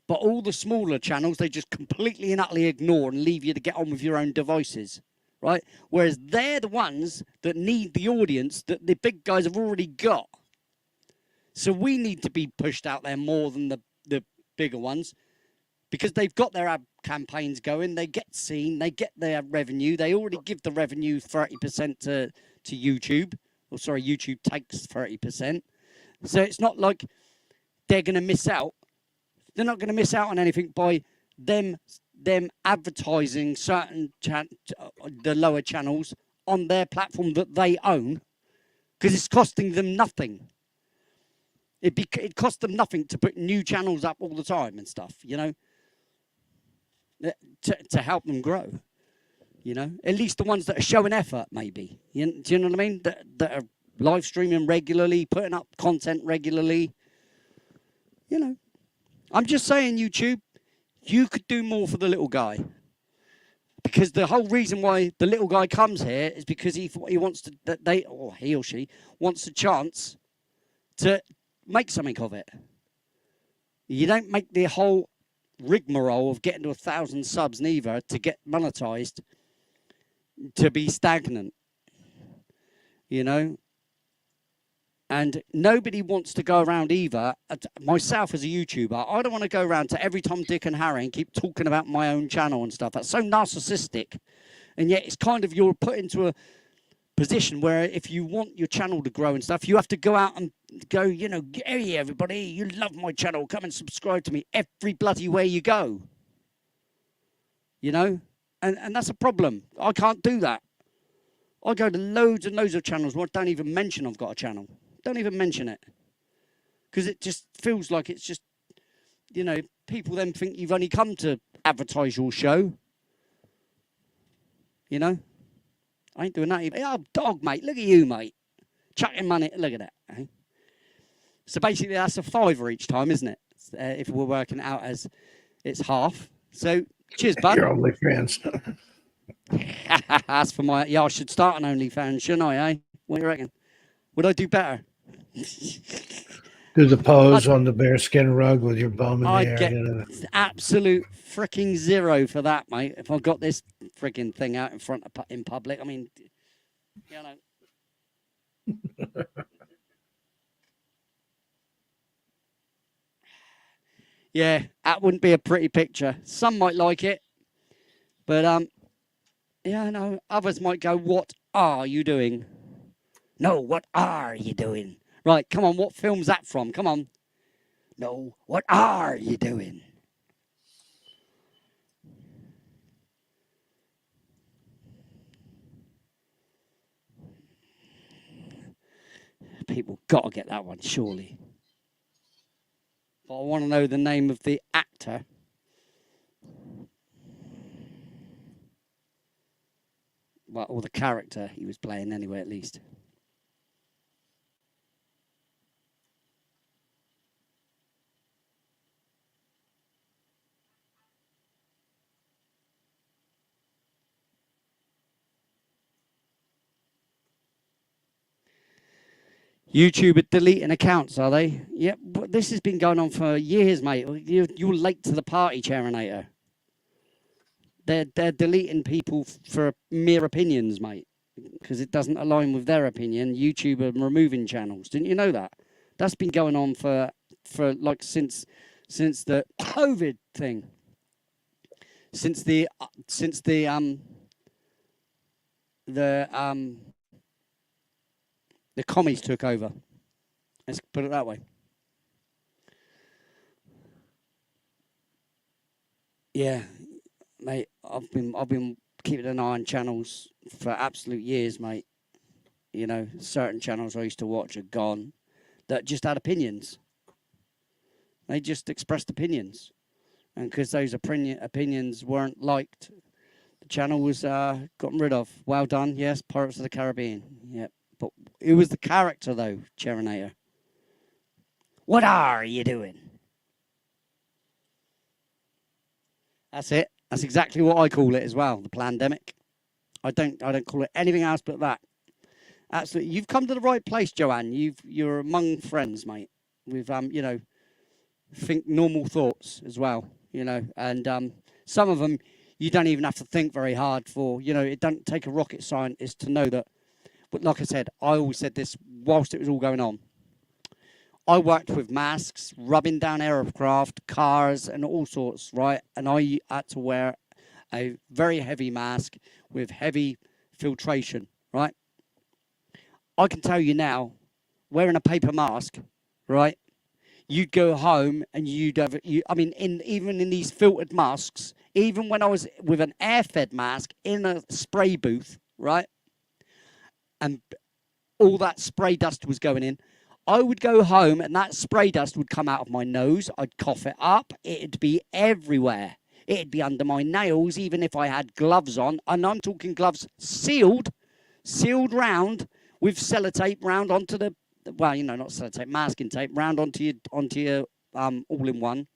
But all the smaller channels, they just completely and utterly ignore and leave you to get on with your own devices, right? Whereas they're the ones that need the audience that the big guys have already got. So we need to be pushed out there more than the bigger ones because they've got their ad campaigns going. They get seen. They get their revenue. They already give the revenue 30% to YouTube. Or sorry, YouTube takes 30%. So it's not like they're going to miss out. They're not going to miss out on anything by them advertising certain the lower channels on their platform that they own because it's costing them nothing. It costs them nothing to put new channels up all the time and stuff, to help them grow, At least the ones that are showing effort, maybe. Do you know what I mean? That are live streaming regularly, putting up content regularly, I'm just saying, YouTube, you could do more for the little guy. Because the whole reason why the little guy comes here is because he wants to, he or she wants a chance to make something of it. You don't make the whole rigmarole of getting to 1,000 subs neither to get monetized to be stagnant. And nobody wants to go around either. Myself as a YouTuber, I don't want to go around to every Tom, Dick and Harry and keep talking about my own channel and stuff. That's so narcissistic. And yet it's kind of you're put into a position where if you want your channel to grow and stuff, you have to go out and go, hey, everybody, you love my channel. Come and subscribe to me every bloody way you go. And that's a problem. I can't do that. I go to loads and loads of channels where I don't even mention I've got a channel. Don't even mention it. Because it just feels like it's just, you know, people then think you've only come to advertise your show. You know? I ain't doing that either. Oh, dog, mate. Look at you, mate. Chucking money. Look at that. Eh? So basically, that's a £5 each time, isn't it? If we're working it out as it's half. So, cheers, bud. Your OnlyFans. As for my... Yeah, I should start an OnlyFans, shouldn't I, eh? What do you reckon? Would I do better? Do the pose on the bearskin rug with your bum in the I'd air. get You know. absolute freaking zero for that, mate. If I got this freaking thing out in front of in public, I mean, you know. Yeah, that wouldn't be a pretty picture. Some might like it, but yeah, no. Others might go, "What are you doing?" No, what are you doing? Right, come on. What film's that from? Come on. No, what are you doing? People got to get that one, surely. But I want to know the name of the actor. Well, or the character he was playing anyway, at least. YouTube are deleting accounts, are they? Yep, but this has been going on for years, mate. You're late to the party, Charinator. They're deleting people for mere opinions, mate, because it doesn't align with their opinion. YouTube are removing channels. Didn't you know that? That's been going on for like since the COVID thing. Since the commies took over. Let's put it that way. Yeah, mate. I've been keeping an eye on channels for absolute years, mate. You know, certain channels I used to watch are gone that just had opinions. They just expressed opinions, and because those opinions weren't liked, the channel was gotten rid of. Well done, yes, Pirates of the Caribbean. Yep. But it was the character, though, Cherinator. What are you doing? That's it. That's exactly what I call it as well. The pandemic. I don't call it anything else but that. Absolutely. You've come to the right place, Joanne. You're among friends, mate. With you know, think normal thoughts as well. You know, and some of them you don't even have to think very hard for. You know, it doesn't take a rocket scientist to know that. But like I said, I always said this whilst it was all going on. I worked with masks, rubbing down aircraft, cars, and all sorts, right? And I had to wear a very heavy mask with heavy filtration, right? I can tell you now, wearing a paper mask, right? You'd go home and you'd have, even in these filtered masks, even when I was with an air-fed mask in a spray booth, right? And all that spray dust was going in, I would go home and that spray dust would come out of my nose. I'd cough it up. It'd be everywhere. It'd be under my nails, even if I had gloves on. And I'm talking gloves sealed round with sellotape round onto the, well, you know, not sellotape, masking tape round onto your all-in-one.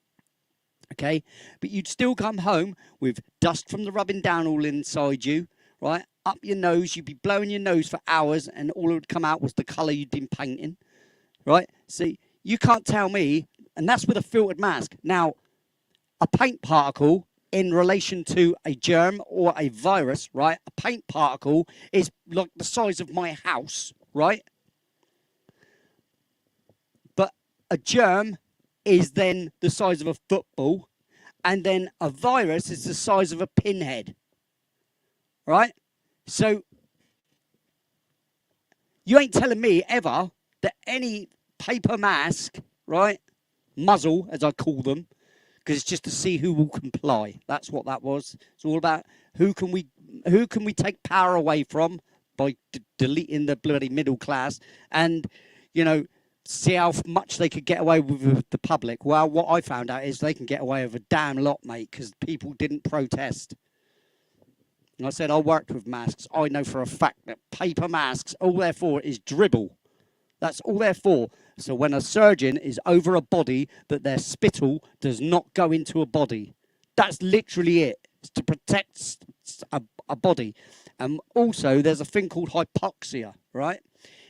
Okay? But you'd still come home with dust from the rubbing down all inside you, right? Up your nose, you'd be blowing your nose for hours, and all that would come out was the colour you'd been painting, right? See, you can't tell me, and that's with a filtered mask. Now, a paint particle in relation to a germ or a virus, right? A paint particle is like the size of my house, right? But a germ is then the size of a football, and then a virus is the size of a pinhead, right? So, you ain't telling me ever that any paper mask, right, muzzle, as I call them, because it's just to see who will comply. That's what that was. It's all about who can we take power away from by deleting the bloody middle class, and see how much they could get away with the public. Well, what I found out is they can get away with a damn lot, mate, because people didn't protest. And I said I worked with masks. I know for a fact that paper masks, all they're for is dribble. That's all they're for. So when a surgeon is over a body, that their spittle does not go into a body. That's literally it. It's to protect a body. And also, there's a thing called hypoxia, right?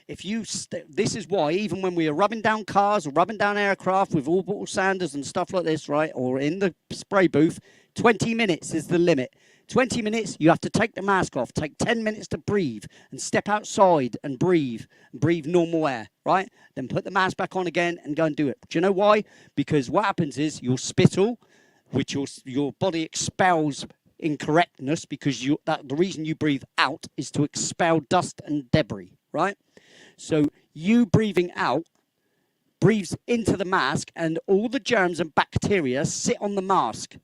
If you, this is why, even when we are rubbing down cars or rubbing down aircraft with orbital sanders and stuff like this, right, or in the spray booth, 20 minutes is the limit. 20 minutes, you have to take the mask off, take 10 minutes to breathe, and step outside and breathe normal air, right? Then put the mask back on again and go and do it. Do you know why? Because what happens is your spittle, which your body expels incorrectness, because the reason you breathe out is to expel dust and debris, right? So you breathing out breathes into the mask, and all the germs and bacteria sit on the mask.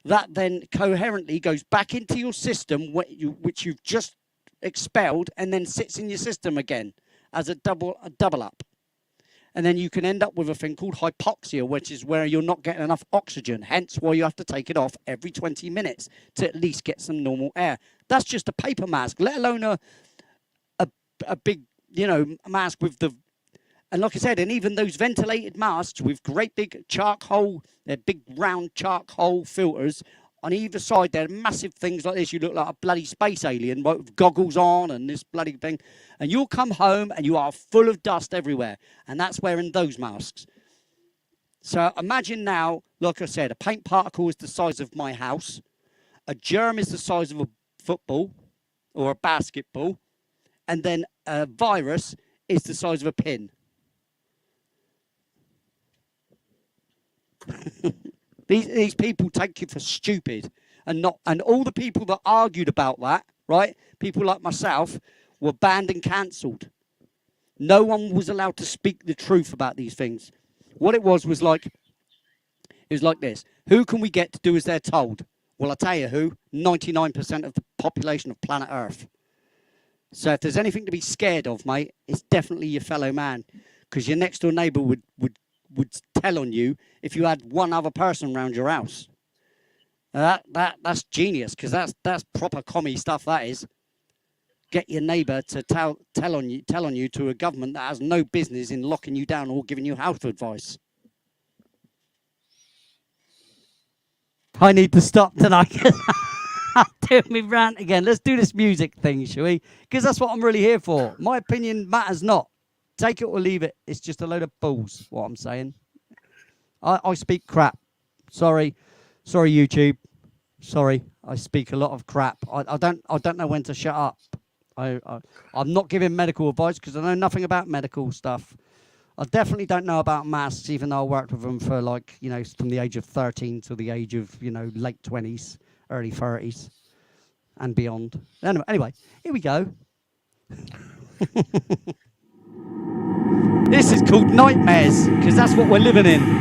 That then coherently goes back into your system, which you've just expelled, and then sits in your system again as a double up. And then you can end up with a thing called hypoxia, which is where you're not getting enough oxygen, hence why you have to take it off every 20 minutes to at least get some normal air. That's just a paper mask, let alone a big, mask with the... And like I said, and even those ventilated masks with great big charcoal, they're big round charcoal filters on either side. They're massive things like this. You look like a bloody space alien, right, with goggles on and this bloody thing. And you'll come home and you are full of dust everywhere. And that's wearing those masks. So imagine now, like I said, a paint particle is the size of my house. A germ is the size of a football or a basketball. And then a virus is the size of a pin. These people take you for stupid, and all the people that argued about that, right? People like myself were banned and cancelled. No one was allowed to speak the truth about these things. What it was like this: who can we get to do as they're told? Well, I tell you who: 99% of the population of planet Earth. So if there's anything to be scared of, mate, it's definitely your fellow man, because your next door neighbour would tell on you if you had one other person around your house. That's genius, because that's proper commie stuff. That is, get your neighbour to tell on you to a government that has no business in locking you down or giving you health advice. I need to stop tonight. I'm doing me rant again. Let's do this music thing, shall we? Because that's what I'm really here for. My opinion matters not. Take it or leave it. It's just a load of balls, what I'm saying. I speak crap. Sorry, YouTube. Sorry, I speak a lot of crap. I don't know when to shut up. I'm not giving medical advice because I know nothing about medical stuff. I definitely don't know about masks, even though I worked with them for from the age of 13 to the age of late 20s, early 30s, and beyond. Anyway, here we go. This is called Nightmares, because that's what we're living in.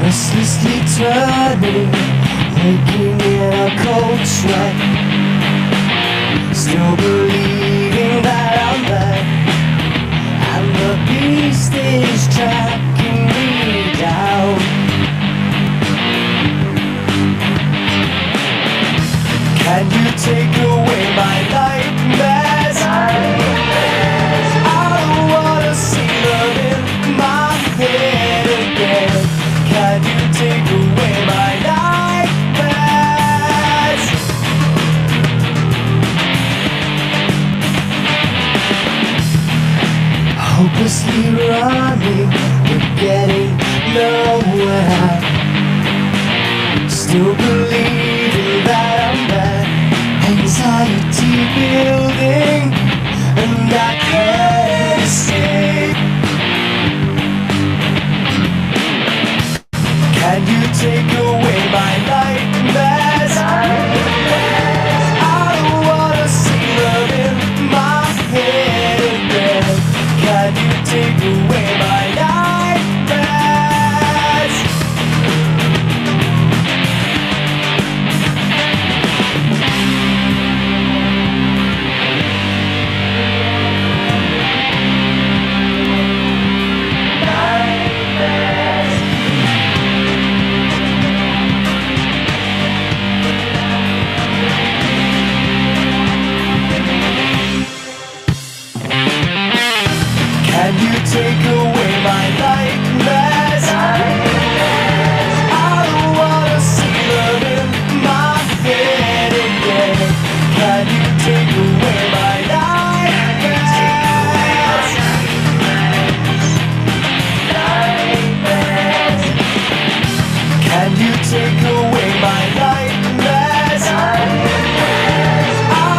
Restlessly turning, waking in a cold sweat, still believing that I'm there, and the beast is tracking me down. Can you take away my nightmares? I don't wanna see them in my head again. Can you take away my nightmares? hopelessly running, but getting nowhere. Still believing that I'm bad, anxiety building, and I can't escape. Can you take away my nightmares? I don't wanna see them in my head again. Can you take away my nightmares? Can you take away my nightmares? I don't wanna see them in my head again. Can you take away my nightmares? Can you take away my nightmares? I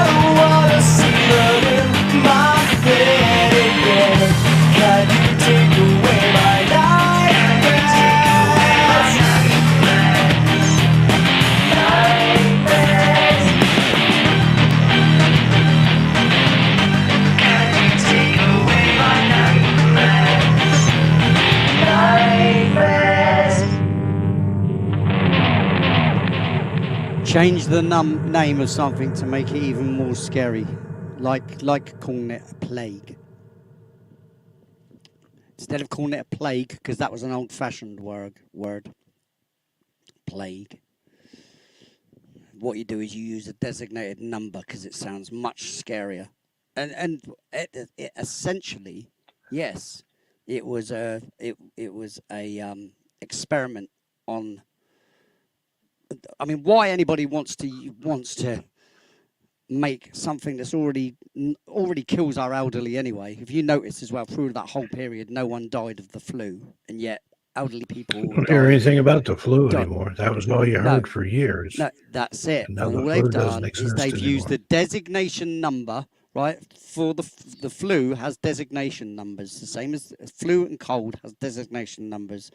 don't wanna see them in my head again. Can you take away my nightmares? Can you take away my nightmares? Change the name of something to make it even more scary, like calling it a plague. Instead of calling it a plague, because that was an old-fashioned word, plague. What you do is you use a designated number because it sounds much scarier. And it essentially, yes, it was a experiment on. I mean, why anybody wants to make something that's already kills our elderly anyway. If you notice as well, through that whole period, no one died of the flu, and yet elderly people Don't hear anything about the flu Don't- anymore. That was all you heard for years. No, that's it. And now And the all flu they've doesn't done is exist they've used the anymore. designation number, right? For the flu has designation numbers, the same as flu and cold has designation numbers.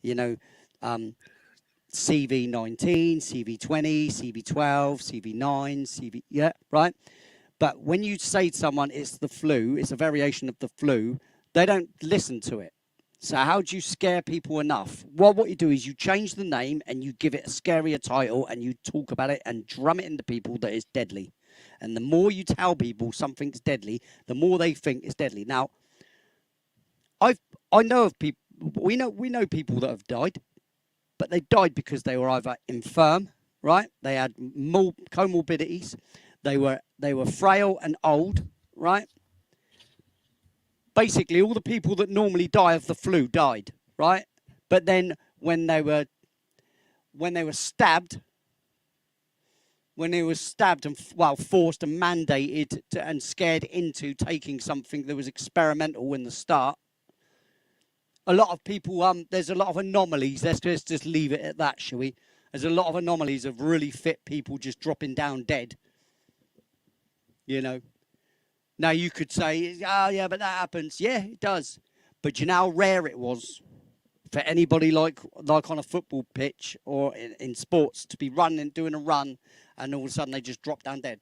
You know, CV19, CV20, CV12, CV9, yeah, right? But when you say to someone it's the flu, it's a variation of the flu, they don't listen to it. So how do you scare people enough? Well, what you do is you change the name and you give it a scarier title and you talk about it and drum it into people that it's deadly. And the more you tell people something's deadly, the more they think it's deadly. Now, I know of people, we know people that have died, but they died because they were either infirm, right? They had comorbidities. They were frail and old, right? Basically, all the people that normally die of the flu died, right? But then when they were stabbed and forced and mandated and scared into taking something that was experimental in the start, a lot of people, there's a lot of anomalies. Let's just leave it at that, shall we? There's a lot of anomalies of really fit people just dropping down dead. You know. Now you could say, oh yeah, but that happens. Yeah, it does. But you know how rare it was for anybody like on a football pitch or in sports to be doing a run, and all of a sudden they just drop down dead.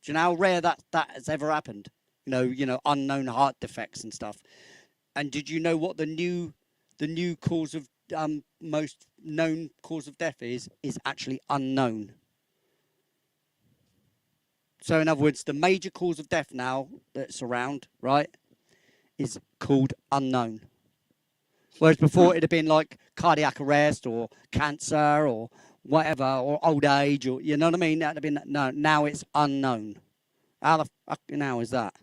Do you know how rare that has ever happened? You know, unknown heart defects and stuff. And did you know what the new cause of most known cause of death is actually unknown? So in other words, the major cause of death now that's around, right, is called unknown. Whereas before it'd have been like cardiac arrest or cancer or whatever, or old age, or you know what I mean? That'd have been no. Now it's unknown. How the fuck now is that?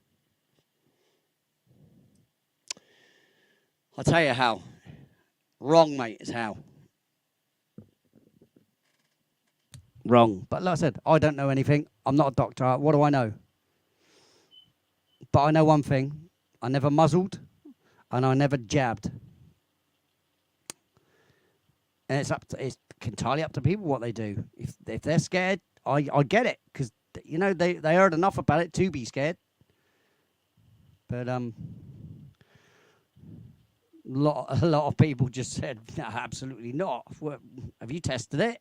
I'll tell you how. Wrong, mate, is how. Wrong. But like I said, I don't know anything. I'm not a doctor. What do I know? But I know one thing. I never muzzled. and I never jabbed. And it's entirely up to people what they do. If they're scared, I get it, because you know they heard enough about it to be scared. But a lot of people just said, no, absolutely not. Well, have you tested it?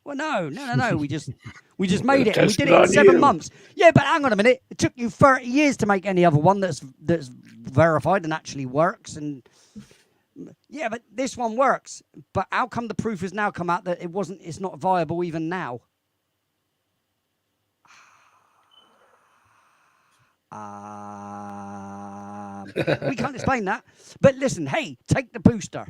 Well, no. We just made it. And we did it in 7 months. Yeah, but hang on a minute. It took you 30 years to make any other one that's verified and actually works. And yeah, but this one works. But how come the proof has now come out that it's not viable even now? We can't explain that. But listen, hey, take the booster.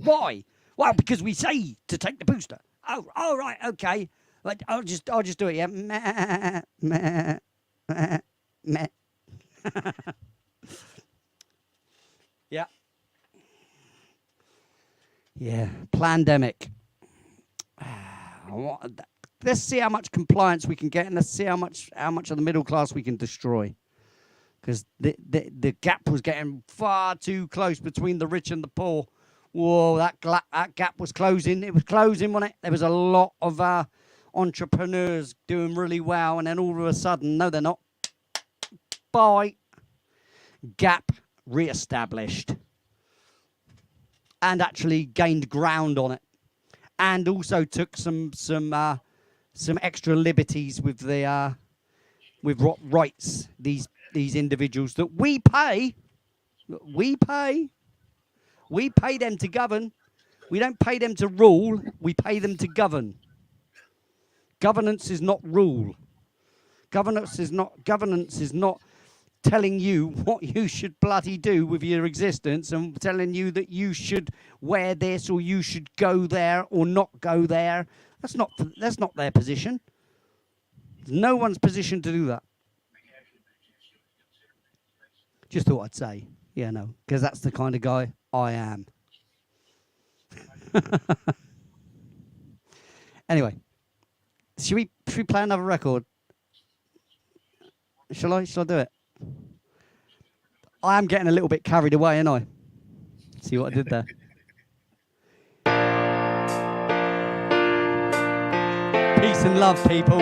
Why? Well, because we say to take the booster. Oh, all right, okay. Like, I'll just do it. Yeah. Meh, meh, meh, meh. Yeah. Yeah. Plandemic. Let's see how much compliance we can get, and let's see how much of the middle class we can destroy. Because the gap was getting far too close between the rich and the poor. Whoa, that gap was closing. It was closing, wasn't it? There was a lot of entrepreneurs doing really well, and then all of a sudden, no, they're not. Bye. Gap re-established. And actually gained ground on it. And also took some extra liberties with the with what rights these individuals that we pay them to govern. We don't pay them to rule. We pay them to govern. Governance is not rule. Governance is not telling you what you should bloody do with your existence and telling you that you should wear this or you should go there or not go there. That's not their position. It's no one's position to do that. Just thought I'd say, yeah, no, because that's the kind of guy I am. Anyway, should we play another record? Shall I do it? I am getting a little bit carried away, ain't I? See what I did there? Peace and love, people.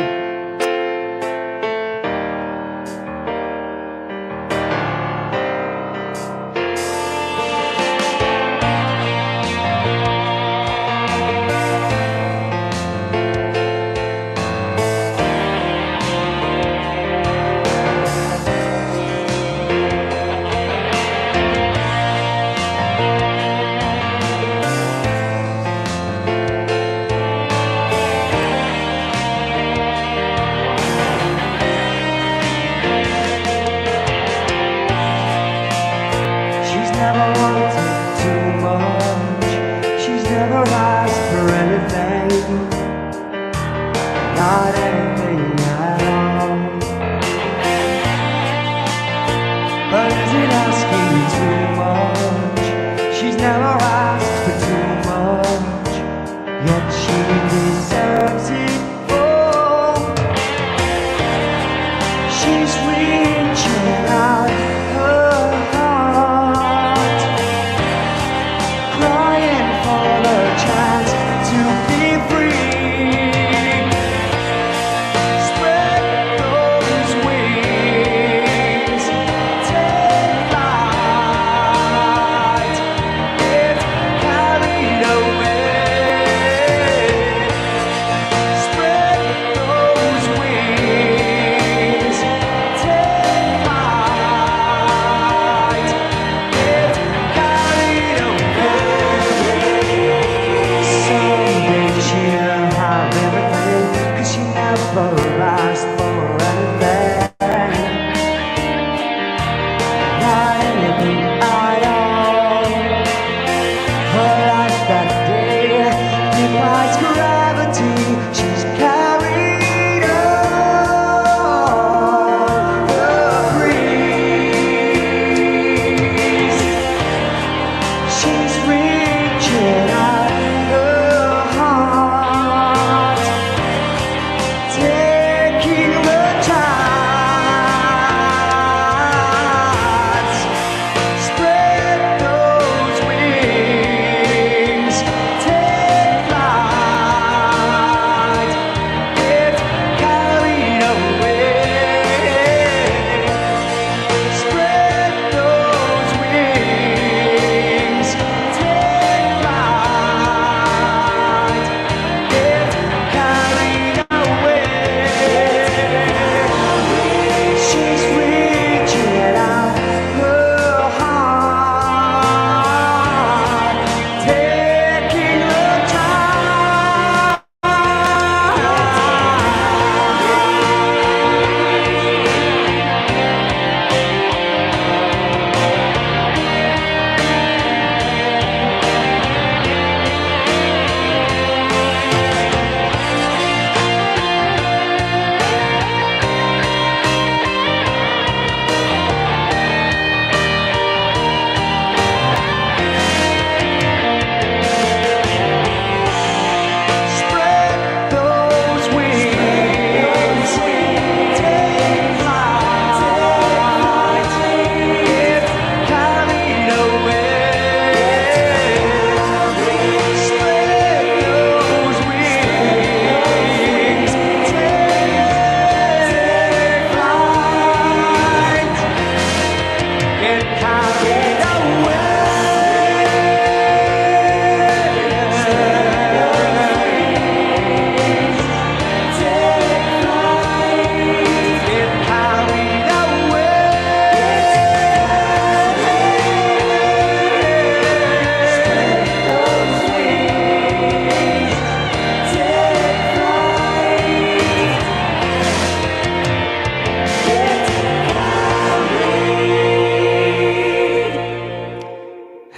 She's reaching out her heart.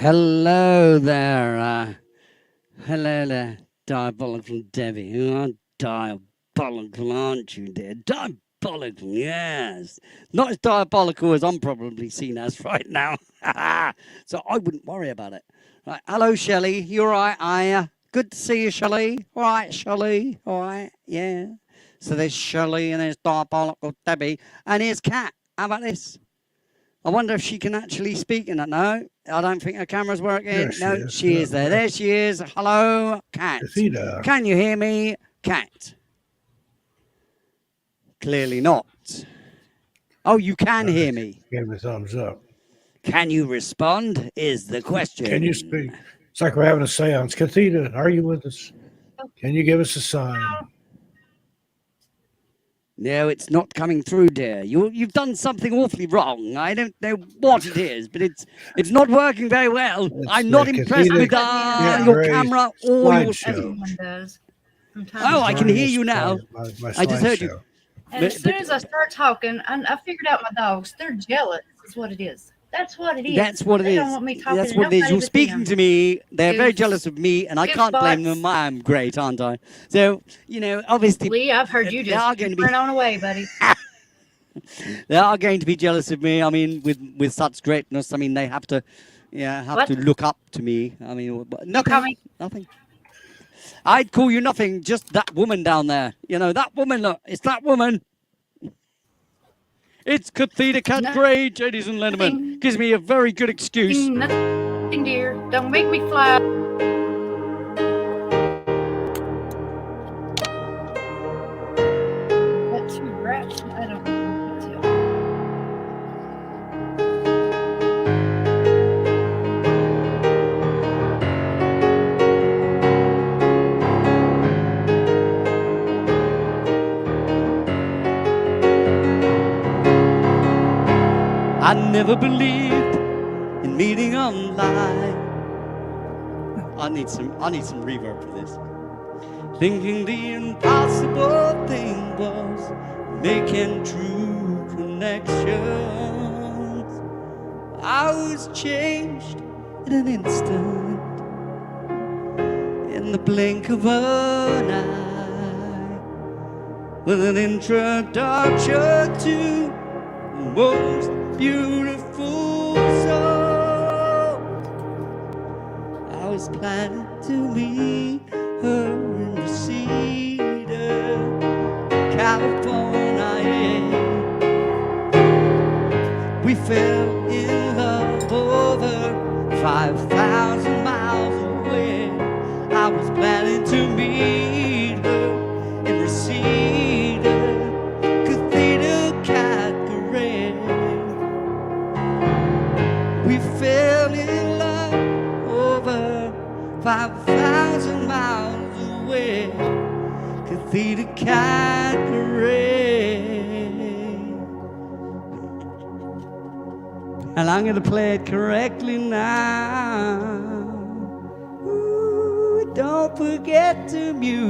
Hello there. Hello there, diabolical Debbie. You are diabolical, aren't you, dear? Diabolical, yes. Not as diabolical as I'm probably seen as right now. So I wouldn't worry about it. Right. Hello, Shelley. You all right? Good to see you, Shelley. All right, Shelley. All right, yeah. So there's Shelley and there's diabolical Debbie and here's Kat. How about this? I wonder if she can actually speak in that. No, I don't think her camera's working. There she No, is. she is there. There she is. Hello, Kat. Cathedra. Can you hear me, Kat? Clearly not. Oh, you can hear me. Gave me a thumbs up. Can you respond? Is the question. Can you speak? It's like we're having a seance. Cathedra, are you with us? Can you give us a sign? No, it's not coming through, dear. You've done something awfully wrong. I don't know what it is, but it's not working very well. I'm not the impressed Cathedra- with Yeah, your Grace, camera or your. slideshow. Everyone does. Sometimes. Oh, I can hear you now. My I just heard you. slideshow. And as soon as I start talking, I figured out my dogs. They're jealous. Is what it is. That's what it is. That's what it They is. don't want me talking That's to what it is. nobody You're but speaking them. to me. They're very Goose. jealous of me, and I Goose can't blame spots. them. I'm great, aren't I? So, obviously, Lee, I've heard you They are just going to be- run on away, buddy. they are going to be jealous of me. I mean, with such greatness, I mean, they have to, have What? to look up to me. I mean, call nothing, me? nothing. I'd call you nothing. Just that woman down there. That woman. Look, it's that woman. It's Cathedra Cat No- Gray, ladies and gentlemen. Nothing. Gives me a very good excuse. Nothing, dear. Don't make me fly. That's your rats. I don't know what to tell. I never believed in meeting online. I need some reverb for this. Thinking the impossible thing was making true connections. I was changed in an instant, in the blink of an eye, with an introduction to the most beautiful soul. I was planning to meet her in Reseda, California. We fell in love over 5,000 miles away. I was planning to meet her in Reseda, Cathedra Cat Gray. We fell in love over 5,000 miles away, Cathedra Cat Gray. And I'm gonna play it correctly now. Ooh, don't forget to mute.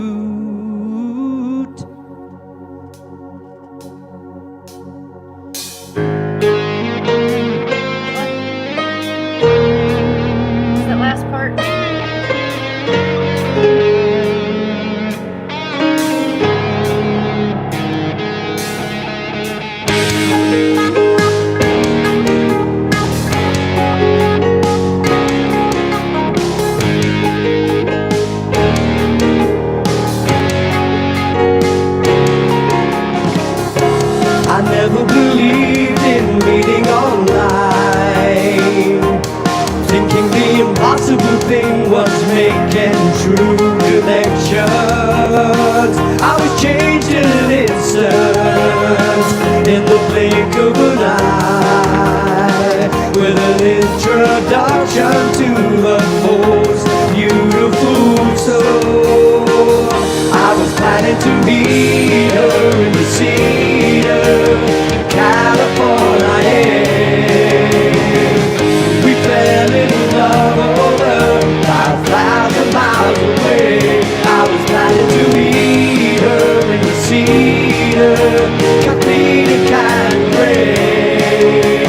That last part. I never believed in meeting online, thinking the impossible thing was making true connections. I was changed in an instant, in the blink of an eye, with an introduction to the most beautiful soul. I was planning to meet her in the Cedar, California. We fell in love over 5,000 miles away. I was planning to meet her in the Cedar, Cathedra Cat Gray.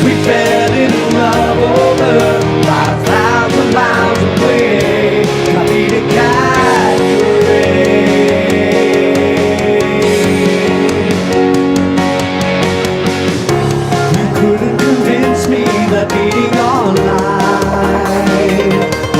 We fell in love over that meeting online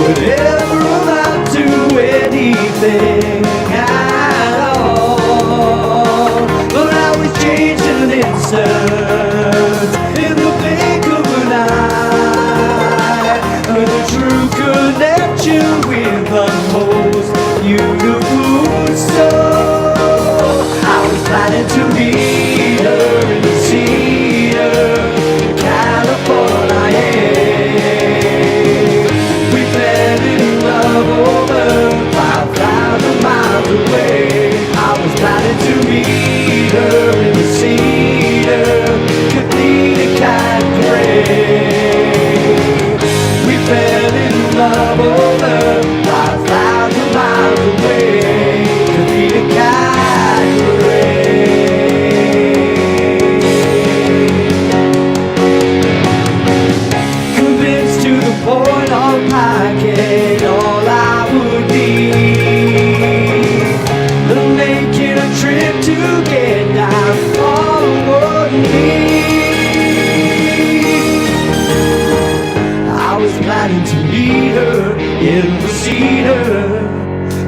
would ever amount to anything at all. But now it's changed in an instant, in the blink of an eye. And the true connection with the most beautiful soul. I was planning to meet her in the Cedar, California. We fell in love over 5,000 miles away. I was planning to meet her in the Cedar, Kathleen Cat Gray. We fell in love over 5,000 miles away. Kathleen Cat Gray. Convinced to the point of packing all I would need, and making a trip to get down on one knee. I was planning to meet her in the Cedar,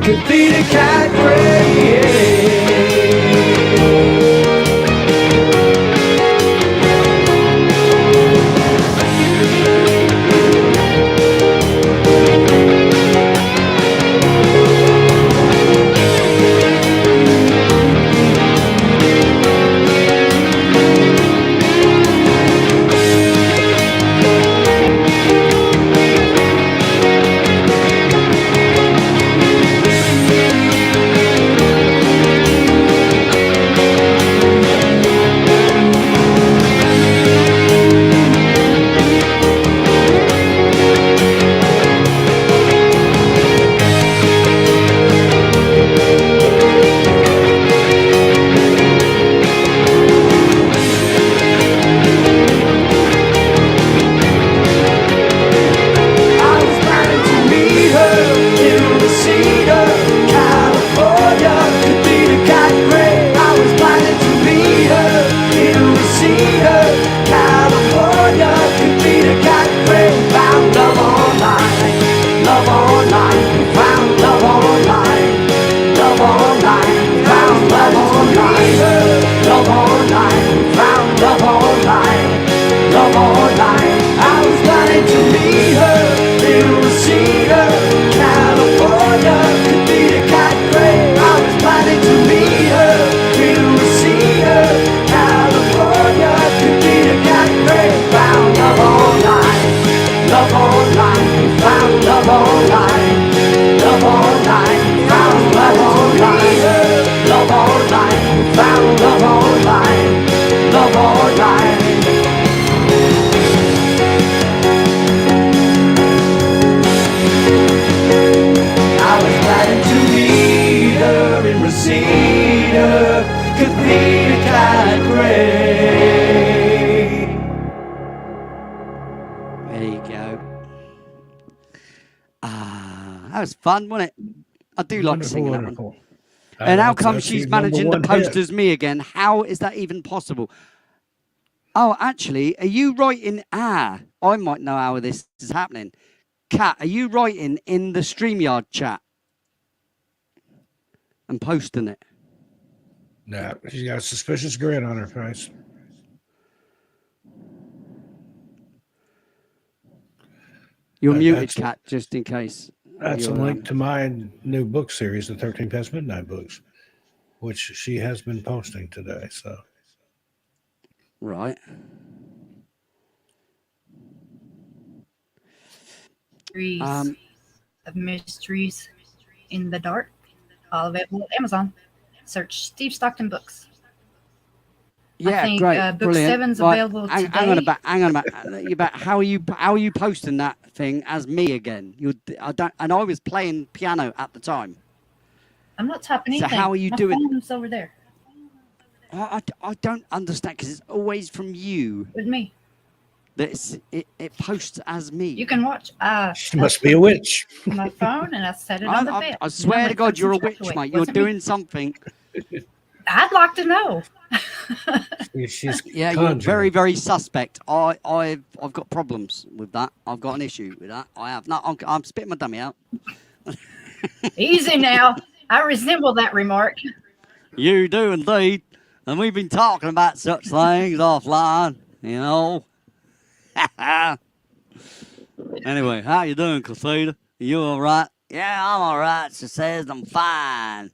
Kathleen Cat Gray. That was fun, wasn't it? I do like singing that one. Wonderful. And how come That's she's your number managing to one post hit. as me again? How is that even possible? Oh, actually, are you writing? I might know how this is happening. Kat, are you writing in the StreamYard chat and posting it? No, she's got a suspicious grin on her face. You're muted, that's- Kat, just in case. That's a you're, link to my new book series, the 13 Past Midnight books, which she has been posting today. So Right. Mysteries of Mysteries in the Dark. All available at Amazon. Search Steve Stockton Books. Yeah, think, great, book brilliant. 7's Right, available hang on today. about. You about how are you posting that thing as me again? I was playing piano at the time. I'm not typing So anything. how are you My doing? phone's over there I don't understand because it's always from you with me. that it posts as me. You can watch. she must be a witch. My phone, and I set it on the bed. I swear to God, you're a witch, mate. You're Wasn't me. doing something. I'd like to know. She's Yeah, you're conjuring. very, very suspect. I've got problems with that. I've got an issue with that. I have. No, I'm spitting my dummy out. Easy now. I resemble that remark. You do indeed. And we've been talking about such things offline, you know. Anyway, how you doing, Casita? You all right? Yeah, I'm all right. She says I'm fine.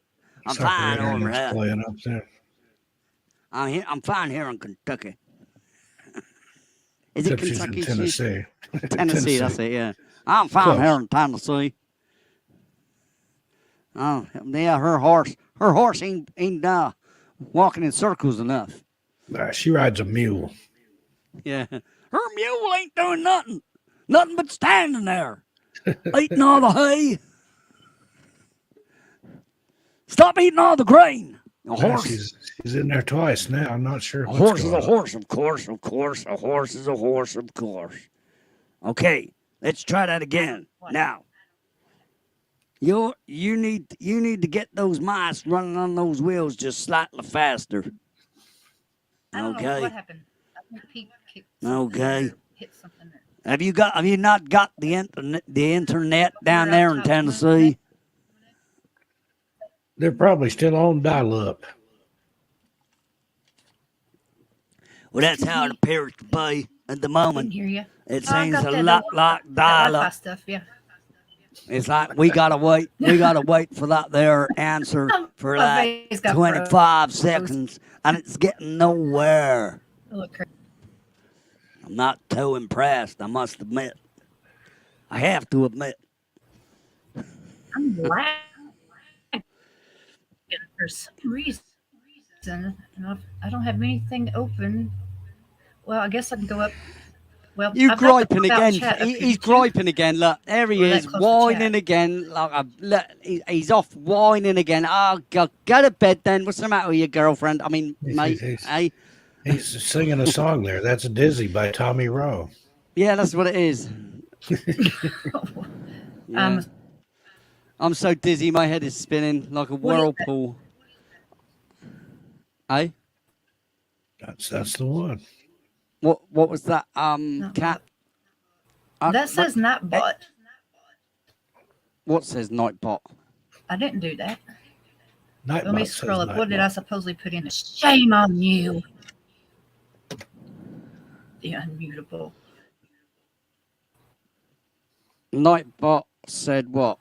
I'm It's like fine the over internet's here. playing up there. I'm fine here in Kentucky. Is it Except she's Kentucky? in Tennessee. Tennessee, that's it, yeah. I'm fine Close. here in Tennessee. Oh, yeah, her horse ain't walking in circles enough. She rides a mule. Yeah. Her mule ain't doing nothing. Nothing but standing there. Eating all the hay. Stop eating all the grain. A horse. She's in there twice now. I'm not sure. A what's horse is going a on. horse, of course. A horse is a horse, of course. Okay, let's try that again. Now, you need to get those mice running on those wheels just slightly faster. I don't know Okay. what happened. I think Pete kicked Okay. hit something there. Have you not got the internet down there in Tennessee? They're probably still on dial-up. Well, that's how it appears to be at the Didn't moment. hear you. It Oh, I seems got a that lot little- like that Wi-Fi dial-up. stuff, yeah. It's like we gotta wait. We gotta wait for that there answer for My like face got 25 seconds, and it's getting nowhere. Look, crazy. I'm not too impressed, I must admit. I have to admit. I'm lagging for some reason. And I don't have anything open. Well, I guess I can go up. Well, You I've got the griping about again? chat up here. He's griping again. Look, there he We're that is, close to whining chat. again. Look, he's off whining again. Oh, God, go to bed then. What's the matter with your girlfriend? I mean, mate. Hey, He's singing a song there. That's Dizzy by Tommy Rowe. yeah, that's what it is. Yeah. I'm so dizzy, my head is spinning like a What is that? whirlpool. Hey, That's the one. what was that? Cat. That says not bot. What says Nightbot? I didn't do that. Nightbot Let me says scroll up. What did Nightbot. I supposedly put in? Shame on you. The unmutable. Nightbot said what?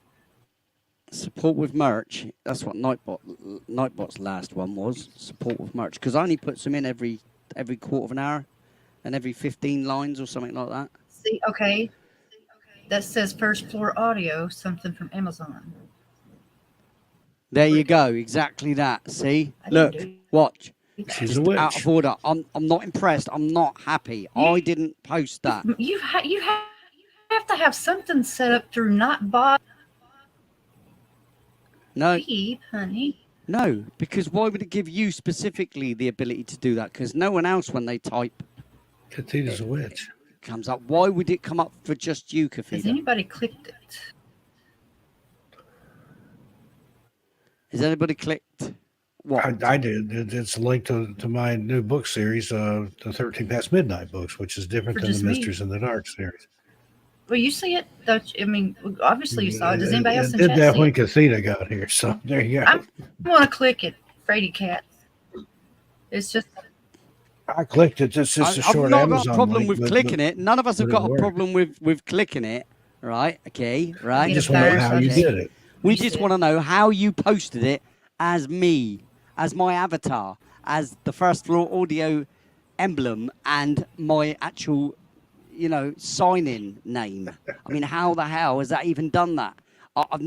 Support with merch. That's what Nightbot's last one was. Support with merch. Because I only puts them in every quarter of an hour, and every 15 lines or something like that. See, okay. That says first floor audio, something from Amazon. There you go. Exactly that. See, I look, didn't do watch. She's Just a witch. out of order. I'm not impressed. I'm not happy. I didn't post that. You have to have something set up through not bot. No, Honey. no, because why would it give you specifically the ability to do that? Because no one else, when they type, Katita's a witch. comes up. Why would it come up for just you, Has Kafida? anybody clicked it? Has anybody clicked? What? I did. It's linked to my new book series, the 13 Past Midnight books, which is different For than the just me? Mysteries in the Dark series. Well, you see it? Don't you? I mean, obviously you saw it. Does anybody else It in did chat that see when it? Kathita got here, so there you go. I'm going to click it. Frady cat. It's just I clicked it. It's just a I've short not Amazon got a problem link, with but- clicking it. None of us have but got it a worked. problem with clicking it. Right? Okay. Right. I Get just a want to know virus how you on it. did it. We You just said- want to know how you posted it as me, as my avatar, as the First Floor Audio emblem, and my actual, sign-in name. I mean, how the hell has that even done that? I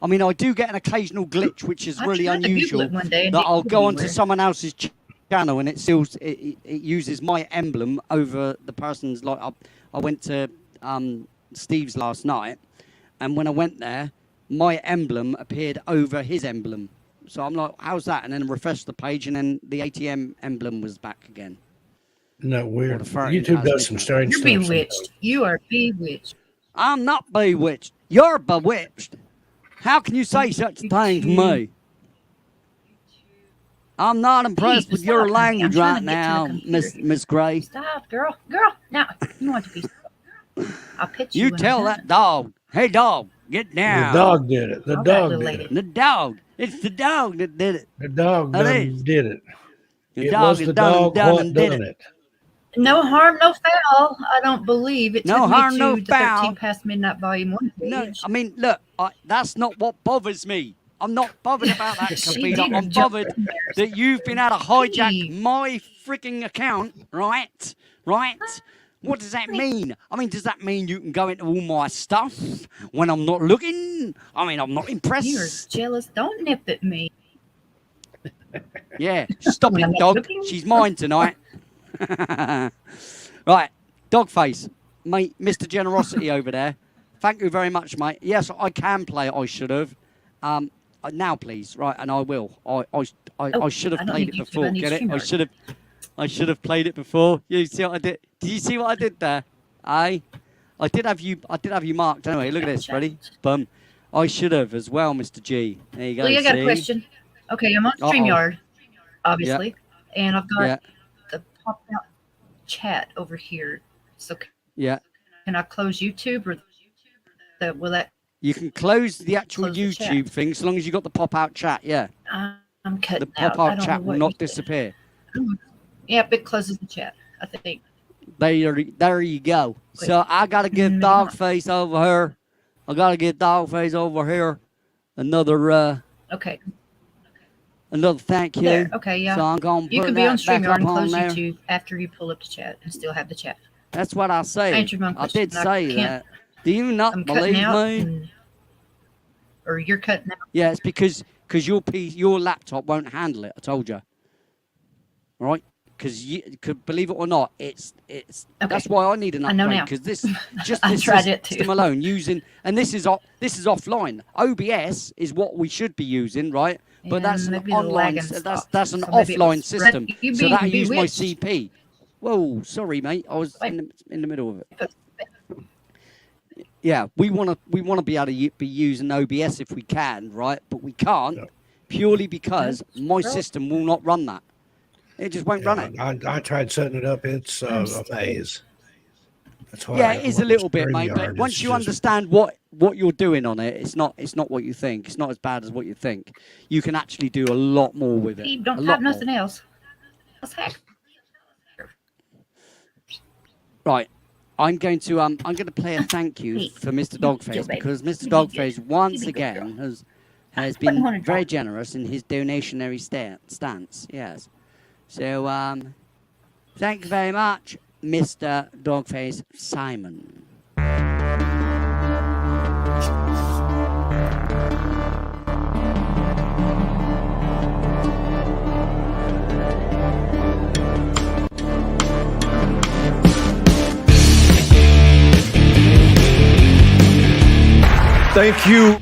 mean, I do get an occasional glitch, which is I really tried to Google unusual. it one day and That it I'll didn't go onto anywhere. someone else's channel and it uses my emblem over the person's. Like I went to Steve's last night, and when I went there, my emblem appeared over his emblem. So I'm like, how's that? And then refreshed the page, and then the ATM emblem was back again. Isn't that weird? the fur- YouTube has does some midnight. strange you're stuff. bewitched. sometimes. You are bewitched. I'm not bewitched. You're bewitched. How can you say such a thing to me? I'm not impressed Please, with your stop, honey. I'm language trying right to get to the now, computer. Miss Gray. Stop, girl. Girl, now you want to be. I'll pitch you. You when tell I'm that done. dog, hey dog, get The down. dog did it. The All right, dog little did lady. it. The dog. It's the dog that did it. The dog That done is. did it. The It dog was has the done and dog done what and did done it. it. No harm, no foul. I don't believe it. No took harm, me no to the foul. 13 past midnight volume 1 No, page. I mean, look, that's not what bothers me. I'm not bothered about that, She Kavita. did I'm jump bothered in there. that you've been able to hijack Gee. my freaking account, right? Right? What does that mean? I mean, does that mean you can go into all my stuff when I'm not looking? I mean, I'm not You're impressed. jealous. Don't nip at me. Yeah, stop When I'm it, not dog. looking. She's mine tonight. Right, Dogface, mate, Mr. Generosity over there. Thank you very much, mate. Yes, I can play it. I should have. Now, please, right, and I will. I should have I don't played need it YouTube, before. I need Get it? StreamYard. I should have played it before. You see what I did? Did you see what I did there? I did have you marked anyway. Look at this. Ready? Boom. I should have as well, Mr. G. There you go. Lee, I got a see? question. Okay, I'm on Uh-oh. StreamYard, obviously, and I've got Yeah. the pop out chat over here. So Yeah. can I close YouTube or will that? You can close the actual Close the chat. YouTube thing so long as you got the pop-out chat. Yeah. I'm cutting The out. I pop-out don't chat know will what not you said. disappear. Yep, it closes the chat. I think. There you go. Wait. So I gotta give Maybe not. Dogface over here. I gotta get Dogface over here. Another Okay. thank you. There. Okay. Yeah. So I'm gonna You put can be on that back StreamYard up and on close there. YouTube after you pull up the chat and still have the chat. That's what I say. Answered my I question. did I say can't- that. Do you not I'm cutting believe out. me? Or you're cutting out. Yeah, it's because your laptop won't handle it. I told you. Right? Because believe it or not, it's that's why I need an I know upgrade now. because this just I this tried it system too. alone using and this is offline. OBS is what we should be using, right? But that's an maybe the online. lagging That's stopped. an So maybe it offline was system. you So being that use my bewitched. CP. Whoa, sorry, mate. I was Wait. in the middle of it. Yeah, we want to be able to be using OBS if we can, right? But we can't Yeah. purely because my Right. system will not run that. It just won't run it. I tried setting it up. It's a maze. That's why. Yeah, it is a little bit, mate. But StreamYard once is you just- understand what you're doing on it, it's not what you think. It's not as bad as what you think. You can actually do a lot more with it. Steve, A don't lot type more. nothing else. Let's hack. Right. I'm going to play a thank you Hey, for Mr. you Dogface baby. because Mr. You Dogface good. once You good girl. again has What you wanna been very drop? generous in his donationary stance. Yes. So thank you very much, Mr. Dogface Simon. Thank you.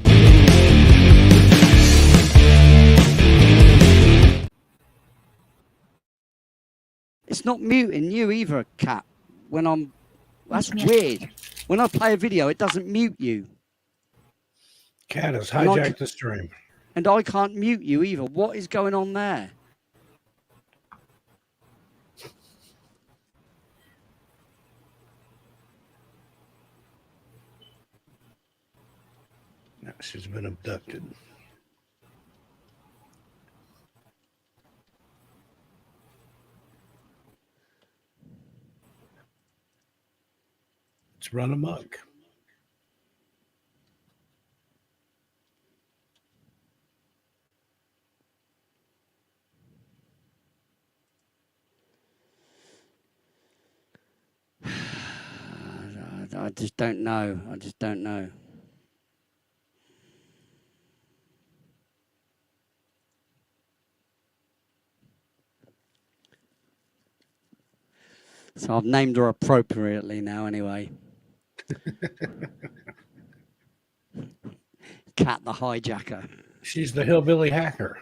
It's not muting you either, Cat. When I'm, that's Yeah. weird. When I play a video, it doesn't mute you, Cat has Not- hijacked the stream. and I can't mute you either. What is going on there? She's been abducted. It's run amok. I just don't know. I just don't know. So I've named her appropriately now, anyway. Cat the hijacker. She's the hillbilly hacker.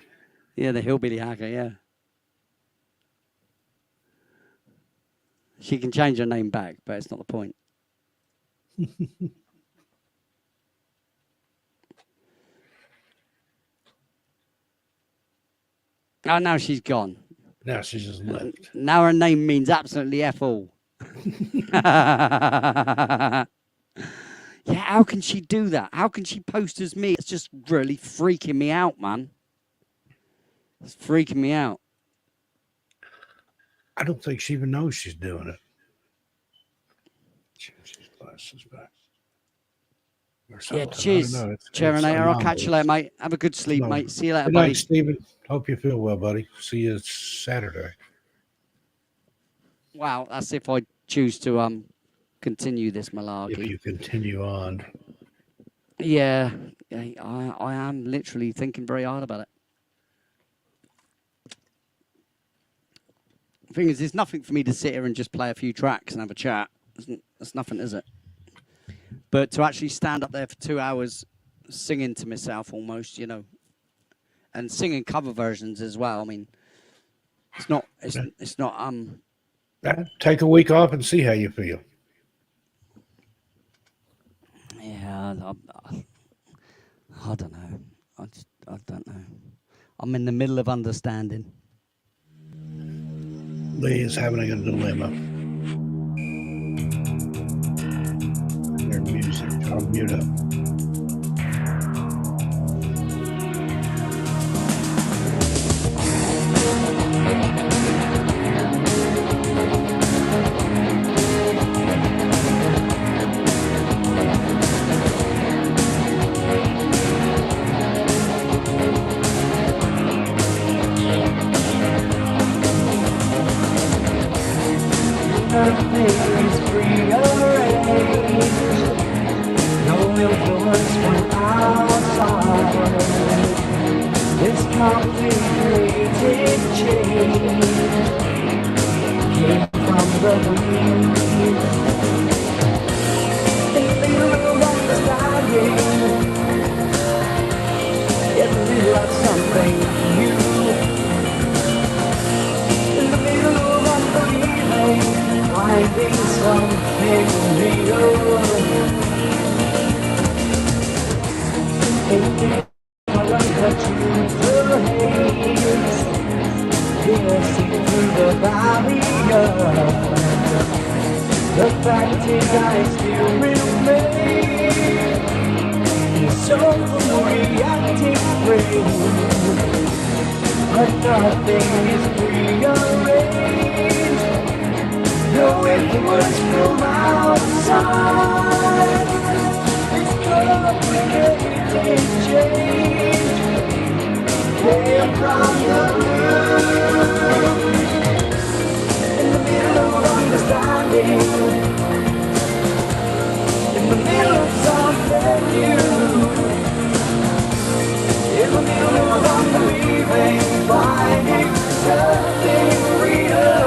Yeah, the hillbilly hacker, yeah. She can change her name back, but it's not the point. Oh, now she's gone. Now she just left. Now her name means absolutely F all. Yeah, how can she do that? How can she post as me? It's just really freaking me out, man. It's freaking me out. I don't think she even knows she's doing it. Change these glasses back. Or Yeah, something. I don't cheers, know. It's Cherinator. I'll catch you later, anomalous. mate. Have a good sleep, No. mate. See you later, Good buddy. night, Stephen. Hope you feel well, buddy. See you Saturday. Wow, that's if I choose to continue this malarkey. If you continue on. Yeah, I am literally thinking very hard about it. The thing is, there's nothing for me to sit here and just play a few tracks and have a chat. That's nothing, is it? But to actually stand up there for 2 hours singing to myself almost, you know, and singing cover versions as well. I mean, it's not. Take a week off and see how you feel. Yeah, I don't know. I don't know. I'm in the middle of understanding. Lee is having a dilemma. Their music. I'll mute up. Things rearranged, no influence from outside. This complicated change came from the breeze. A little understanding, get rid of something new. In the middle of unbelieving, finding something real. Aching for the truth, the haze, piercing through the barrier. The fact is I still remain so reacting brain, but nothing is rearranged. No influence from outside. This complicated change came from the room. In the middle of understanding, in the middle of something new, in the middle of unbelieving, finding something real.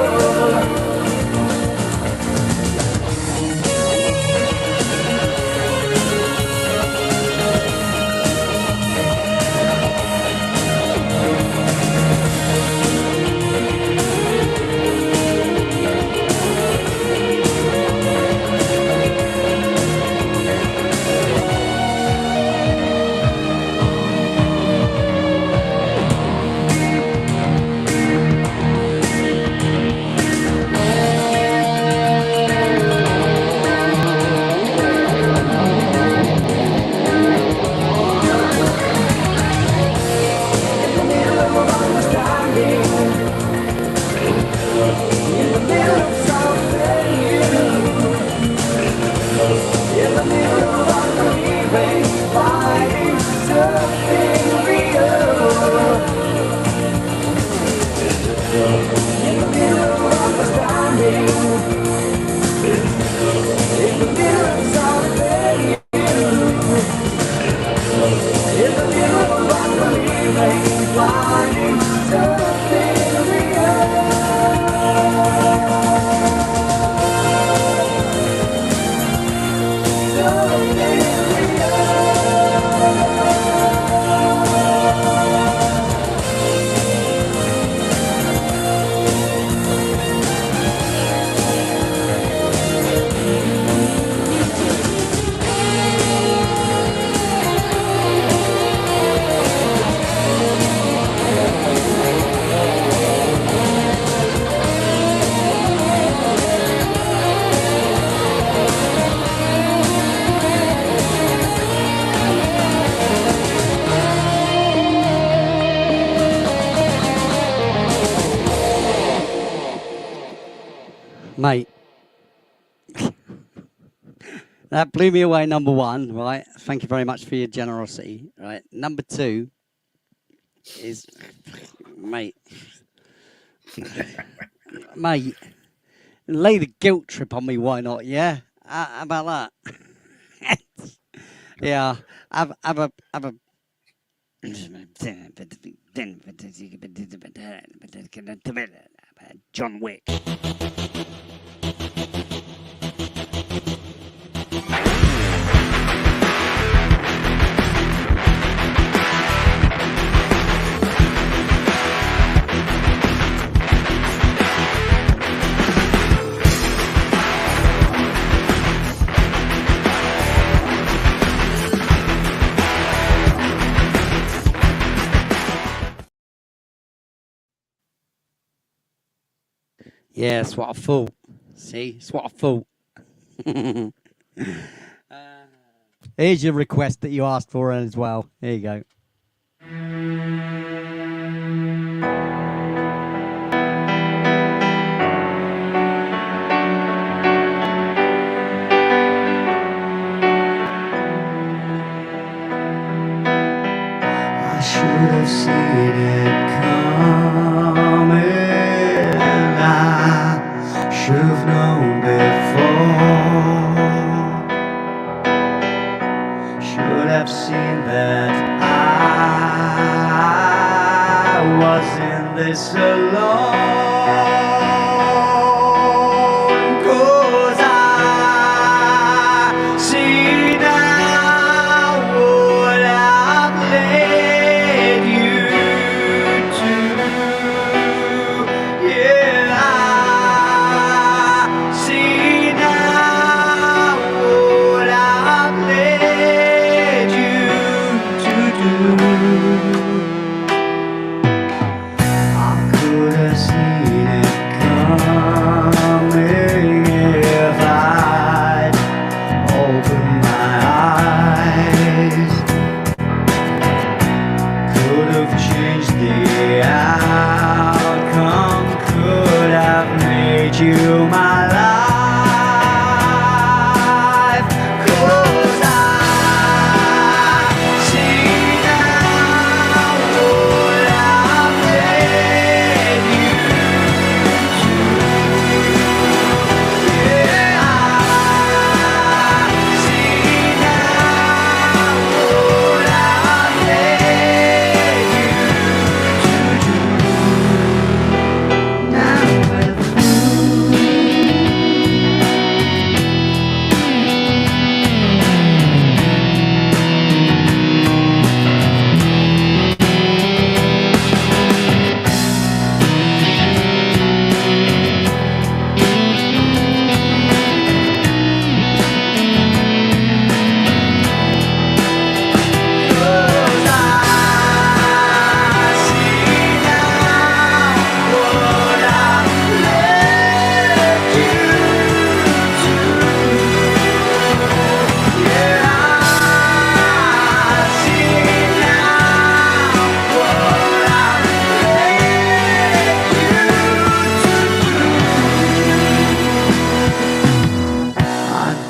Mate. That blew me away, number one, right? Thank you very much for your generosity, right? Number two is, mate, mate, lay the guilt trip on me, why not, yeah? How about that? Yeah, have a John Wick. Yeah, that's what I thought. See, it's what I thought. Here's your request that you asked for as well. Here you go. I should have seen it coming. I should have known before. Should have seen that I wasn't this alone. 'Cause I see now what I've led you to. Yeah, I see now what I've led you to do. I could have seen it coming if I'd opened my eyes. Could have changed the outcome, could have made you my life. 'Cause I see now what I've led you to. Yeah, I see now what I've led you to do. Now we're through.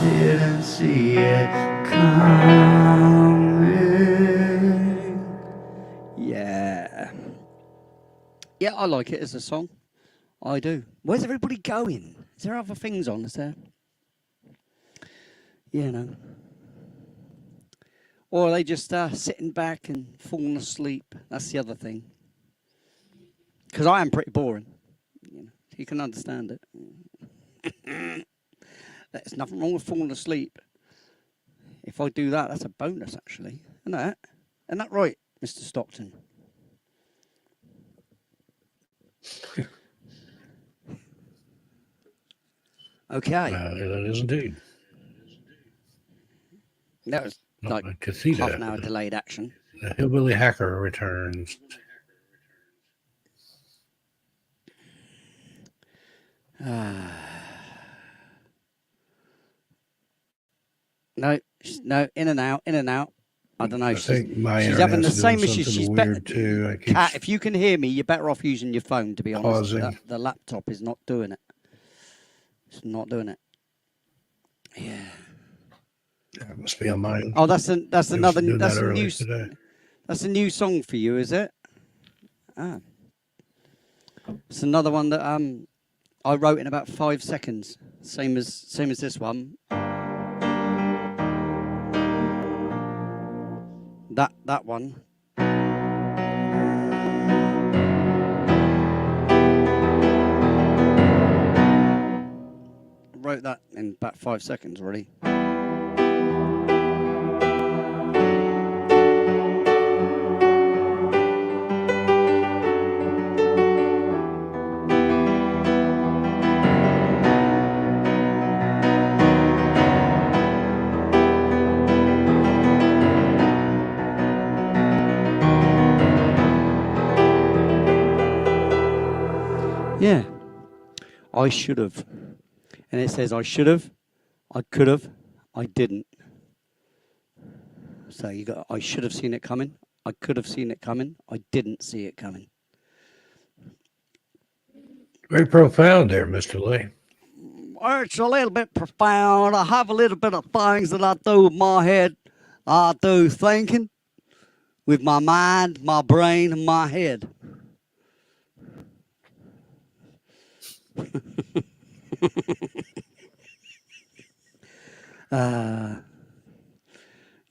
Didn't see it coming. Yeah. Yeah, I like it as a song. I do. Where's everybody going? Is there other things on? Is there? You know. Or are they just sitting back and falling asleep? That's the other thing. Because I am pretty boring. You know, you can understand it. There's nothing wrong with falling asleep. If I do that, that's a bonus, actually. Isn't that right, Mr. Stockton? Okay. That is indeed. That was Not like a casita. half an hour delayed action. The hillbilly hacker returns. No, in and out. I don't know. I think my she's having the internet's same doing issue. something She's weird too. I keep Kat, if you can hear me, you're better off using your phone, to be honest. pausing. The laptop is not doing it. It's not doing it. Yeah. That must be on mine. Oh, that's It another was doing that's that a earlier new today. that's a new song for you, is it? Ah. It's another one that I wrote in about 5 seconds. Same as this one. That one. Wrote that in about 5 seconds already. Yeah. I should have. And it says I should have, I could have, I didn't. So you got I should have seen it coming, I could have seen it coming, I didn't see it coming. Very profound there, Mr. Lee. It's a little bit profound. I have a little bit of things that I do with my head. I do thinking with my mind, my brain, and my head.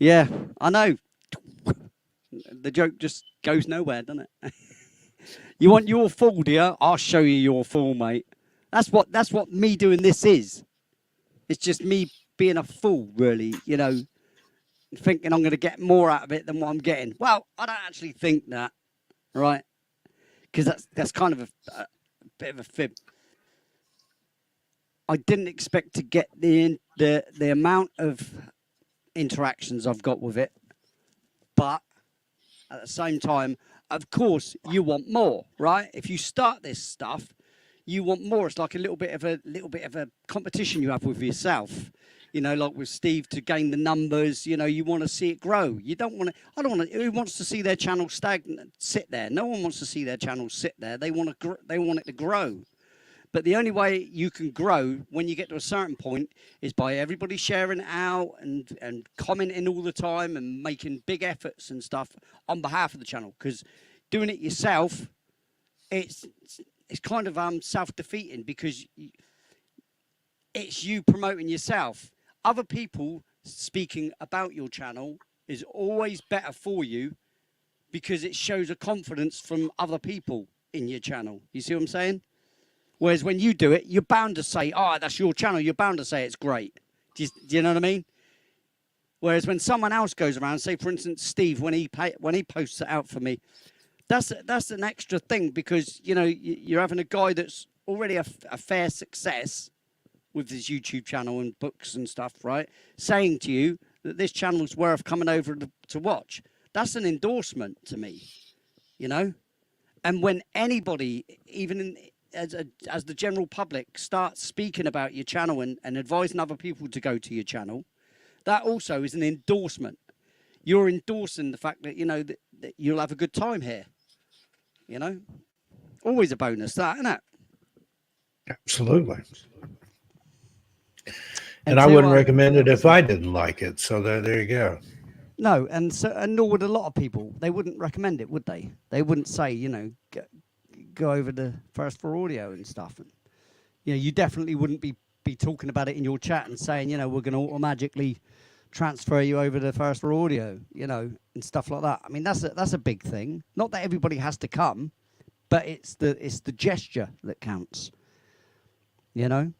Yeah, I know. The joke just goes nowhere, doesn't it? You want your fool, do you? I'll show you your fool, mate. That's what me doing this is. It's just me being a fool, really, you know, thinking I'm going to get more out of it than what I'm getting. Well, I don't actually think that, right? Because that's kind of a bit of a fib. I didn't expect to get the amount of interactions I've got with it, but at the same time, of course, you want more, right? If you start this stuff, you want more. It's like a little bit of a competition you have with yourself. You know, like with Steve, to gain the numbers. You know, you want to see it grow. You don't want to. I don't want to. Who wants to see their channel stagnant, sit there? No one wants to see their channel sit there. They want to. They want it to grow. But the only way you can grow when you get to a certain point is by everybody sharing it out and commenting all the time and making big efforts and stuff on behalf of the channel. Because doing it yourself, it's kind of self-defeating, because it's you promoting yourself. Other people speaking about your channel is always better for you, because it shows a confidence from other people in your channel. You see what I'm saying? Whereas when you do it, you're bound to say, oh, that's your channel. You're bound to say it's great. Do you know what I mean? Whereas when someone else goes around, say, for instance, Steve, when he posts it out for me, that's an extra thing, because, you know, you're having a guy that's already a fair success with his YouTube channel and books and stuff, right? Saying to you that this channel is worth coming over to watch. That's an endorsement to me, you know? And when anybody, even as the general public, starts speaking about your channel and advising other people to go to your channel, that also is an endorsement. You're endorsing the fact that, you know, that you'll have a good time here. You know? Always a bonus, that, isn't it? Absolutely. And I wouldn't recommend it if I didn't like it. So there you go. No, and nor would a lot of people. They wouldn't recommend it, would they? They wouldn't say, you know, go over to First for Audio and stuff. And, you know, you definitely wouldn't be talking about it in your chat and saying, you know, we're going to automatically transfer you over to First for Audio, you know, and stuff like that. I mean, that's a big thing. Not that everybody has to come, but it's the gesture that counts. You know.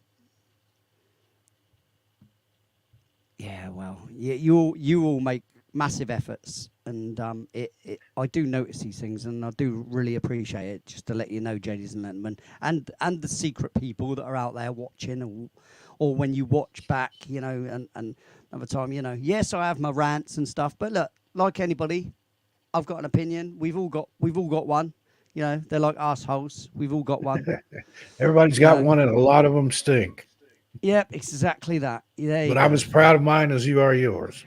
Yeah, well, you all make massive efforts, and I do notice these things, and I do really appreciate it. Just to let you know, ladies and gentlemen, and the secret people that are out there watching, or when you watch back, you know, and another time, you know, yes, I have my rants and stuff, but look, like anybody, I've got an opinion. We've all got one. You know, they're like assholes. We've all got one. Everybody's got one, and a lot of them stink. Yep, exactly that. But I'm as proud of mine as you are yours.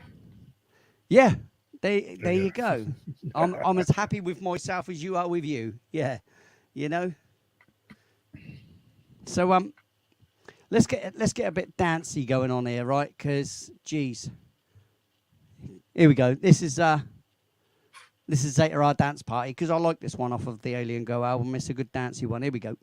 Yeah, there you go. I'm as happy with myself as you are with you. Yeah, you know. So Let's get a bit dancey going on here, right? Because, geez, here we go. This is Zeta Our Dance Party, because I like this one off of the Alien Go album. It's a good dancey one. Here we go.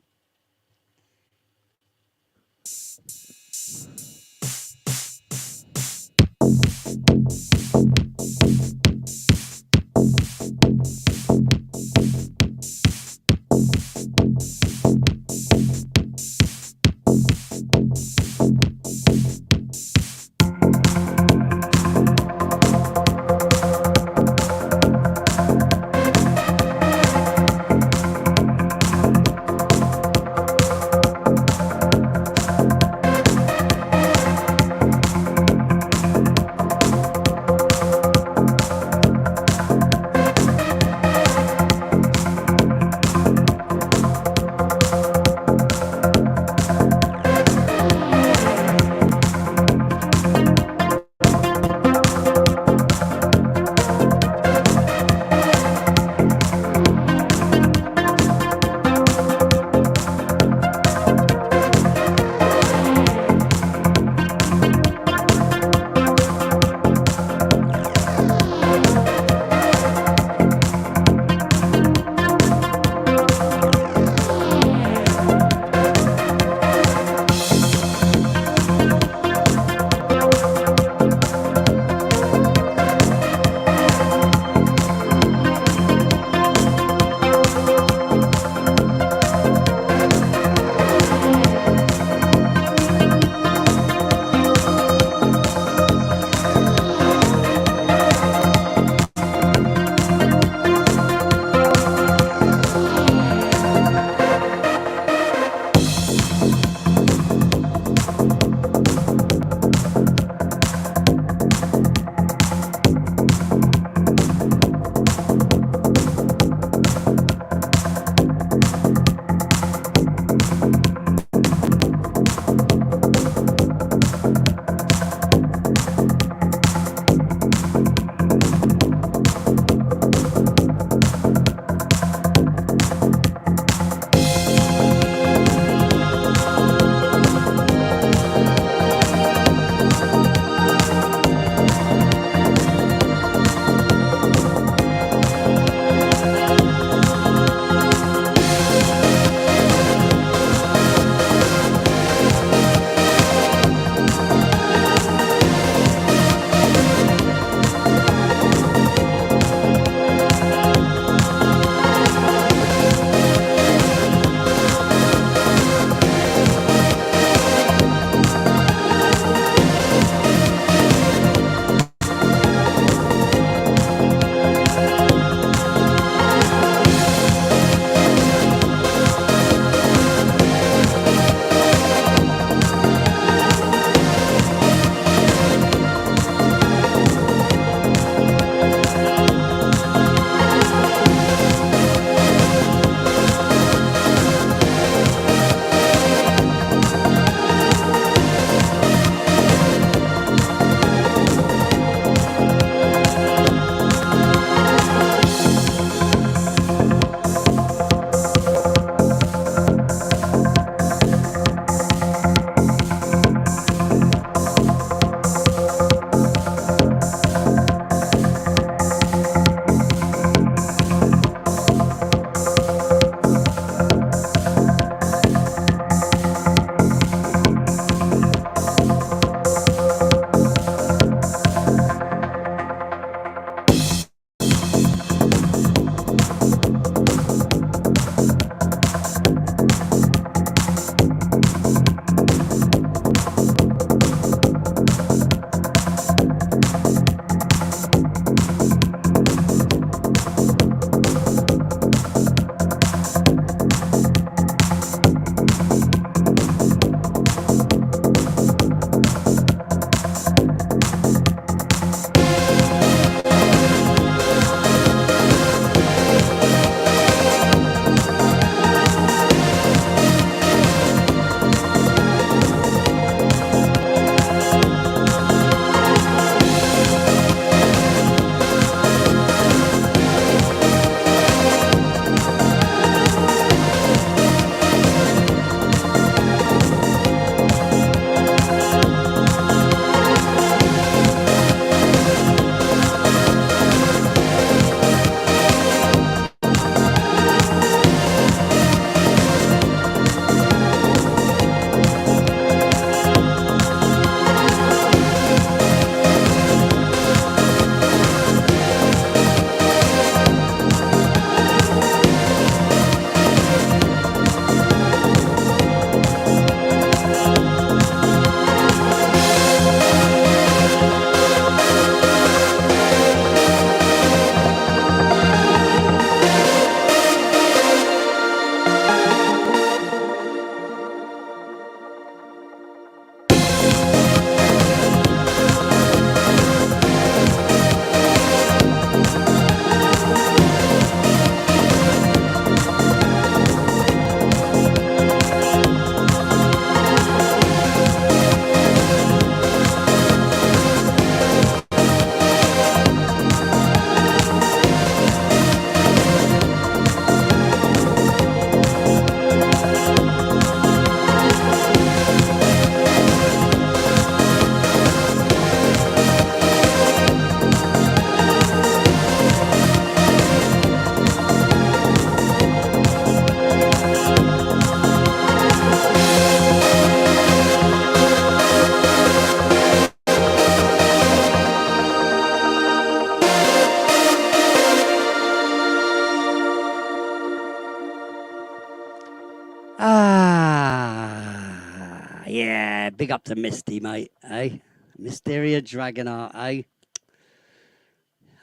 big up to Misty, mate, eh? Mysteria Dragonheart, eh?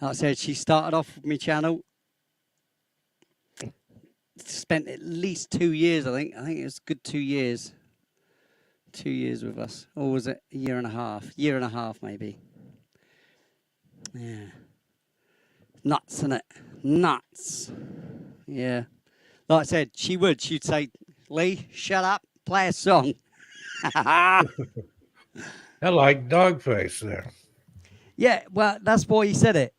Like I said, she started off with my channel. Spent at least 2 years, I think. I think it was a good 2 years. 2 years with us. Or was it a year and a half? Year and a half, maybe. Yeah. Nuts, innit? Nuts. Yeah. Like I said, she'd say, Lee, shut up, play a song. I like Dogface there. Yeah, well, that's why he said it.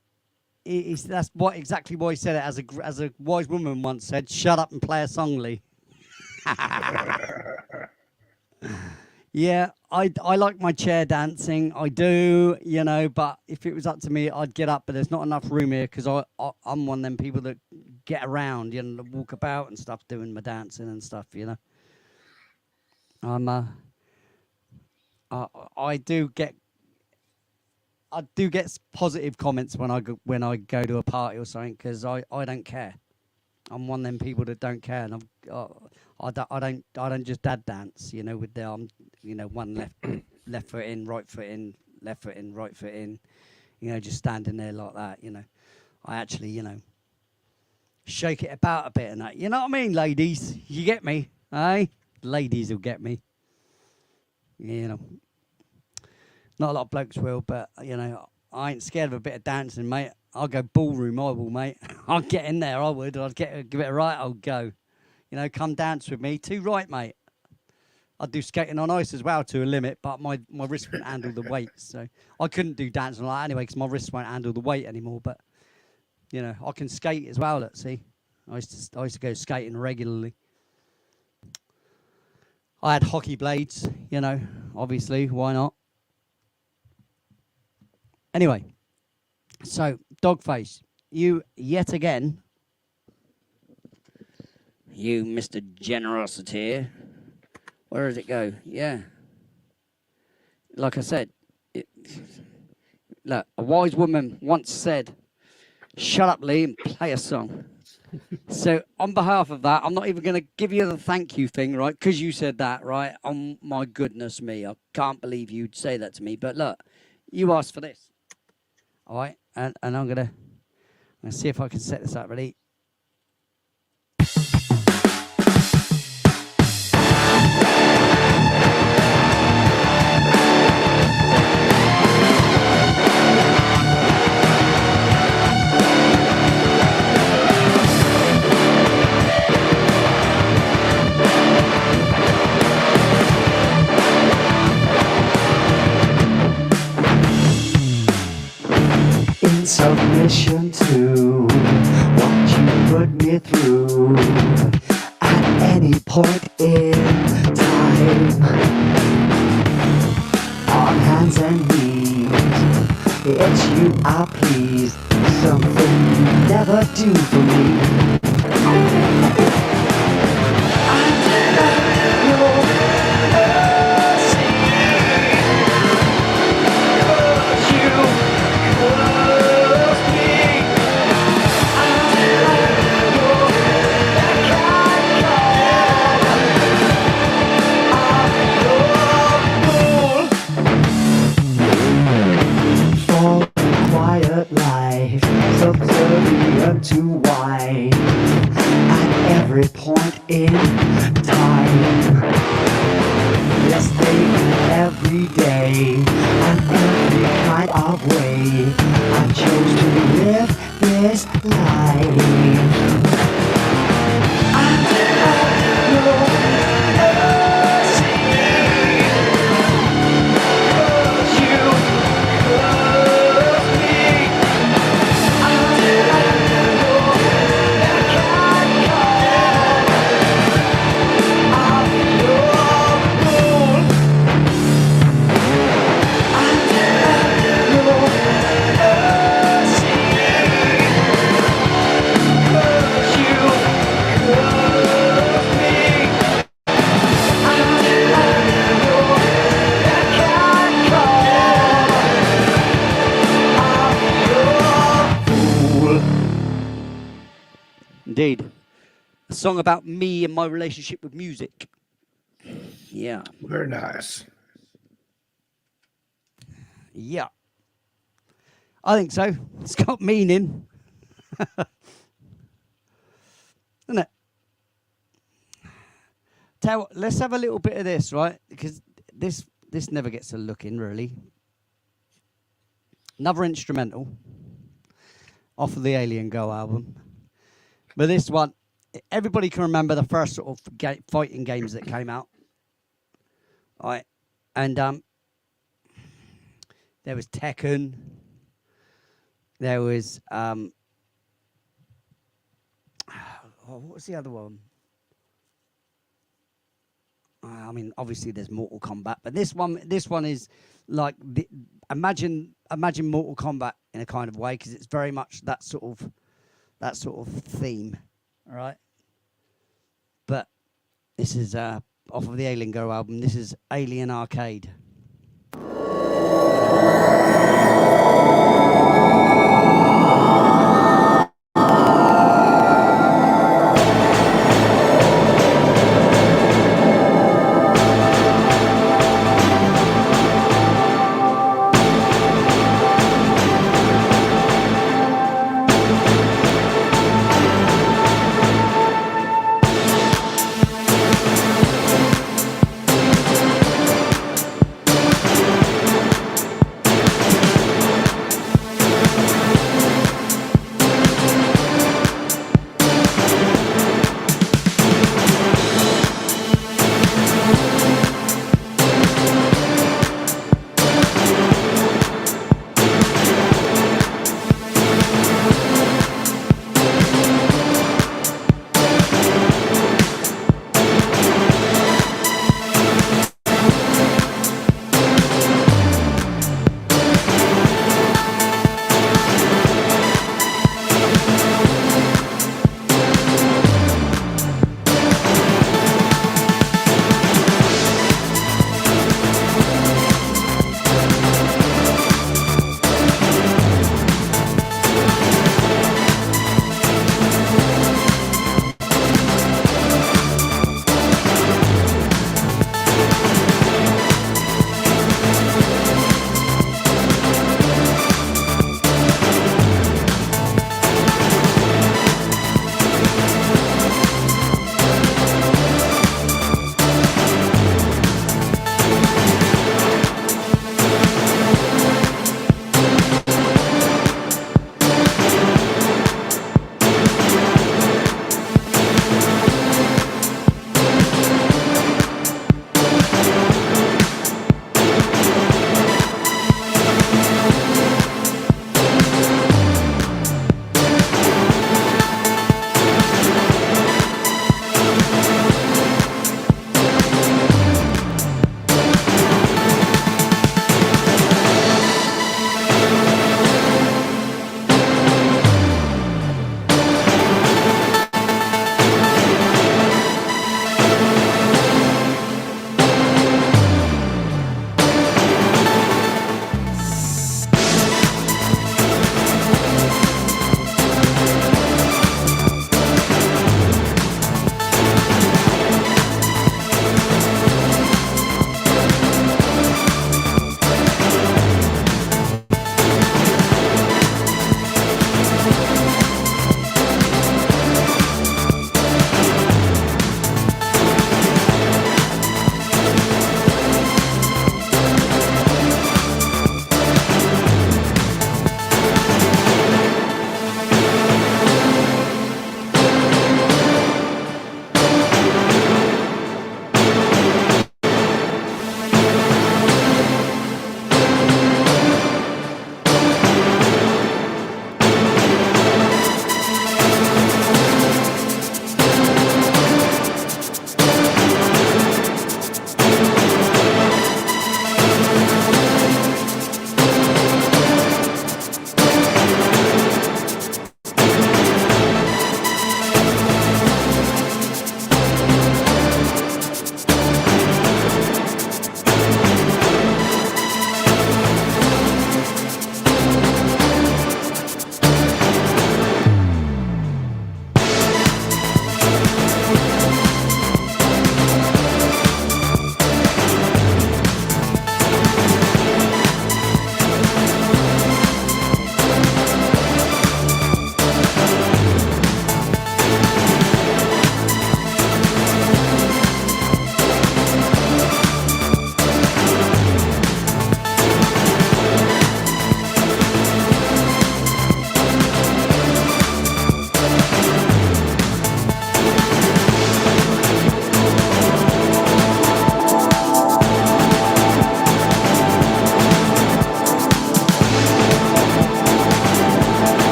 That's exactly why he said it. As a wise woman once said, "Shut up and play a song, Lee." Yeah, I like my chair dancing. I do, you know. But if it was up to me, I'd get up. But there's not enough room here because I'm one of them people that get around, you know, that walk about and stuff, doing my dancing and stuff. You know, I do get positive comments when I go to a party or something because I don't care. I'm one of them people that don't care, and I don't just dad dance, you know, with the you know, one left foot in, right foot in, left foot in, right foot in, you know, just standing there like that, you know. I actually, you know, shake it about a bit and that, you know what I mean, ladies? You get me, eh? Ladies will get me, you know. Not a lot of blokes will, but, you know, I ain't scared of a bit of dancing, mate. I'll go ballroom, I will, mate. I'll get in there, I would. I'd give it a right old go. You know, come dance with me. Too right, mate. I'd do skating on ice as well to a limit, but my wrist wouldn't handle the weight. So I couldn't do dancing like that anyway because my wrist won't handle the weight anymore. But, you know, I can skate as well, let's see. I used to go skating regularly. I had hockey blades, you know, obviously, why not? Anyway, so Dogface, you yet again, you Mr. Generosity, where does it go? Yeah. Like I said, look, a wise woman once said, shut up, Lee, and play a song. So on behalf of that, I'm not even going to give you the thank you thing, right? Because you said that, right? Oh, my goodness me. I can't believe you'd say that to me. But look, you asked for this. All right, and I'm gonna see if I can set this up. Ready? Submission to what you put me through at any point in time. On hands and knees, it's you I please, something you never do for me. Subservient to why at every point in time, this day and every day, and every kind of way, I chose to live this life. Indeed. A song about me and my relationship with music. Yeah. Very nice. Yeah. I think so. It's got meaning. Isn't it? Tell what, let's have a little bit of this, right? Because this never gets a look in, really. Another instrumental off of the Alien Go album. But this one, everybody can remember the first sort of fighting games that came out. All right. And there was Tekken. There was what was the other one? I mean, obviously there's Mortal Kombat, but this one is like imagine Mortal Kombat in a kind of way, because it's very much that sort of theme, all right? But this is off of the Alien Go album. This is Alien Arcade.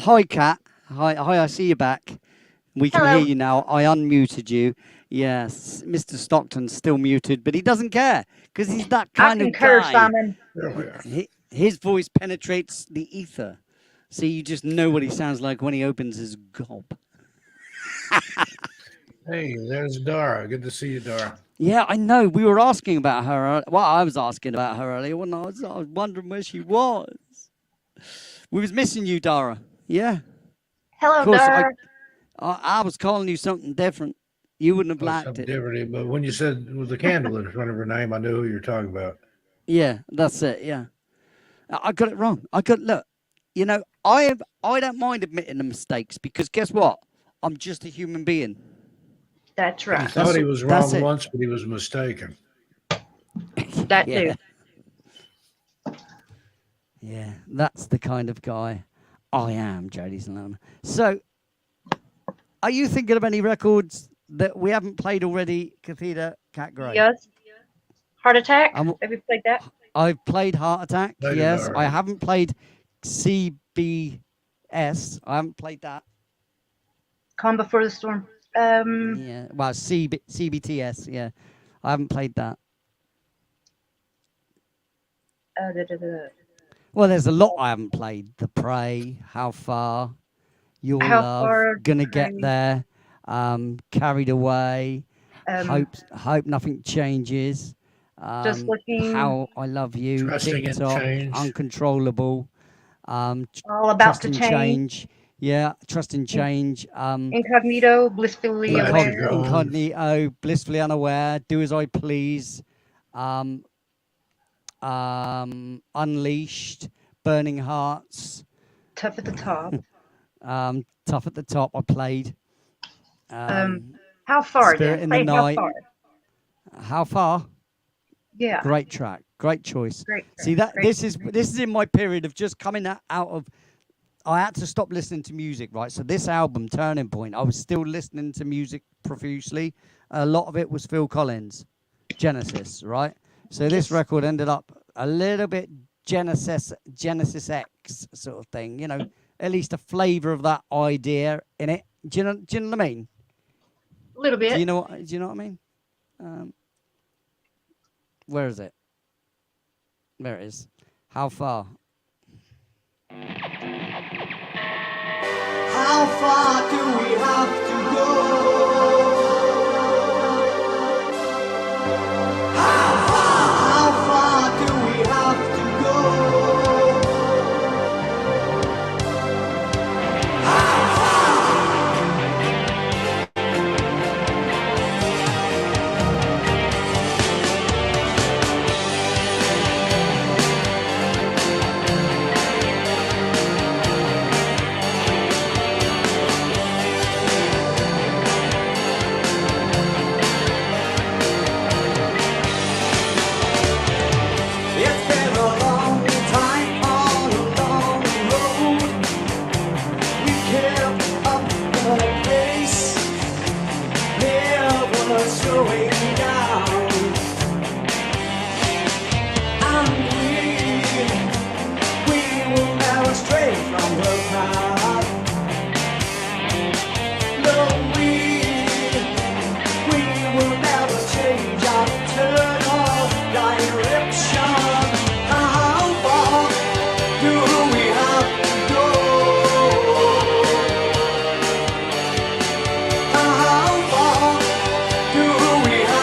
Hi, Kat. Hi. I see you back. We can Hello. hear you now. I unmuted you. Yes, Mr. Stockton's still muted, but he doesn't care because he's that I kind of concur, guy. Simon. There we are. His voice penetrates the ether, so you just know what he sounds like when he opens his gob. Hey, there's Dara. Good to see you, Dara. Yeah, I know. We were asking about her. Well, I was asking about her earlier when I was wondering where she was. We was missing you, Dara. Yeah. Hello, Of course, Dar. I was calling you something different. You wouldn't have Oh, liked something it. different. But when you said with the candle in front of her name, I knew who you're talking about. Yeah, that's it. Yeah, I got it wrong. Look. You know, I don't mind admitting the mistakes because guess what? I'm just a human being. That's He right. thought he was That's wrong it. once, but he was mistaken. That Yeah. too. Yeah, that's the kind of guy I am, Jody Salama. So, are you thinking of any records that we haven't played already, Kathita Cat Gray? Yes. Heart Attack. Um, Have you played that? I've played Heart Attack, Played it yes. I already. haven't played CBS. I haven't played that. Calm Before the Storm. Yeah, well, CBTS, yeah. I haven't played that. Well, there's a lot I haven't played. The Prey, How Far, Your How Love, Far, Gonna The Get Prey. There, Carried Away, Um, Hope Nothing Changes, Just Looking. How I Love You, Trusting in TikTok, Change. Uncontrollable, All About Trust to in Change. Change. Yeah, Trust in Change. Incognito. Blissfully Glad Aware. you're gone. Incognito, Blissfully Unaware, Do As I Please, Unleashed, Burning Hearts, Tough at the Top. Tough at the Top. I played. How Far Spirit then? in the Play How Night. Far. How Far? Yeah. Great track, great choice. Great. See that Great. this is in my period of just coming out of. I had to stop listening to music, right? So this album, Turning Point, I was still listening to music profusely. A lot of it was Phil Collins, Genesis, right? So this record ended up a little bit Genesis X sort of thing, you know, at least a flavour of that idea in it. Do you know what I mean? A little bit. Do you know what I mean? Where is it? There it is. How far? How far do we have to go? How far do we have to go? It's been a long time on a long road. We kept up the pace, never slowing down. And we will never stray from the path. No, we will never change our turn of direction. How far do we have to go? How far do we have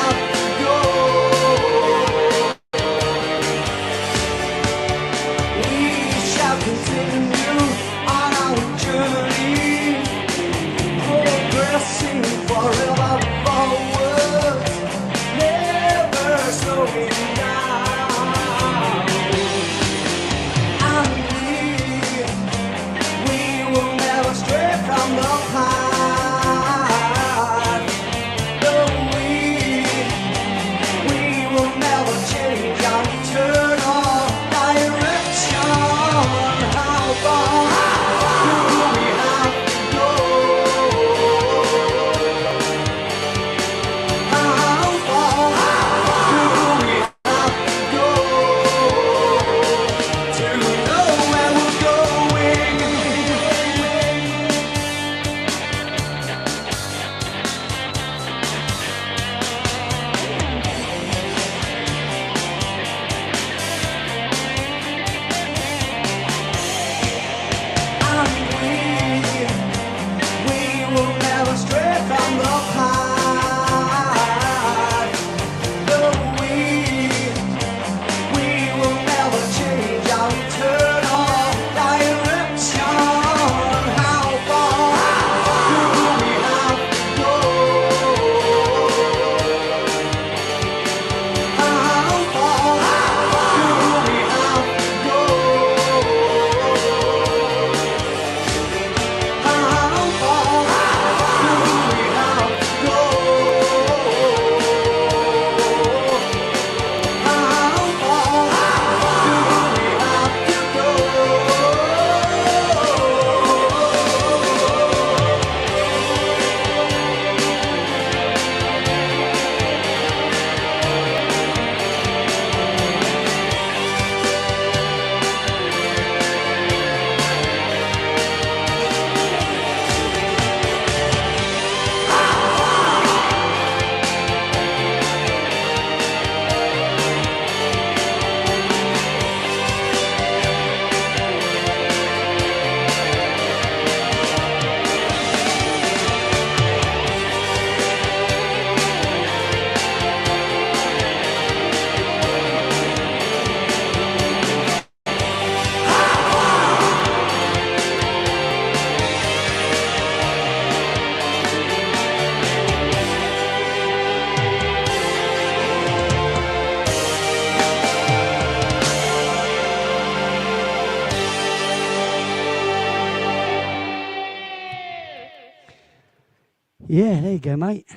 Yeah, there you go, mate.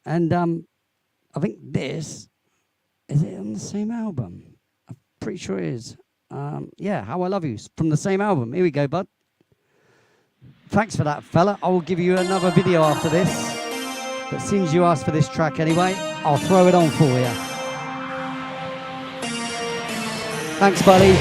And I think this is it on the same album. I'm pretty sure it is. Yeah, How I Love You from the same album. Here we go, bud. Thanks for that, fella. I will give you another video after this. But since you asked for this track anyway, I'll throw it on for you. Thanks, buddy.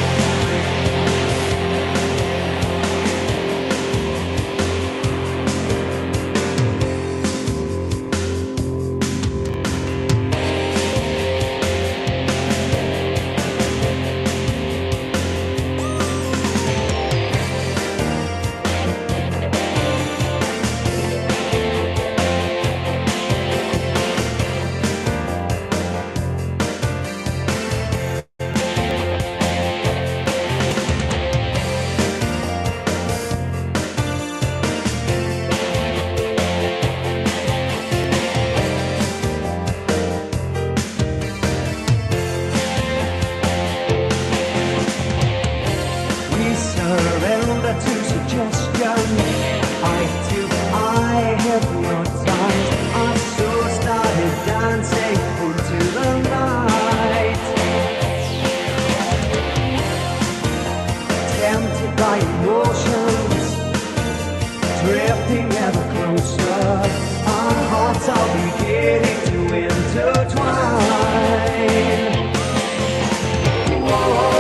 We surrender to suggestion. Eye to eye, hypnotized. Our souls started dancing into the night. Tempted by emotions, drifting ever closer. Our hearts are beginning to intertwine. Whoa.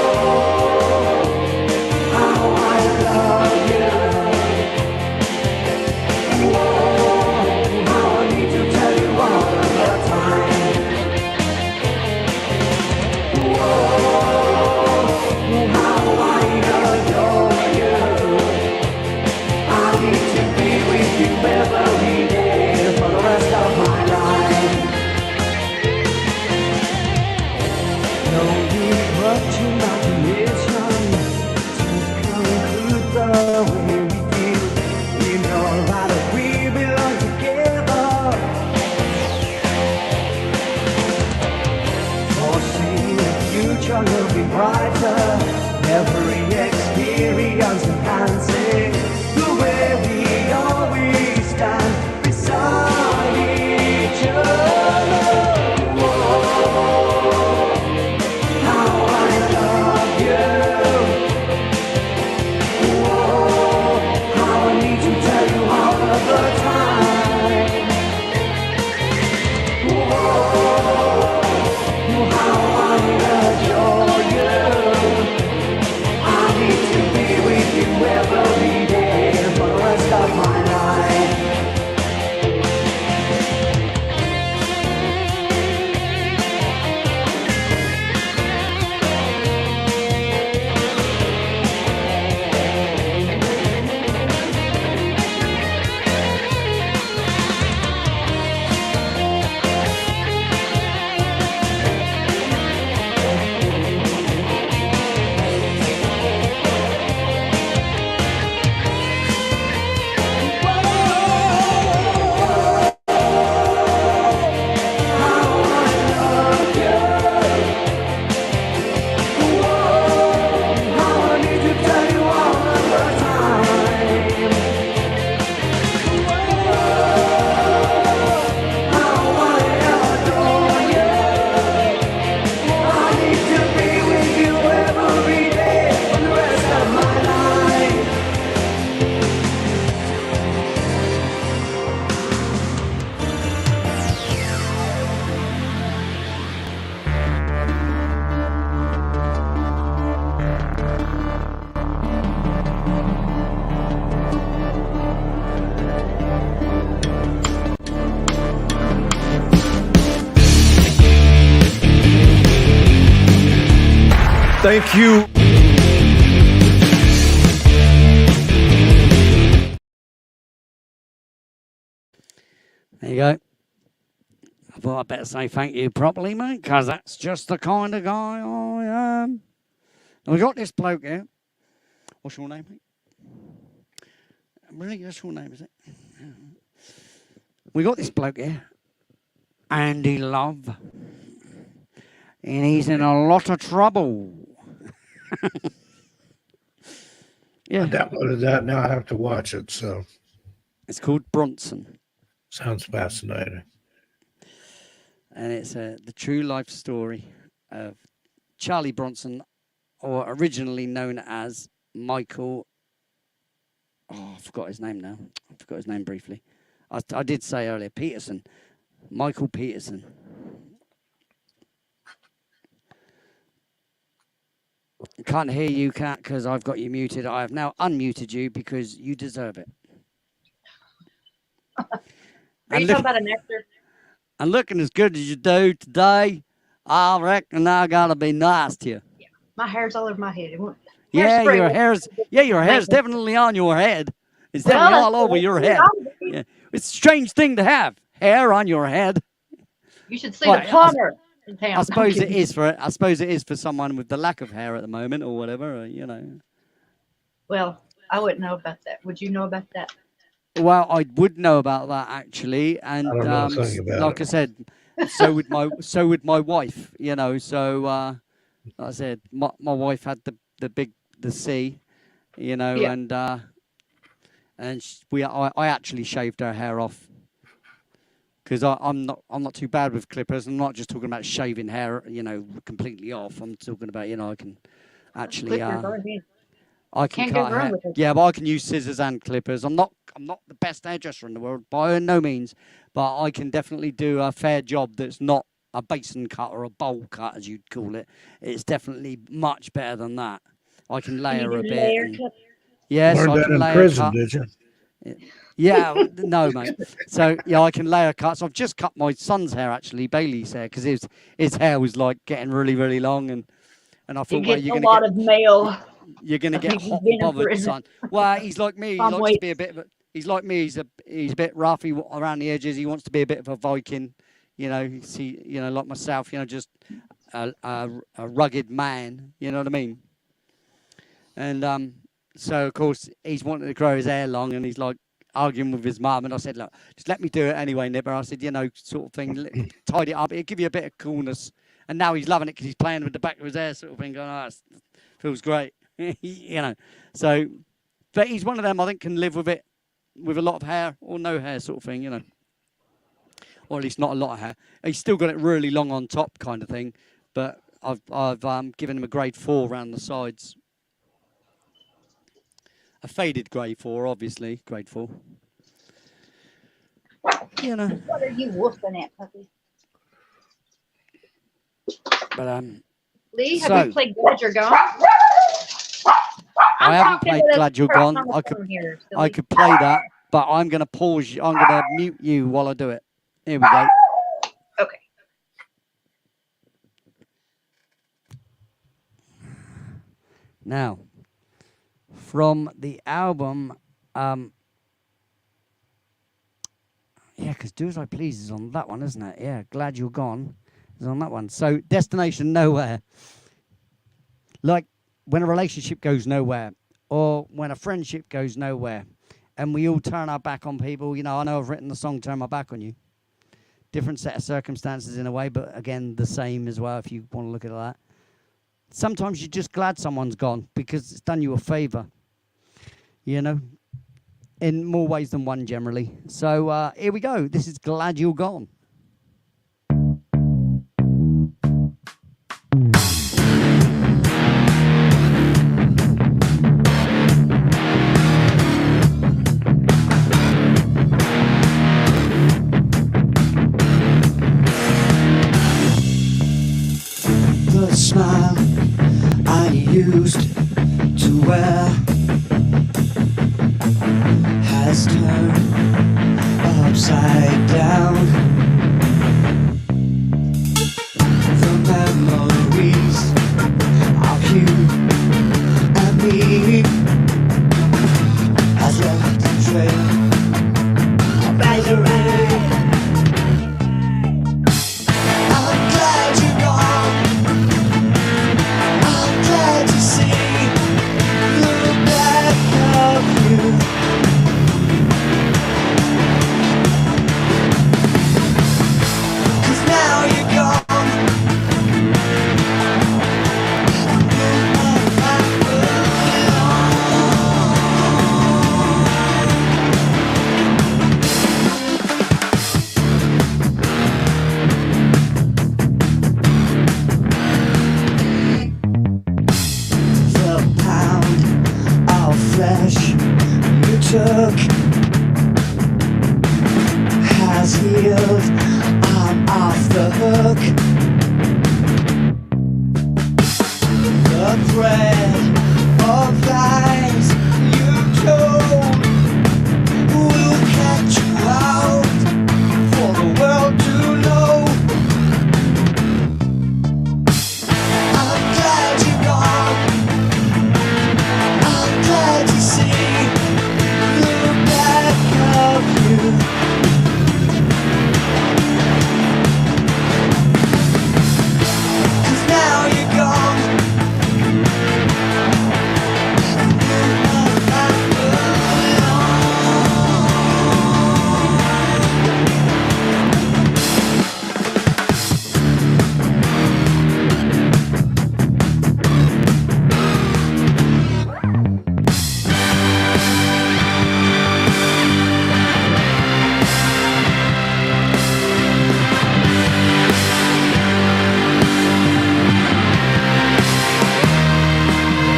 Looking brighter, every experience enhancing the way we always stand beside each other. Whoa, how I love you. Whoa, how I need to tell you all of the time. Whoa, how I adore you. I need to be with you every day for the rest of my life. Thank you. There you go. I thought I'd better say thank you properly, mate, because that's just the kind of guy I am. And we got this bloke here. What's your name, mate? Really? That's your name, is it? We got this bloke here, Andy Love. And he's in a lot of trouble. I downloaded that. Now I have to watch it. So It's called Bronson. Sounds fascinating. And it's the true life story of Charlie Bronson, or originally known as Michael. Oh, I forgot his name now. I forgot his name briefly. I did say earlier, Peterson. Michael Peterson. Can't hear you, Kat, because I've got you muted. I have now unmuted you because you deserve it. Are And you look- talking about an actor? And looking as good as you do today, I reckon I gotta be nice to you. My hair's all over my head. It won't. Yeah, Hairspray your will- hair's your hair's definitely on your head. It's Well, definitely all that's- over your that's head. what I would do. Yeah. It's a strange thing to have hair on your head. You should see Right, the plumber in town. I suppose it is for someone with the lack of hair at the moment or whatever, you know. Well, I wouldn't know about that. Would you know about that? Well, I would know about that actually, and I don't know a thing about like it. I said, so would my wife, you know. So like I said, my wife had the C, you know, Yeah. and I actually shaved her hair off because I'm not too bad with clippers. I'm not just talking about shaving hair, you know, completely off. I'm talking about, you know, I can actually Clippers, go ahead. I can Can't go cut wrong hair. with it. Yeah, but I can use scissors and clippers. I'm not the best hairdresser in the world by no means, but I can definitely do a fair job that's not a basin cut or a bowl cut as you'd call it. It's definitely much better than that. I can layer a do bit. layer and- cut? yes, Learned I that can in layer prison, cut. did you? Yeah, no, mate. So yeah, I can layer cuts. I've just cut my son's hair actually, Bailey's hair, because his hair was like getting really, really long, and I You thought, well, get you're a gonna lot get of mail. you're gonna get think he's hot been and in bothered, prison. son. Well, he's like me. He Tom likes to Waits. be a bit of a. He's like me. He's a bit roughy around the edges. He wants to be a bit of a Viking, you know. You know, like myself. You know, just a rugged man. You know what I mean? And so of course he's wanting to grow his hair long, and he's like arguing with his mum. And I said, look, just let me do it anyway, Nipper. I said, you know, sort of thing, tidy it up. It'll give you a bit of coolness. And now he's loving it because he's playing with the back of his hair, sort of thing. Going, oh, it feels great, you know. So, but he's one of them I think can live with it, with a lot of hair or no hair, sort of thing, you know. Or at least not a lot of hair. He's still got it really long on top, kind of thing. But I've given him a grade 4 around the sides. A faded grade 4, obviously, grade 4. You know. What are you woofing at, puppy? But Lee, have So- you played Glad You're Gone? I haven't talking played to the Glad You're person Gone. on the I could phone here, I silly. could play that, but I'm going to pause you. I'm going to mute you while I do it. Here we go. Okay. Now, from the album, yeah, because Do As I Please is on that one, isn't it? Yeah, Glad You're Gone is on that one. So, Destination Nowhere. Like when a relationship goes nowhere, or when a friendship goes nowhere, and we all turn our back on people. You know, I know I've written the song Turn My Back on You. Different set of circumstances in a way, but again, the same as well if you want to look at that. Sometimes you're just glad someone's gone because it's done you a favor, you know, in more ways than one generally. So here we go. This is Glad You're Gone. The smile I used to wear has turned upside down. The memories of you and me has left a trail of misery. I'm glad you're gone. I'm glad to see the back of you. 'cause I'm off the hook. The thread of lies you told will catch you out for the world to know. I'm glad you're gone. I'm glad to see the back of you. 'Cause now you're gone.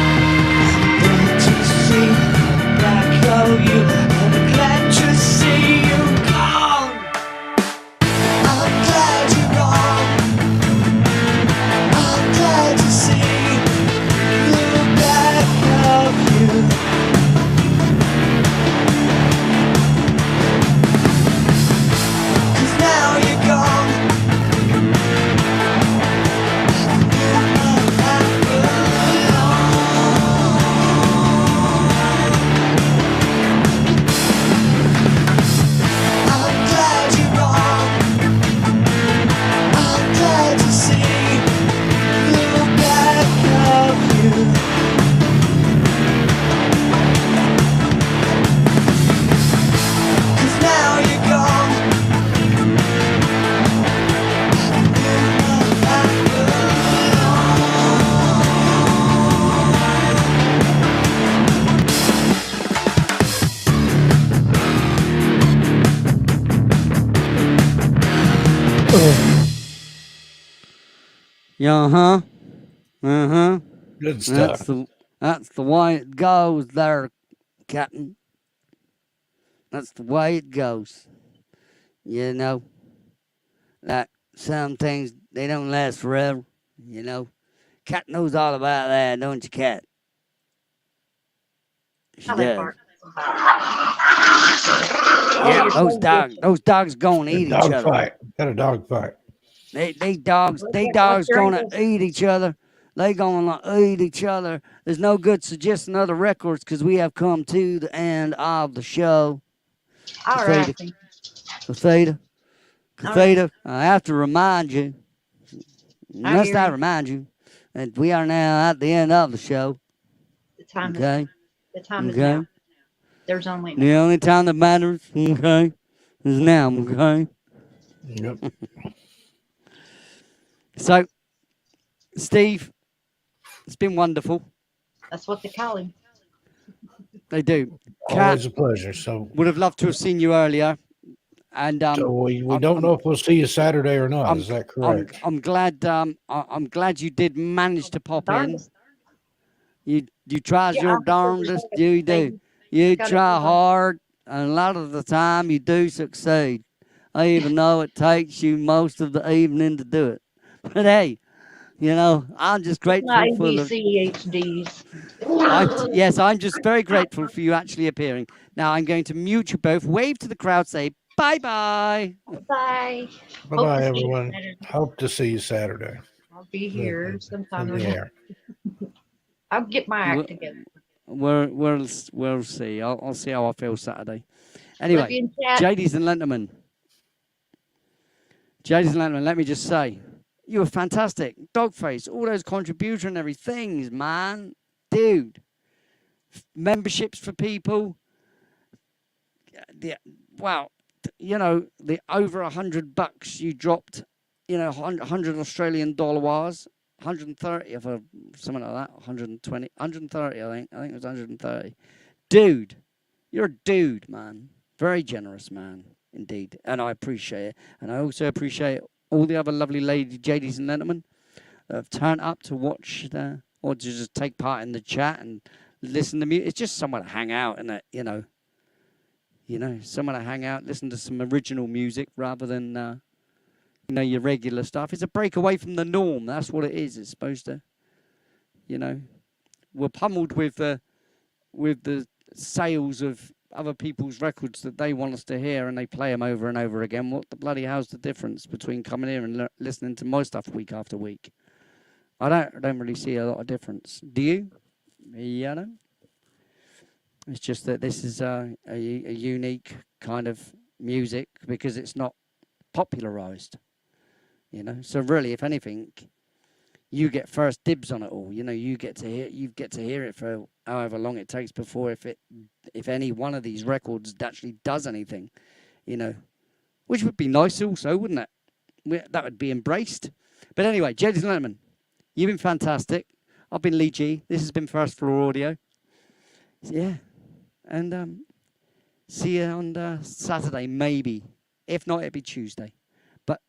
Glad to see the back of you, and glad to see you gone. I'm glad you're gone. I'm glad to see the back of you. 'Cause now you're gone. I'm glad you're gone. I'm glad to see the back of you. 'Cause now you're gone. Yeah, uh-huh. Uh-huh. Good stuff. That's the way it goes there, Captain. That's the way it goes. You know, like some things, they don't last forever, you know. Cat knows all about that, don't you, Cat? She How that does. part. Yeah, Oh, those dogs gonna eat each Dog other. fight. Got a dog fight. They dogs gonna eat each other. They gonna eat each other. There's no good suggesting other records because we have come to the end of the show. All right. then. Cathedra, I have to remind you, must hear I you. remind you, that we are now at the end of the show. The time Okay? is the time is Okay? now. There's only The only time that matters, okay, is now, okay? Yep. So, Steve, it's been wonderful. that's what they call him. They do. Kat Always a pleasure. So, would have loved to have seen you earlier. And so we I'm- don't I'm- know if we'll see you Saturday or not. Is that correct? I'm glad. I'm glad you did manage to pop in. Darndest. You tries Yeah, your I'm darndest. sure You do. You Gotta try do that. hard, and a lot of the time you do succeed. I even know it takes you most of the evening to do it. But hey, you know, I'm just grateful Not for the. ABCHDs. Yes, I'm just very grateful for you actually appearing. Now I'm going to mute you both. Wave to the crowd. Say bye bye. Bye. Bye Hope bye, to see you everyone. Saturday. Hope to see you Saturday. I'll be here sometime. In the air. I'll get my Well, act together. We'll see. I'll see how I feel Saturday. Anyway, Love you in chat. Ladies and gentlemen, let me just say, you were fantastic. Dogface, all those contributionary things, man. Dude. Memberships for people. Wow. You know, the over $100 you dropped, you know, 100 Australian dollar was. 130 of a, something like that, 120, 130, I think it was 130. Dude, you're a dude, man. Very generous, man, indeed. And I appreciate it. And I also appreciate all the other lovely ladies and gentlemen that have turned up to watch or to just take part in the chat and listen to music. It's just somewhere to hang out, and you know. You know, somewhere to hang out, listen to some original music rather than, you know, your regular stuff. It's a break away from the norm. That's what it is. It's supposed to, you know. We're pummeled with the sales of other people's records that they want us to hear, and they play them over and over again. What the bloody hell's the difference between coming here and listening to my stuff week after week? I don't really see a lot of difference. Do you? Yeah, no. It's just that this is a unique kind of music because it's not popularized, you know. So really, if anything, you get first dibs on it all. You know, you get to hear it for however long it takes before if any one of these records actually does anything, you know, which would be nice also, wouldn't it? That would be embraced. But anyway, ladies and gentlemen, you've been fantastic. I've been Lee G. This has been First Floor Audio. Yeah. And see you on Saturday, maybe. If not, it'll be Tuesday. But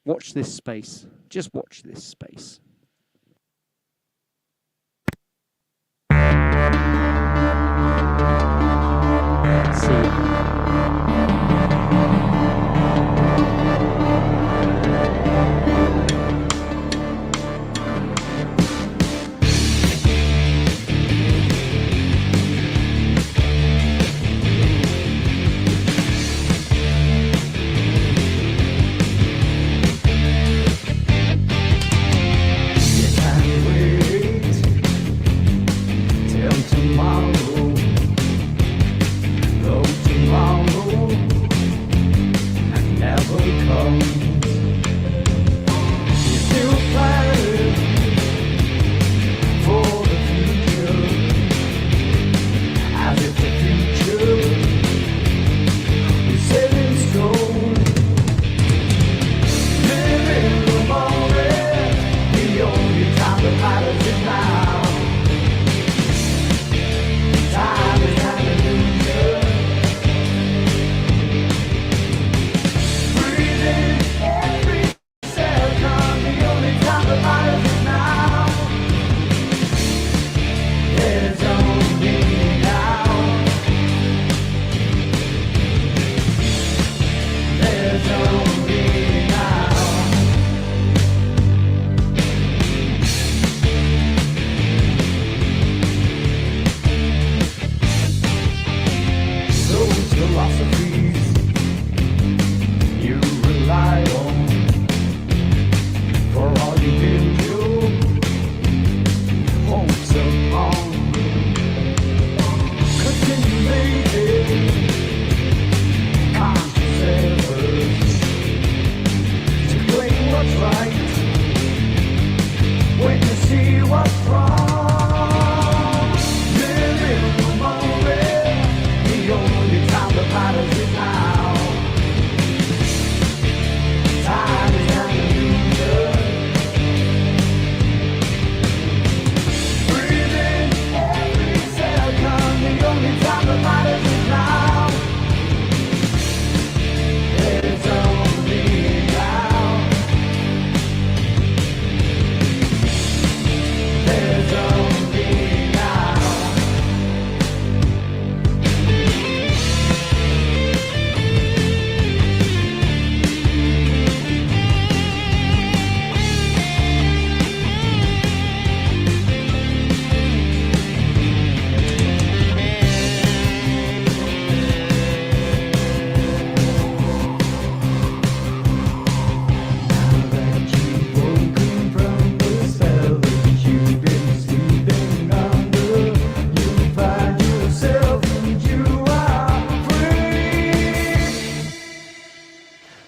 watch this space. Just watch this space. See you.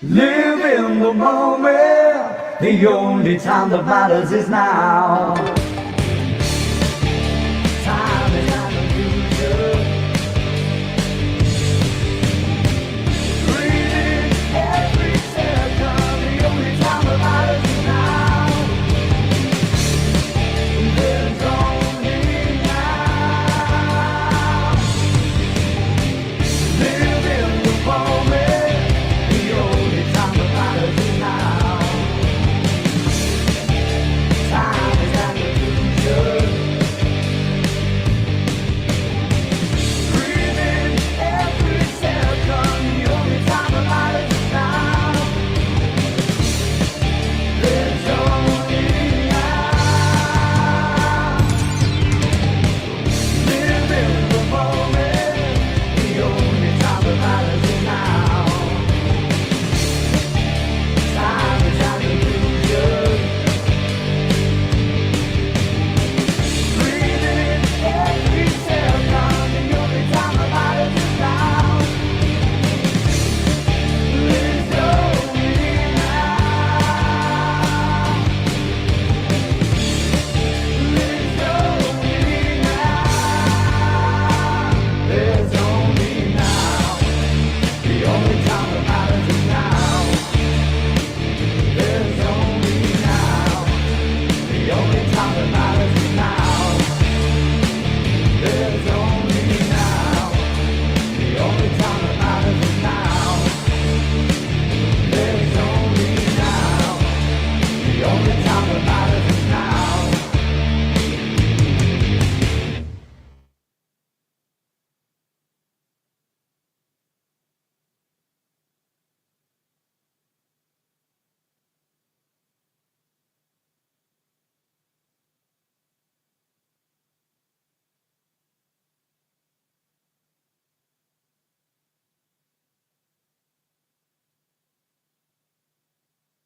Live in the moment. The only time that matters is now.